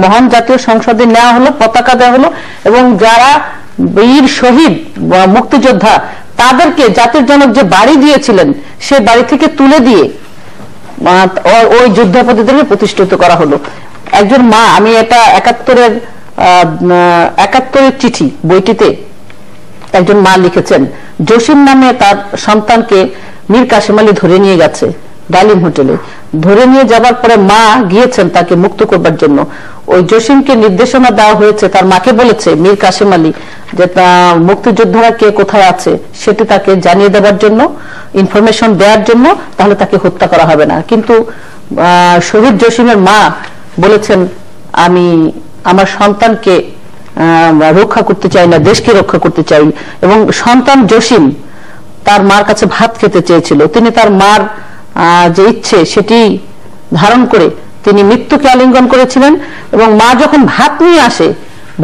মহান জাতীয় সংসদে নেওয়া হলো, পতাকা দেওয়া হলো এবং যারা বীর শহীদ মুক্তিযোদ্ধা তাদেরকে জাতির জনক যে বাড়ি দিয়েছিলেন সে বাড়ি থেকে তুলে দিয়ে ওই যুদ্ধাপরাধীদেরকে প্রতিষ্ঠিত করা হলো। একজন মা, আমি এটা 71-এর চিঠি বইটিতে একজন মা লিখেছেন, জসিম নামে তার সন্তানকে মীর কাসেম আলী ধরে নিয়ে গেছে ডালিম হোটেলে। ধরে নিয়ে যাবার পরে মা গিয়েছেন তাকে মুক্ত করবার জন্য। ওই জসিমকে নির্দেশনা দেওয়া হয়েছে, তার মাকে বলেছে মীর কাসেম আলী যে মুক্তিযোদ্ধারা কে কোথায় আছে সেটি তাকে জানিয়ে দেওয়ার জন্য, ইনফরমেশন দেওয়ার জন্য, তাহলে তাকে হত্যা করা হবে না। কিন্তু শহীদ জসিমের মা বলেছেন আমি আমার সন্তানকে রক্ষা করতে চাই না, দেশকে রক্ষা করতে চাই। এবং সন্তান জসিম তার মার কাছে ভাত খেতে চেয়েছিল, তিনি তার মার যে ইচ্ছে সেটি ধারণ করে তিনি মৃত্যুকে আলিঙ্গন করেছিলেন এবং মা যখন ভাত নিয়ে আসে,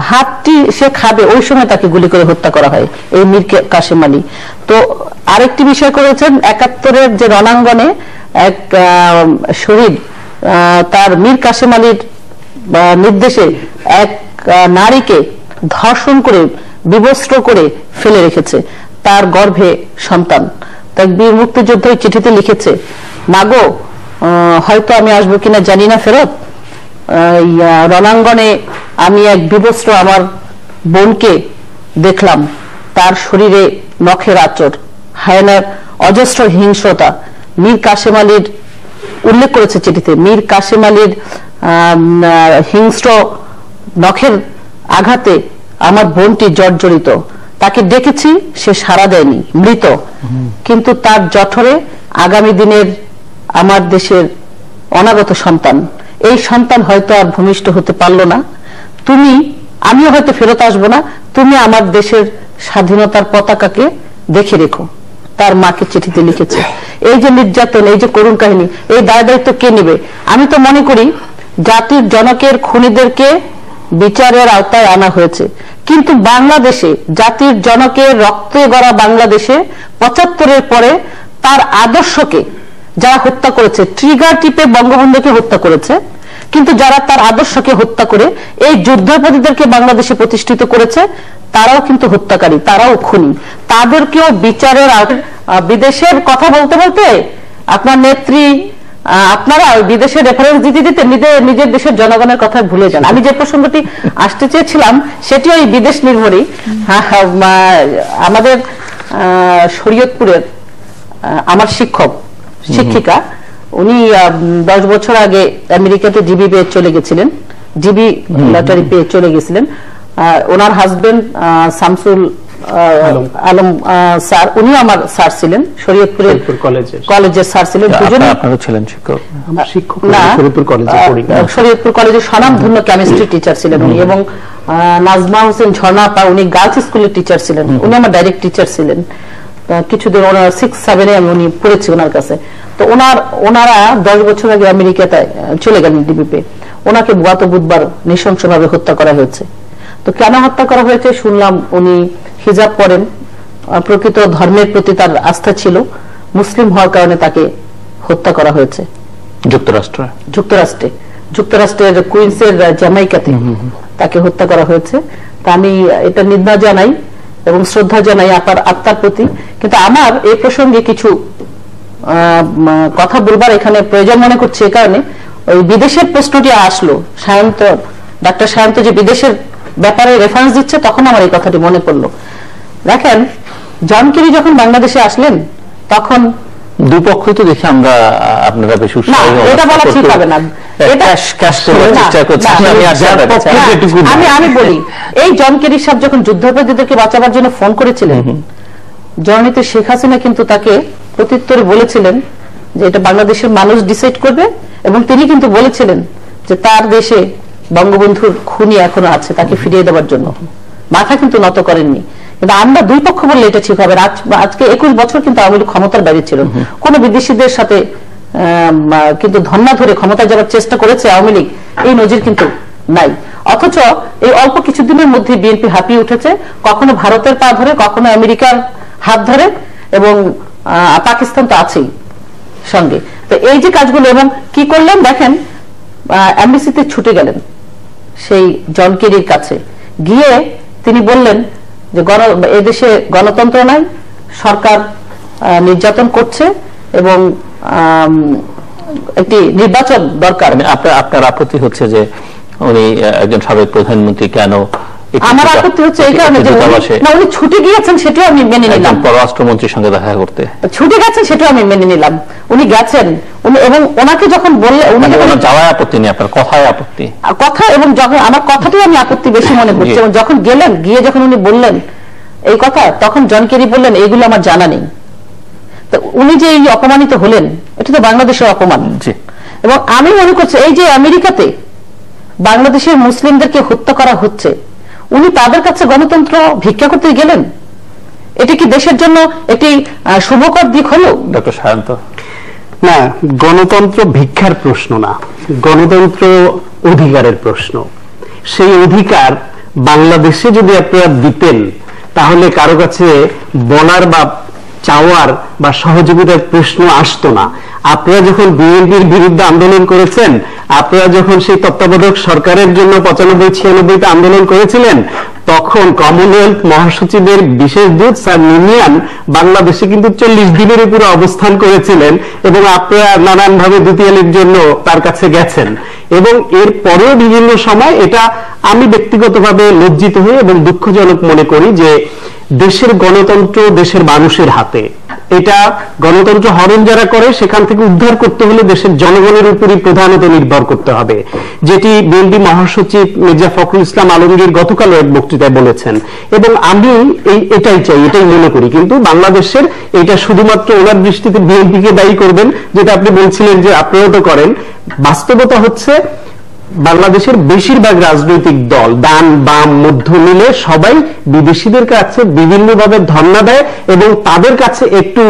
ভাতটি সে খাবে, ওই সময় তাকে গুলি করে হত্যা করা হয় এই মীর কাসেম আলী। তো আরেকটি বিষয় করেছেন, 71-এর যে রণাঙ্গনে এক শহীদ তার মীর কাসেম আলীর নির্দেশে এক নারীকে ধর্ষণ করে বিবস্ত্র করে ফেলে রেখেছে, তার গর্ভে সন্তান। তাই বীর মুক্তিযোদ্ধা এই চিঠিতে লিখেছে, মাগো হয়তো আমি আসবো কিনা জানি না ফেরত, রণাঙ্গনে আমি এক বিবস্ত্র আমার বোনকে দেখলাম, তার শরীরে নখের আঁচড়, হায়নার অজস্র হিংস্রতা। মীর কাসেম আলীর উল্লেখ করেছে চিঠিতে, মীর কাসেম আলীর হিংস্র নখের আঘাতে আমার বোনটি জর্জরিত, তাকে ডেকেছি সে সাড়া দেয়নি, মৃত। কিন্তু তার জঠরে আগামী দিনের আমার দেশের অনাগত সন্তান, এই সন্তান হয়তো আর ভূমিষ্ঠ হতে পারলো না, আমিও হয়তো ফেরত আসবো না, তুমি আমার দেশের স্বাধীনতার পতাকাকে দেখে রেখো। তার মাকে চিঠিতে লিখেছে। এই যে নির্যাতন, এই যে করুণ কাহিনী, এই দায় দায়িত্ব কে নেবে? আমি তো মনে করি জাতির জনকের খুনিদেরকে বিচারের আওতায় আনা হয়েছে, কিন্তু বাংলাদেশে জাতির জনকের রক্তে গড়া বাংলাদেশে 75-এর পরে তার আদর্শকে যারা হত্যা করেছে, ট্রিগার টিপে বঙ্গবন্ধুকে হত্যা করেছে, কিন্তু যারা তার আদর্শকে হত্যা করে এই যুদ্ধাপরাধীদেরকে বাংলাদেশে প্রতিষ্ঠিত করেছে, তারাও কিন্তু হত্যাকারী, তারাও খুনি, তাদেরকেও বিচারের বিদেশের কথা বলতে বলতে আপনার নেত্রী আপনারা বিদেশে রেফারেন্স দিতে দিতে নিজের দেশের জনগণের কথা ভুলে যান। আমি যে প্রসঙ্গটি আসতে চেয়েছিলাম সেটিও এই বিদেশ নির্ভরই। আমাদের শরীয়তপুরের আমার শিক্ষিকা উনি 10 বছর আগে আমেরিকাতে জিবি পেয়ে চলে গেছিলেন, জিবি লটারি পেয়ে চলে গেছিলেন। ওনার হাজবেন্ড শামসুল আলম স্যার, উনিও আমার স্যার ছিলেন, শরীয়তপুরের কলেজের স্যার ছিলেন। দুজনে আপনারা ছিলেন শিক্ষক? শিক্ষক না, শরীয়তপুর কলেজের স্বনামধন্য কেমিস্ট্রি টিচার ছিলেন উনি। এবং নাজমা হোসেন ঝর্ণা আপা, উনি গার্লস স্কুলের টিচার ছিলেন, উনি আমার ডাইরেক্ট টিচার ছিলেন। কিছুদিন ওনার 6-7 আমি উনি পড়েছি ওনার কাছে। তো ওনারা 10 বছর আগে আমেরিকাতে চলে গেলেন ডিবিপি। ওনাকে গত বুধবার নৃশংসভাবে হত্যা করা হয়েছে। তো কেন হত্যা করা হয়েছে শুনলাম, উনি হিজাব পরেন, প্রকৃত ধর্মের প্রতি তার আস্থা ছিল, মুসলিম হওয়ার কারণে তাকে হত্যা করা হয়েছে যুক্তরাষ্ট্রের কুইন্সের জ্যামাইকাতে তাকে হত্যা করা হয়েছে। তা আমি এটা নিন্দা জানাই এবং শ্রদ্ধা জানাই আপনার আত্মার প্রতি। কিন্তু আমার এই প্রসঙ্গে কিছু কথা বলবার এখানে প্রয়োজন মনে করছি। এই কারণে ওই বিদেশের প্রশ্নটি আসলো, ডাক্তার সায়ন্ত যে বিদেশের ব্যাপারে রেফারেন্স দিচ্ছে, তখন আমার এই কথাটি মনে পড়লো। দেখেন, জন কেরি যখন বাংলাদেশে আসলেন তখন দুপক্ষই তো দেখি আমরা আপনারা বেশ উৎসাহী, এটা বলা ঠিক হবে না, আমি বলি, এই জন কেরি সাহেব যখন যুদ্ধাপরাধীদেরকে বাঁচাবার জন্য ফোন করেছিলেন, জননেত্রী শেখ হাসিনা কিন্তু তাকে প্রত্যুত্তরে বলেছিলেন যে এটা বাংলাদেশের মানুষ ডিসাইড করবে, এবং তিনি কিন্তু বলেছিলেন যে তার দেশে বঙ্গবন্ধুর খুনি এখনো আছে, তাকে ফিরিয়ে দেওয়ার জন্য মাথা কিন্তু নত করেননি। কিন্তু আমরা দুই পক্ষ বললে এটা ঠিক হবে। আজকে 21 বছর কিন্তু আওয়ামী লীগ ক্ষমতার বাইরে ছিল, কোন বিদেশিদের সাথে কিন্তু ধন্না ধরে ক্ষমতায় যাওয়ার চেষ্টা করেছে আওয়ামী লীগ, এই নজির কিন্তু নাই। অথচ এই অল্প কিছুদিনের মধ্যে বিএনপি হাঁপিয়ে উঠেছে, কখনো ভারতের পা ধরে, কখনো আমেরিকার হাত ধরে, এবং পাকিস্তান তো আছেই সঙ্গে। তো এই যে কাজগুলো, এবং কি করলেন দেখেন, এমবিসিতে ছুটে গেলেন সেই জন কেরির কাছে গিয়ে তিনি বললেন যে এদেশে গণতন্ত্র নাই, সরকার নির্যাতন করছে এবং একটি নির্বাচন দরকার। আপনার আপত্তি হচ্ছে যে উনি একজন সাবেক প্রধানমন্ত্রী, কেন? আমার আপত্তি হচ্ছে এই কারণে যে উনি ছুটে গিয়েছেন, সেটাও আমি মেনে নিলাম। পররাষ্ট্রমন্ত্রীর সঙ্গে দেখা করতে ছুটে গেছেন, সেটাও আমি মেনে নিলাম। উনি গেছেন, এবং ওনাকে যখন বললেন, উনি যাওয়ায় আপত্তি নেই, আপনার কথায় আপত্তি, কথা, এবং যখন আমার কথাটাই আমি আপত্তি বেশি মনে করছি। এবং যখন গেলেন, গিয়ে যখন উনি বললেন এই কথা, তখন জন কেরি বললেন এইগুলো আমার জানা নেই। তো উনি যে এই অপমানিত হলেন, এটা তো বাংলাদেশের অপমান। এবং আমি মনে করছি এই যে আমেরিকাতে বাংলাদেশের মুসলিমদেরকে হত্যা করা হচ্ছে, উনি তাদের কাছে গণতন্ত্র ভিক্ষা করতে গেলেন, এটা কি দেশের জন্য একটি শুভকর দিক হলো? ডক্টর সায়ন্ত, না, গণতন্ত্র ভিক্ষার প্রশ্ন না, গণতন্ত্র অধিকারের প্রশ্ন। সেই অধিকার বাংলাদেশে যদি আপনারা দিতেন, তাহলে কারো কাছে বলার বা চাওয়ার বা সহযোগিতার প্রশ্ন আসতো না। আপনারা যখন বিএনপির বিরুদ্ধে আন্দোলন করেছেন, আপনারা যখন সেই তত্ত্বাবধায়ক সরকারের জন্য 95-96 আন্দোলন করেছিলেন, তখন কমনওয়েলথ মহাসচিবের বিশেষ দূত স্যার নিমিয়ান বাংলাদেশে কিন্তু 40 দিনের উপরে অবস্থান করেছিলেন, এবং আপনারা নানানভাবে দুতিয়ালির জন্য তার কাছে গেছেন। এবং এর পরেও বিভিন্ন সময়, এটা আমি ব্যক্তিগতভাবে লজ্জিত হই এবং দুঃখজনক মনে করি যে দেশের গণতন্ত্র দেশের মানুষের হাতে। এটা গণতন্ত্র হরণ যারা করে, সেখান থেকে উদ্ধার করতে হলে দেশের জনগণের উপরই প্রধানত নির্ভর করতে হবে, যেটি বিএনপি মহাসচিব মির্জা ফখরুল ইসলাম আলমগীর গতকাল এক বক্তৃতায় বলেছেন। এবং আমি এটাই চাই, এটাই মনে করি। কিন্তু বাংলাদেশের এটা শুধুমাত্র ওনার দৃষ্টিতে বিএনপিকে দায়ী করবেন, যেটা আপনি বলছিলেন যে আপনারা তো করেন। বাস্তবতা হচ্ছে বাংলাদেশের বেশিরভাগ রাজনৈতিক দল, ডান বাম মধ্য মিলে সবাই বিদেশিদের কাছে বিভিন্নভাবে ধর্ণা দেয়, এবং তাদের কাছে একটু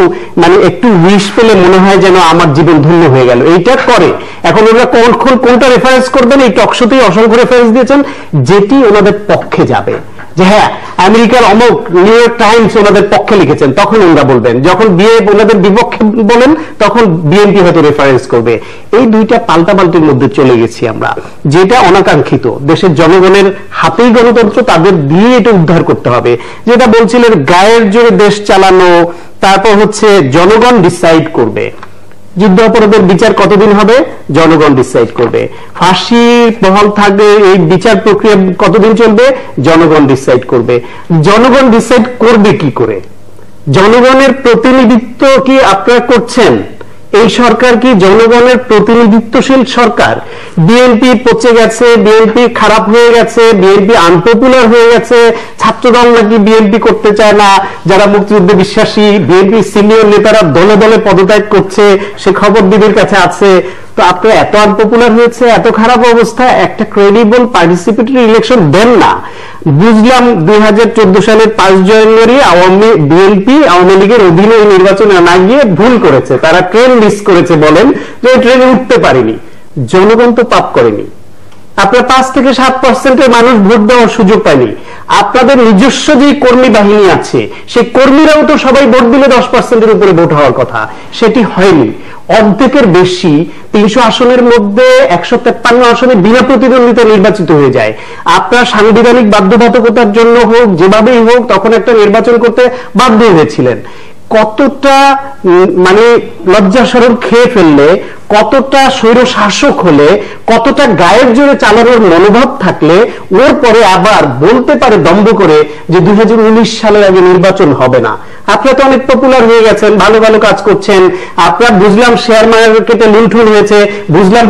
উইশ পেলে মনে হয় যেন আমার জীবন ধন্য হয়ে গেল, এইটা করে। এখন ওরা কোনটা রেফারেন্স করবেন, এই টকশোতেই অসংখ্য রেফারেন্স দিয়েছেন, যেটি ওনাদের পক্ষে যাবে। যে হ্যাঁ, আমেরিকার অমুক নিউ ইয়র্ক টাইমস ওনাদের পক্ষে লিখেছেন, তখন ওনারা বলবেন। যখন ওনাদের বিপক্ষে বলেন, তখন বিএনপি হয়তো রেফারেন্স করবে। এই দুইটা পাল্টাপাল্টির মধ্যে চলে গেছি আমরা, যেটা অনাকাঙ্ক্ষিত। দেশের জনগণের হাতেই গণতন্ত্র, তাদের দিয়ে এটা উদ্ধার করতে হবে। যেটা বলছিলেন গায়ের জোরে দেশ চালানো, তারপর হচ্ছে জনগণ ডিসাইড করবে। যুদ্ধাপরাধের বিচার কতদিন হবে, জনগণ ডিসাইড করবে। ফাঁসির বহাল থাকবে, এই বিচার প্রক্রিয়া কতদিন চলবে, জনগণ ডিসাইড করবে। জনগণ ডিসাইড করবে কি করে? জনগণের প্রতিনিধিত্ব কি আপনারা করছেন? এই সরকার কি জনগণের প্রতিনিধিত্বশীল সরকার? বিএনপি পচে গেছে, বিএনপি খারাপ হয়ে গেছে, বিএনপি আনপপুলার হয়ে গেছে, ছাত্রদল নাকি বিএনপি করতে চায় না, যারা মুক্তিযুদ্ধে বিশ্বাসী বিএনপি সিনিয়র নেতারা দলে দলে পদত্যাগ করছে, সে খবর দিদির কাছে আছে। তো আপনি এত আনপপুলার হয়েছে, এত খারাপ অবস্থা, একটা ক্রেডিবল পার্টিসিপেটরি ইলেকশন দেন না। বুঝলাম 2014 সালের 5 জানুয়ারি বিএনপি আওয়ামী লীগের অধীনে নির্বাচনে না গিয়ে ভুল করেছে, তারা ট্রেন মিস করেছে, বলেন যে ট্রেনে উঠতে পারেনি। জনগণ তো পাপ করেনি, আপনার 5 থেকে 7% মানুষ ভোট দেওয়ার সুযোগ পায়নি। আপনাদের নিজস্ব যে কর্মী বাহিনী আছে, সেই কর্মীরাও তো সবাই ভোট দিলে 10%-এর উপরে ভোট হওয়ার কথা, সেটি হয়নি। অর্ধেকের বেশি 300 আসনের মধ্যে 153 আসনে বিনা প্রতিদ্বন্দ্বিতা নির্বাচিত হয়ে যায়। আপনার সাংবিধানিক বাধ্যবাধকতার জন্য হোক, যেভাবেই হোক, তখন একটা নির্বাচন করতে বাধ্য হয়েছিলেন। কতটা মানে লজ্জাসরণ খেয়ে ফেললে, কতটা স্বৈর শাসক হলে, কতটা গায়ের জোরে চালানোর মনোভাব থাকলে ওর পরে আবার বলতে পারে দম্ভ করে যে 2019 সালের আগে নির্বাচন হবে না? আপনারা তো অনেক পপুলার হয়ে গেছেন, ভালো ভালো কাজ করছেন। আপনারা বুঝলাম শেয়ার মার্কেটে লুণ্ঠন হয়েছে, বুঝলাম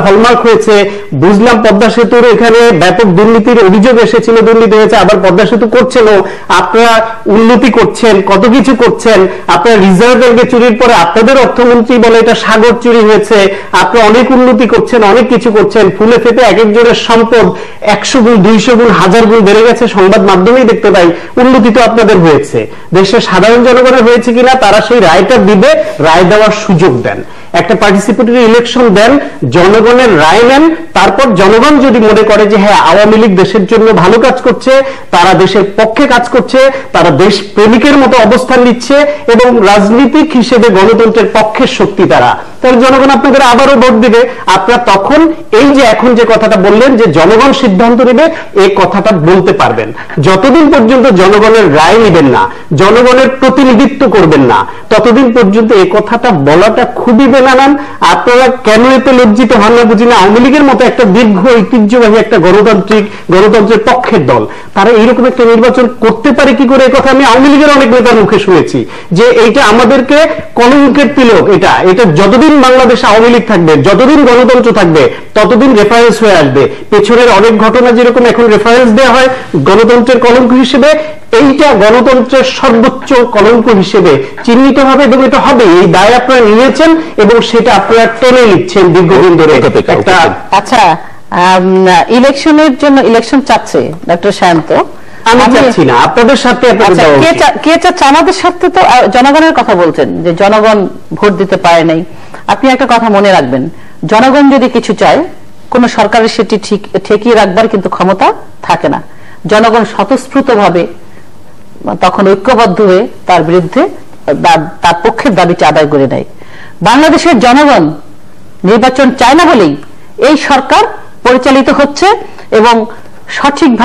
হলমার্ক হয়েছে, বুঝলাম পদ্মা সেতুর এখানে ব্যাপক দুর্নীতির অভিযোগ এসেছিল, দুর্নীতি হয়েছে, আবার পদ্মা সেতু করছেনও। আপনারা উন্নতি করছেন, কত কিছু করছেন। আপনারা রিজার্ভ ব্যাংকে চুরির পরে আপনাদের অর্থমন্ত্রী বলে এটা সাগর চুরি হয়েছে। আপনারা অনেক উন্নতি করছেন, অনেক কিছু করছেন। ফুলে ফেপে এক একজনের সম্পদ 100 গুণ, 200 গুণ, 1000 গুণ বেড়ে গেছে, সংবাদ মাধ্যমেই দেখতে পাই। উন্নতি তো আপনাদের হয়েছে, দেশের সাধারণ জনগণের হয়েছে কিনা তারা সেই রায়টা দিবে, রায় দেওয়ার সুযোগ দেন। একটা পার্টিসিপেটরি ইলেকশন দেন, জনগণের রায় নেন। তারপর জনগণ যদি মনে করে যে হ্যাঁ আওয়ামী লীগ দেশের জন্য ভালো কাজ করছে, তারা দেশের পক্ষে কাজ করছে, তারা দেশ প্রেমিকের মতো অবস্থান নিচ্ছে এবং রাজনীতিক হিসেবে গণতন্ত্রের পক্ষের শক্তি তারা, তাহলে জনগণ আপনাদের আবারও ভোট দিবে। আপনারা তখন এই যে এখন যে কথাটা বললেন যে জনগণ সিদ্ধান্ত নেবে, এই কথাটা বলতে পারবেন। যতদিন পর্যন্ত জনগণের রায় নেবেন না, জনগণের প্রতিনিধিত্ব করবেন না, ততদিন পর্যন্ত এই কথাটা বলাটা খুবই বেনানান। আপনারা কেন এত লজ্জিত হন না বুঝি না। আওয়ামী লীগের মতো একটা দীর্ঘ ঐতিহ্যবাহী একটা গণতন্ত্রের পক্ষের দল, তারা এইরকম একটা নির্বাচন করতে পারে কি করে? এই কথা আমি আওয়ামী লীগের অনেক নেতার মুখে শুনেছি যে এইটা আমাদেরকে কলঙ্কের তিলক। এটা যতদিন বাংলাদেশ আওয়ামী লীগ থাকবে, যতদিন গণতন্ত্র থাকবে, ততদিন রেফারেন্স হয়ে আসবে। পেছনের অনেক ঘটনা যেরকম এখন রেফারেন্স দেওয়া হয় গণতন্ত্রের কলঙ্ক হিসেবে, এইটা গণতন্ত্রের সর্বোচ্চ কলঙ্ক হিসেবে চিহ্নিত হবে এবং এটা হবে। এই দায় আপনারা নিয়েছেন এবং সেটা আপনারা টেনে নিচ্ছেন দীর্ঘদিন ধরে। আচ্ছা, ইলেকশনের জন্য ইলেকশন চাচ্ছে ডক্টর সায়ন্ত, আমি চাচ্ছি না, আপনাদের সাথে কে চাচ্ছে? আমাদের সাথে তো জনগণের কথা বলছেন যে জনগণ ভোট দিতে পারে নাই। আপনি একটা কথা মনে রাখবেন, জনগণ যদি কিছু চায়, কোন সরকারের সেটি ঠেকিয়ে রাখবার কিন্তু ক্ষমতা থাকে না। জনগণ স্বতঃস্ফূর্ত ভাবে তখন ঐক্যবদ্ধ হয়ে তার বিরুদ্ধে তার পক্ষের দাবিটা আদায় করে নেয়। বাংলাদেশের জনগণ নির্বাচন চায় না বলেই এই সরকার পরিচালিত হচ্ছে এবং সঠিকভাবে